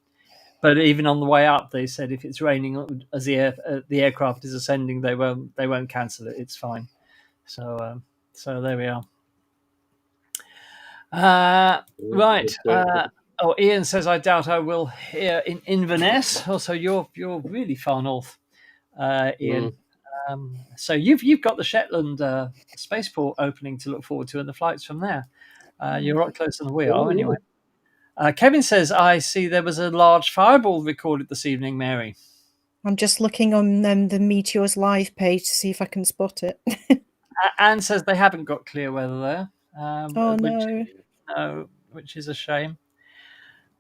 but even on the way up, they said if it's raining as the aircraft is ascending, they won't cancel it. It's fine. So, so there we are. Right. Ian says, I doubt I will here in Inverness. Also, you're really far north, Ian. So you've got the Shetland spaceport opening to look forward to, and the flights from there. You're a lot closer than we are, anyway. Kevin says, I see there was a large fireball recorded this evening, Mary. I'm just looking on the Meteors Live page to see if I can spot it. Anne says they haven't got clear weather there. Oh, no. Which is a shame.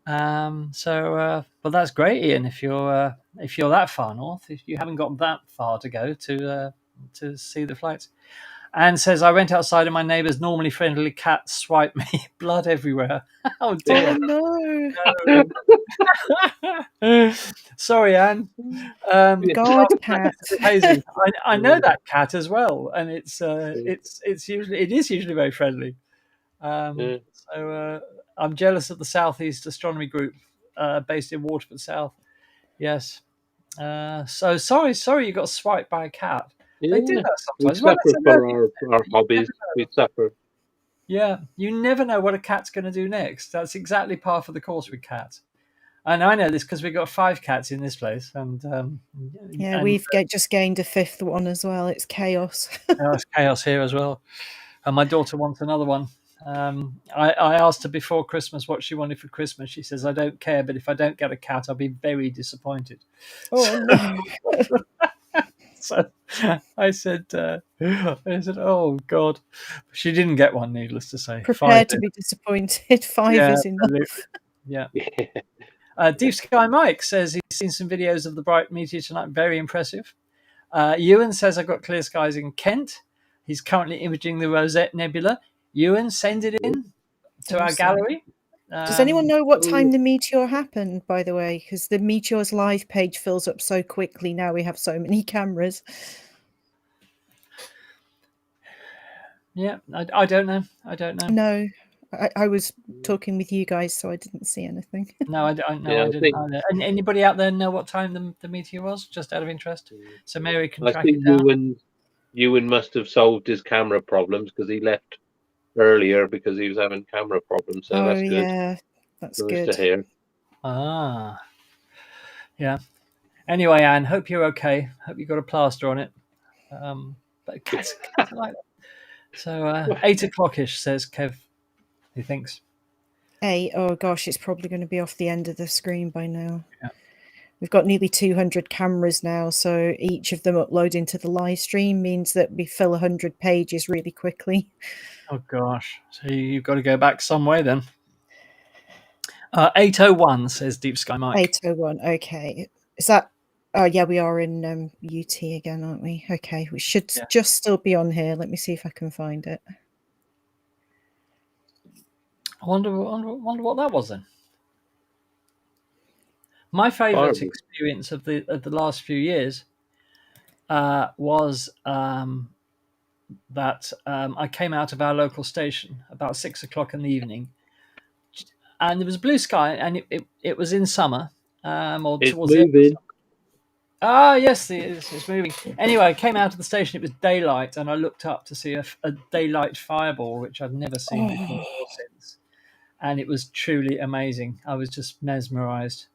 But that's great, Ian. If you're that far north, if you haven't got that far to go to see the flights. Anne says, I went outside and my neighbour's normally friendly cat swiped me. Blood everywhere. Oh, dear. Oh, no. Sorry, Anne. God, cat. Amazing. I know that cat as well, and it is usually very friendly. So I'm jealous of the Southeast Astronomy Group based in Waterford South. Yes. So sorry you got swiped by a cat. They do that sometimes. We suffer for our hobbies. We suffer. Yeah, you never know what a cat's going to do next. That's exactly par for the course with cats. And I know this because we've got 5 cats in this place. And we've just gained a 5th one as well. It's chaos. It's chaos here as well. And my daughter wants another one. I asked her before Christmas what she wanted for Christmas. She says, I don't care, but if I don't get a cat, I'll be very disappointed. Oh, no. So I said, oh, God. She didn't get one, needless to say. Prepare to be disappointed. 5 is enough. Absolutely. Yeah. Deep Sky Mike says he's seen some videos of the bright meteor tonight. Very impressive. Ewan says, I've got clear skies in Kent. He's currently imaging the Rosette Nebula. Ewan, send it in to our gallery. Does anyone know what time the meteor happened, by the way? Because the Meteors Live page fills up so quickly now we have so many cameras. Yeah, I don't know. No, I was talking with you guys, so I didn't see anything. No, I don't know. I didn't either. And anybody out there know what time the meteor was, just out of interest? So Mary can track it down. Ewan must have solved his camera problems because he left earlier because he was having camera problems. So that's good. Yeah, that's good to hear. Yeah. Anyway, Anne, hope you're okay. Hope you got a plaster on it. But cats are like that. So 8 o'clock-ish, says Kev. He thinks. Oh gosh, it's probably going to be off the end of the screen by now. Yeah. We've got nearly 200 cameras now, so each of them uploading to the live stream means that we fill 100 pages really quickly. Oh gosh, so you've got to go back some way then. 8:01 says Deep Sky Mike. 8:01, okay. Is that? Oh yeah, we are in UT again, aren't we? Okay, we should just still be on here. Let me see if I can find it. I wonder what that was then. My favourite experience of the last few years was that I came out of our local station about 6 o'clock in the evening, and there was blue sky, and it was in summer. Or it's towards moving. the end of summer. Yes, it's moving. Anyway, I came out of the station. It was daylight, and I looked up to see a daylight fireball, which I'd never seen before or since. And it was truly amazing. I was just mesmerised.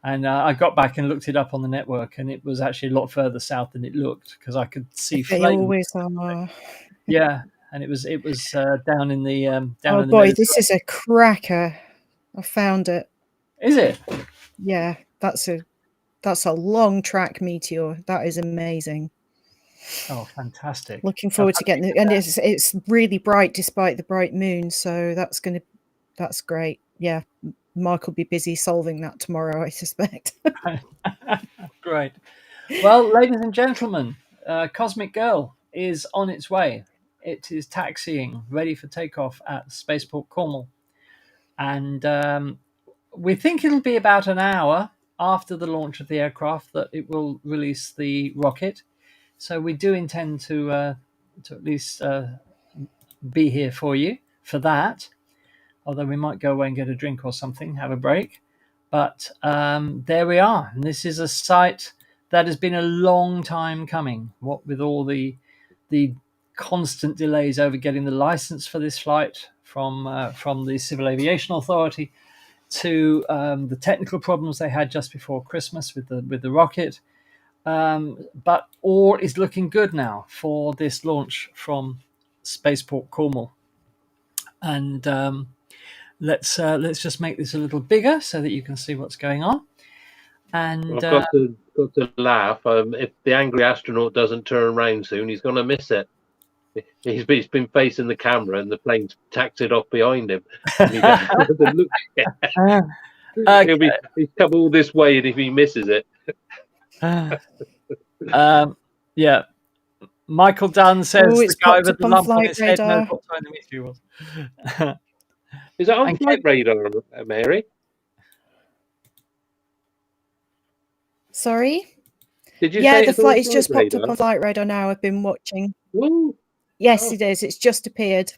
And I got back and looked it up on the network, and it was actually a lot further south than it looked because I could see flames. They always are. Yeah, and it was down in the down. Oh in the boy, this is a cracker! I found it. Is it? Yeah, that's a long track meteor. That is amazing. Oh, fantastic! Looking forward to getting it, and it's really bright despite the bright moon. So that's great. Yeah, Mark will be busy solving that tomorrow, I suspect. Great. Well, ladies and gentlemen, Cosmic Girl is on its way. It is taxiing, ready for takeoff at Spaceport Cornwall. And we think it'll be about an hour after the launch of the aircraft that it will release the rocket. So we do intend to at least be here for you for that. Although we might go away and get a drink or something, have a break. But there we are. And this is a site that has been a long time coming. What with all the constant delays over getting the license for this flight from the Civil Aviation Authority, to the technical problems they had just before Christmas with the rocket. But all is looking good now for this launch from Spaceport Cornwall. And let's just make this a little bigger so that you can see what's going on. And I've got to laugh. If the angry astronaut doesn't turn around soon, he's going to miss it. He's been facing the camera, and the plane's taxied off behind him. And he's come all this way, and if he misses it, yeah. Michael Dunn says the guy with the lump on his head knows what time the meteor was. Is that on flight radar, Mary? Sorry? Did you yeah, say the it's on flight is just flight popped up radar? on flight radar now. I've been watching. Woo. Yes, it is. It's just appeared.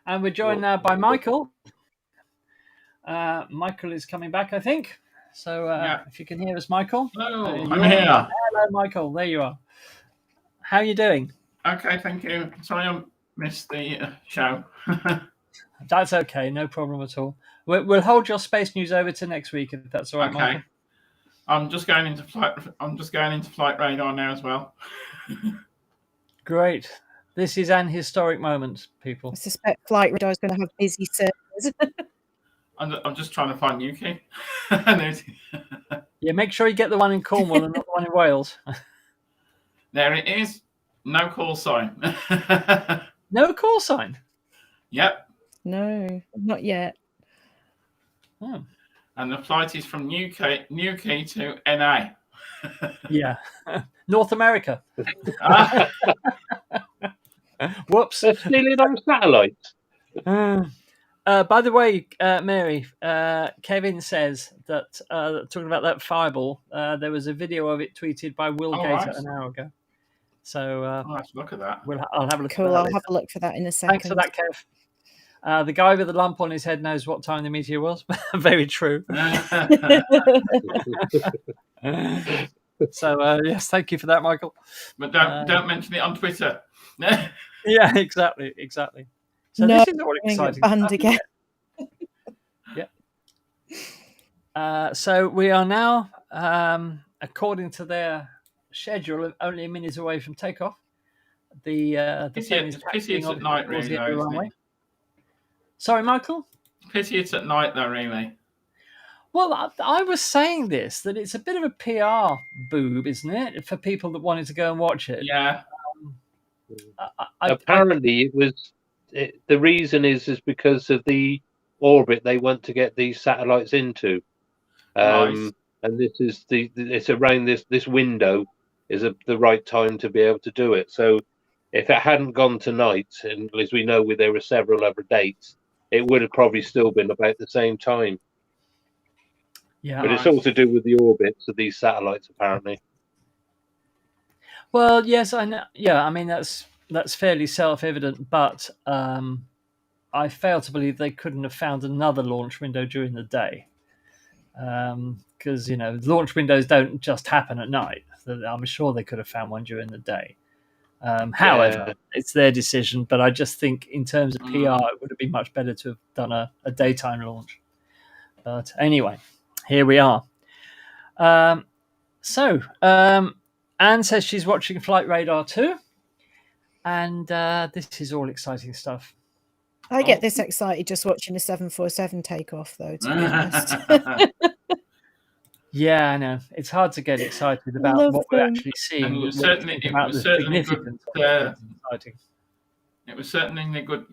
And we're joined now by Michael. Michael is coming back, I think. So if you can hear us, Michael. Hello, I'm here. Hello, Michael. There you are. How are you doing? Okay, thank you. Sorry I missed the show. That's okay. No problem at all. We'll hold your space news over to next week if that's all right, Okay. Michael. I'm just going into flight radar now as well. Great. This is an historic moment, people. I suspect flight radar is going to have busy servers. I'm just trying to find UK. Yeah, make sure you get the one in Cornwall and not the one in Wales. There it is. No call sign. No call sign? Yep. No, not yet. Oh. And the flight is from UK to NA. Yeah. North America. Whoops. They're stealing our satellites. By the way, Mary, Kevin says that talking about that fireball, there was a video of it tweeted by Will Gator right. an hour ago. So I'll have to look at that. I'll have a look Cool. at that I'll later. have a look for that in a second. Thanks for that, Kev. The guy with the lump on his head knows what time the meteor was. Very true. So yes, thank you for that, Michael. But don't mention it on Twitter. Yeah, exactly. So no, this is all exciting. banned stuff, again. Yeah. So we are now, according to their schedule, only a minute away from takeoff. The plane is pity it's at night, really, though, isn't it? Sorry, Michael? Pity it's at night, though, really. Well, I was saying this, that it's a bit of a PR boob, isn't it, for people that wanted to go and watch it? Yeah. Apparently, it was the reason is because of the orbit they want to get these satellites into, Nice. and this is it's around this window is the right time to be able to do it. So, if it hadn't gone tonight, and as we know, there were several other dates, it would have probably still been about the same time. Yeah, but it's all to do with the orbits of these satellites, apparently. Well, yes, I know. Yeah, I mean that's fairly self-evident, but I fail to believe they couldn't have found another launch window during the day, because launch windows don't just happen at night. I'm sure they could have found one during the day. However, it's their decision, but I just think in terms of PR, it would have been much better to have done a daytime launch. But anyway, here we are. So Anne says she's watching Flight Radar 2, and this is all exciting stuff. I get this excited just watching a 747 take off, though, to be honest. Yeah, I know. It's hard to get excited about what we're actually seeing. And it was certainly good. It was certainly good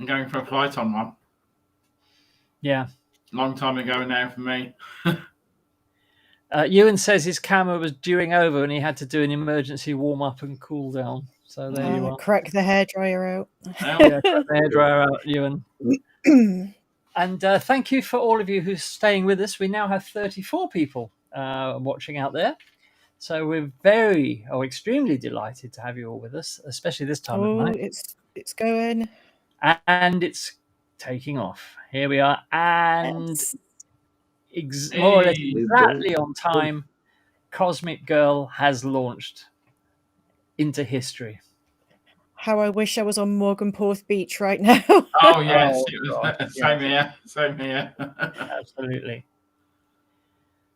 going for a flight on one. Yeah. Long time ago now for me. Ewan says his camera was dewing over and he had to do an emergency warm up and cool down. So there you are. Crack the hairdryer out. Yeah, crack the hairdryer out, Ewan. And thank you for all of you who's staying with us. We now have 34 people watching out there. So we're extremely delighted to have you all with us, especially this time of night. It's going. And it's taking off. Here we are. And more or less exactly on time, Cosmic Girl has launched into history. How I wish I was on Morganporth Beach right now. Oh yes, Oh, it was God, same here. Same here. Absolutely.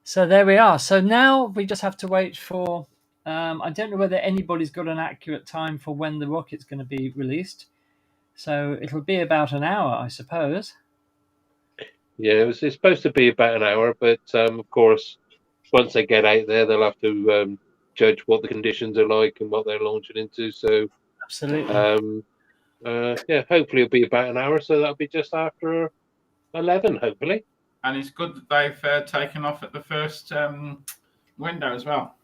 So there we are. So now we just have to wait for. I don't know whether anybody's got an accurate time for when the rocket's going to be released. So it'll be about an hour, I suppose. Yeah, it's supposed to be about an hour, but of course, once they get out there, they'll have to judge what the conditions are like and what they're launching into. So, absolutely. Yeah, hopefully it'll be about an hour. So that'll be just after 11, hopefully. And it's good that they've taken off at the first window as well.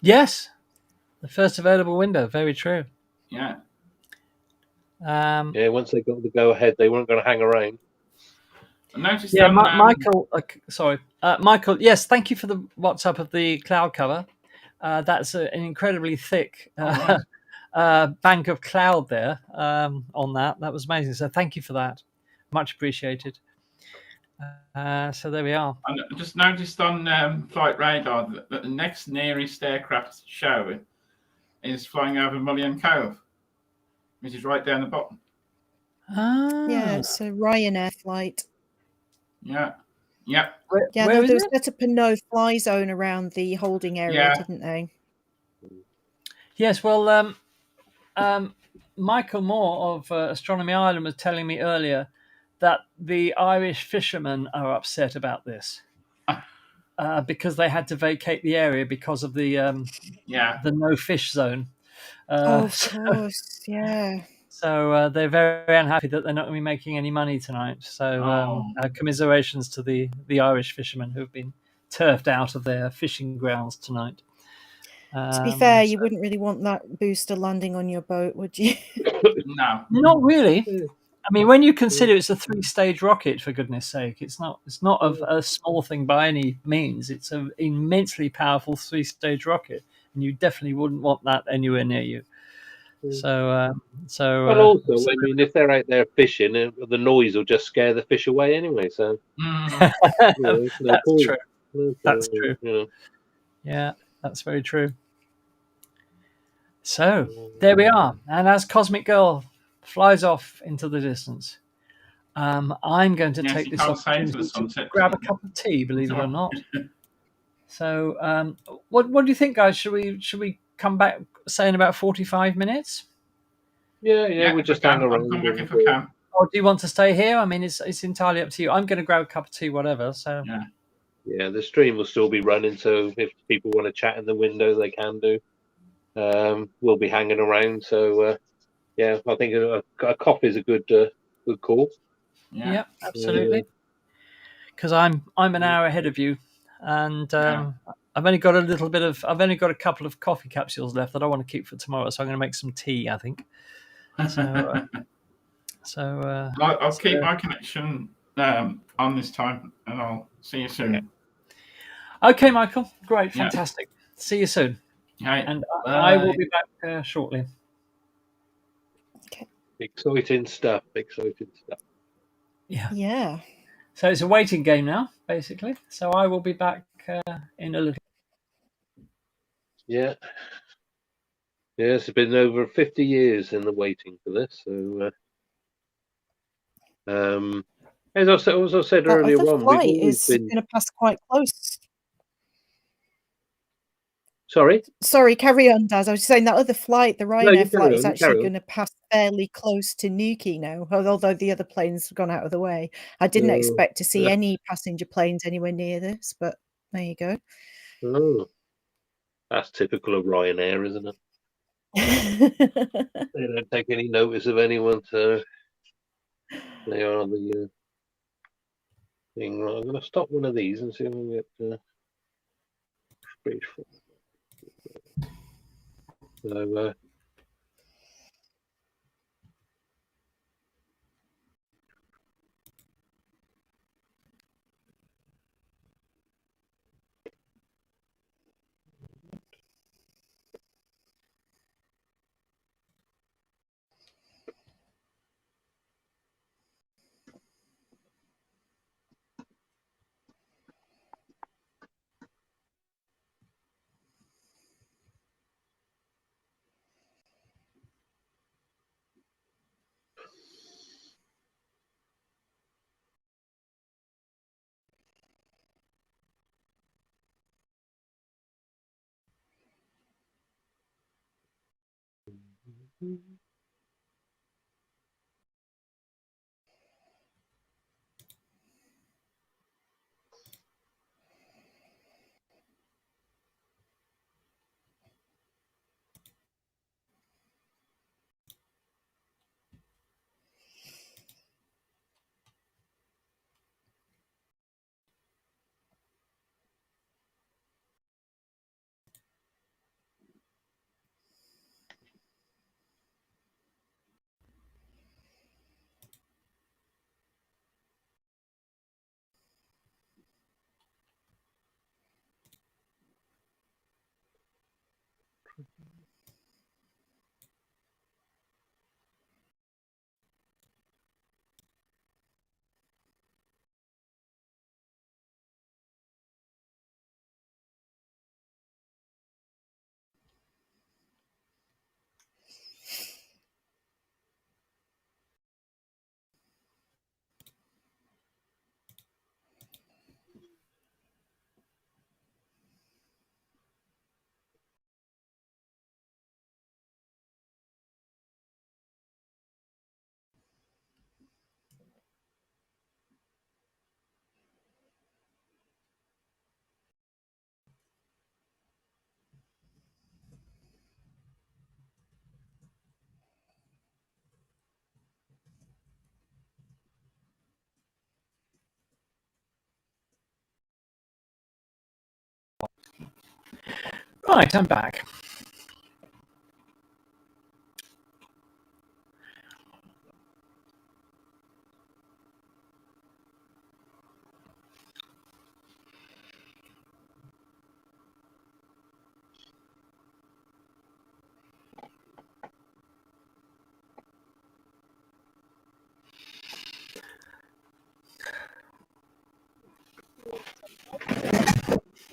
Yes, the first available window. Very true. Yeah. Yeah, once they got the go ahead, they weren't going to hang around. I noticed. Yeah, Michael. Sorry, Michael. Yes, thank you for the WhatsApp of the cloud cover. That's an incredibly thick bank of cloud there on that. That was amazing. So thank you for that. Much appreciated. So there we are. I just noticed on flight radar that the next nearest aircraft show is flying over Mullion Cove, which is right down the bottom. Yeah, it's a Ryanair flight. Yeah. Yep. Yeah, where is they it? set up a no-fly zone around the holding area, didn't they? Yes, well, Michael Moore of Astronomy Ireland was telling me earlier that the Irish fishermen are upset about this because they had to vacate the area because of the no fish zone. Of course, yeah. So they're very unhappy that they're not going to be making any money tonight. So commiserations to the Irish fishermen who have been turfed out of their fishing grounds tonight. To be fair, you wouldn't really want that booster landing on your boat, would you? No, not really. I mean, when you consider it's a 3-stage rocket, for goodness' sake, it's not a small thing by any means. It's an immensely powerful 3-stage rocket, and you definitely wouldn't want that anywhere near you. So, But also, I mean, if they're out there fishing, the noise will just scare the fish away anyway. So, that's true. That's true. You know. Yeah, that's very true. So there we are, and as Cosmic Girl flies off into the distance, I'm going to take this opportunity to grab a cup of tea. Believe it or not. So, what do you think, guys? Should we come back, say, in about 45 minutes? Yeah, we'll just hang around. Or do you want to stay here? I mean, it's entirely up to you. I'm going to grab a cup of tea, whatever. So yeah, the stream will still be running. So if people want to chat in the window, they can do. We'll be hanging around. So yeah, I think a coffee is a good call. Yeah, absolutely. Because I'm an hour ahead of you, and I've only got a couple of coffee capsules left that I want to keep for tomorrow. So I'm going to make some tea, I think. So, I'll keep my connection on this time, and I'll see you soon. Okay, Michael. Great, fantastic. See you soon. Right. And I will be back shortly. Okay. Exciting stuff. Yeah. So it's a waiting game now, basically. So I will be back in a little. Yeah. Yes, it's been over 50 years in the waiting for this. So, as I said earlier on, we've flight always is been. going to pass quite close. Sorry, carry on, Daz. I was saying that other flight, the you Ryanair flight, carry is on, actually going to pass fairly close to Newquay now, although the other planes have gone out of the way. I didn't expect to see any passenger planes anywhere near this, but there you go. Oh, that's typical of Ryanair, isn't it? They don't take any notice of anyone, so they are the thing. Right, I'm going to stop one of these and see if I can get space for. So, Right, I'm back.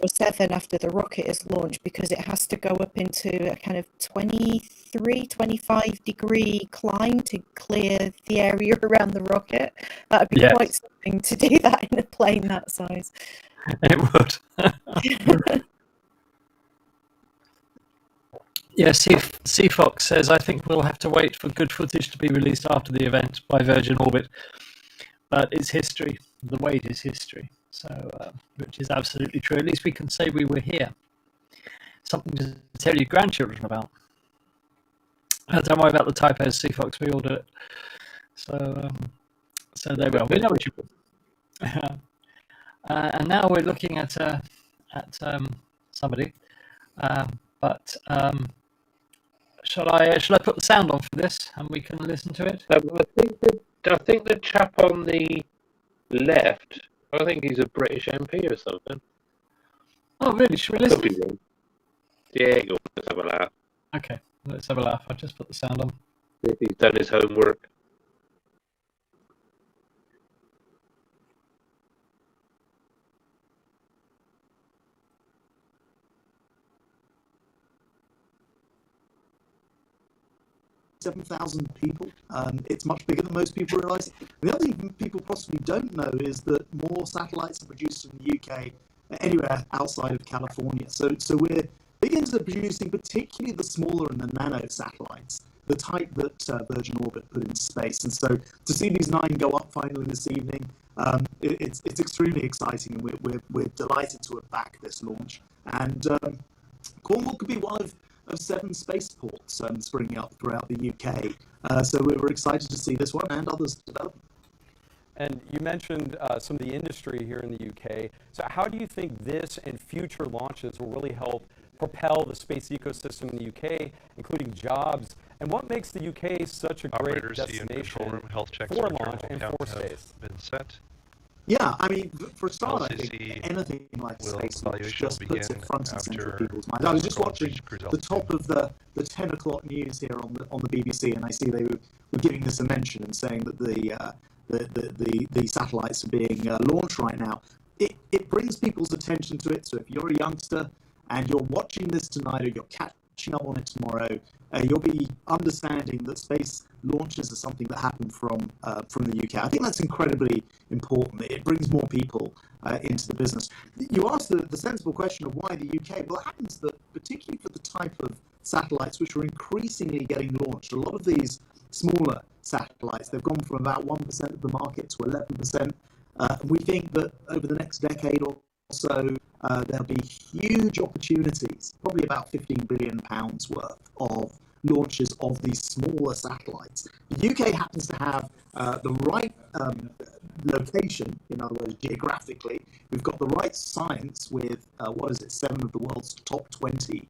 Or 7 after the rocket is launched, because it has to go up into a kind of 25-degree climb to clear the area around the rocket. That'd be quite Yes, something to do that in a plane that size. it would. Yes, Fox says, I think we'll have to wait for good footage to be released after the event by Virgin Orbit. But it's history. The wait is history. So, which is absolutely true. At least we can say we were here. Something to tell your grandchildren about. Don't worry about the typos, Fox. We all do it. So, so there we are. We know what you. And now we're looking at somebody. But shall I put the sound on for this, and we can listen to it? I think the chap on the left, I think he's a British MP or something. Oh, really? Should we listen? Could be wrong. Yeah, go on, let's have a laugh. Okay, let's have a laugh. I'll just put the sound on. If he's done his homework. $7,000 people. It's much bigger than most people realise. The other thing people possibly don't know is that more satellites are produced in the UK anywhere outside of California. So we're big into producing particularly the smaller and the nano satellites, the type that Virgin Orbit put into space. And so to see these 9 go up finally this evening, it's extremely exciting, and we're delighted to have backed this launch. And Cornwall could be one of 7 spaceports springing up throughout the UK. So we're excited to see this one and others develop. And you mentioned some of the industry here in the UK. So how do you think this and future launches will really help propel the space ecosystem in the UK, including jobs? And what makes the UK such a great destination for launch and for space? Been set. Yeah, I mean, for a start, I think LCC anything like space launch evaluation just will puts it begin front and center of after people's minds. I was just watching results the top of the 10 o'clock news here on the BBC, and I see they were giving this a mention and saying that the satellites are being launched right now. It brings people's attention to it. So if you're a youngster and you're watching this tonight, or you're catching up on it tomorrow, you'll be understanding that space launches are something that happen from the UK. I think that's incredibly important. It brings more people into the business. You asked the sensible question of why the UK. Well, it happens that particularly for the type of satellites which are increasingly getting launched, a lot of these smaller satellites, they've gone from about 1% of the market to 11%. We think that over the next decade or so, there'll be huge opportunities, probably about £15 billion worth of launches of these smaller satellites. The UK happens to have the right location, in other words, geographically. We've got the right science with, 7 of the world's top 20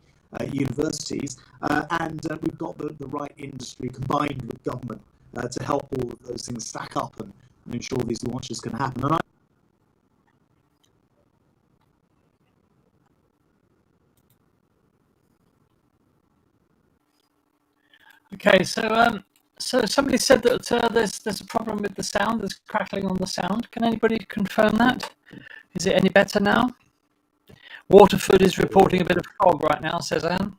universities, and we've got the right industry combined with government to help all of those things stack up and ensure these launches can happen. And Okay, so somebody said that there's a problem with the sound. There's crackling on the sound. Can anybody confirm that? Is it any better now? Waterford is reporting a bit of fog right now, says Anne.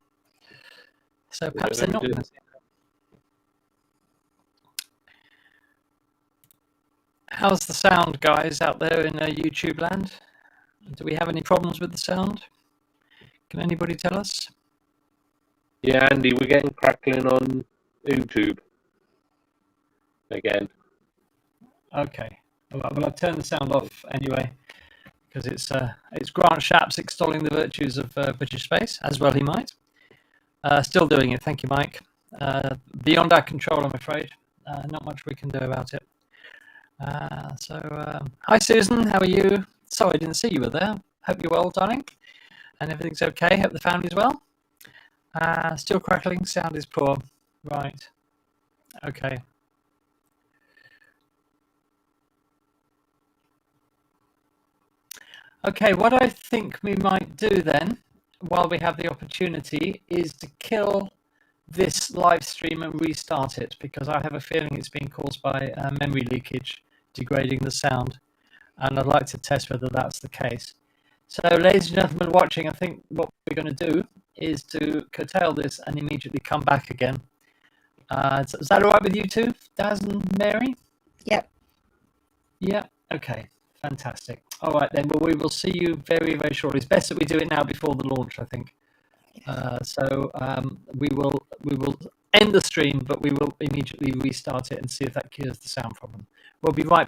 So perhaps they're not going to see that. How's the sound, guys, out there in YouTube land? Do we have any problems with the sound? Can anybody tell us? Yeah, Andy, we're getting crackling on YouTube again. Okay. Well, I've turned the sound off anyway, because it's Grant Shapps extolling the virtues of British space, as well he might. Still doing it, thank you, Mike. Beyond our control, I'm afraid. Not much we can do about it. Hi Susan, how are you? Sorry I didn't see you were there. Hope you're well, darling. And everything's okay. Hope the family's well. Still crackling, sound is poor. Right. Okay. Okay, what I think we might do then, while we have the opportunity, is to kill this live stream and restart it, because I have a feeling it's being caused by memory leakage, degrading the sound, and I'd like to test whether that's the case. So, ladies and gentlemen watching, I think what we're going to do is to curtail this and immediately come back again. Is that all right with you two, Daz and Mary? Yep. Yep. Okay. Fantastic. All right then. Well, we will see you very, very shortly. It's best that we do it now before the launch, I think. We will end the stream, but we will immediately restart it and see if that cures the sound problem. We'll be right back.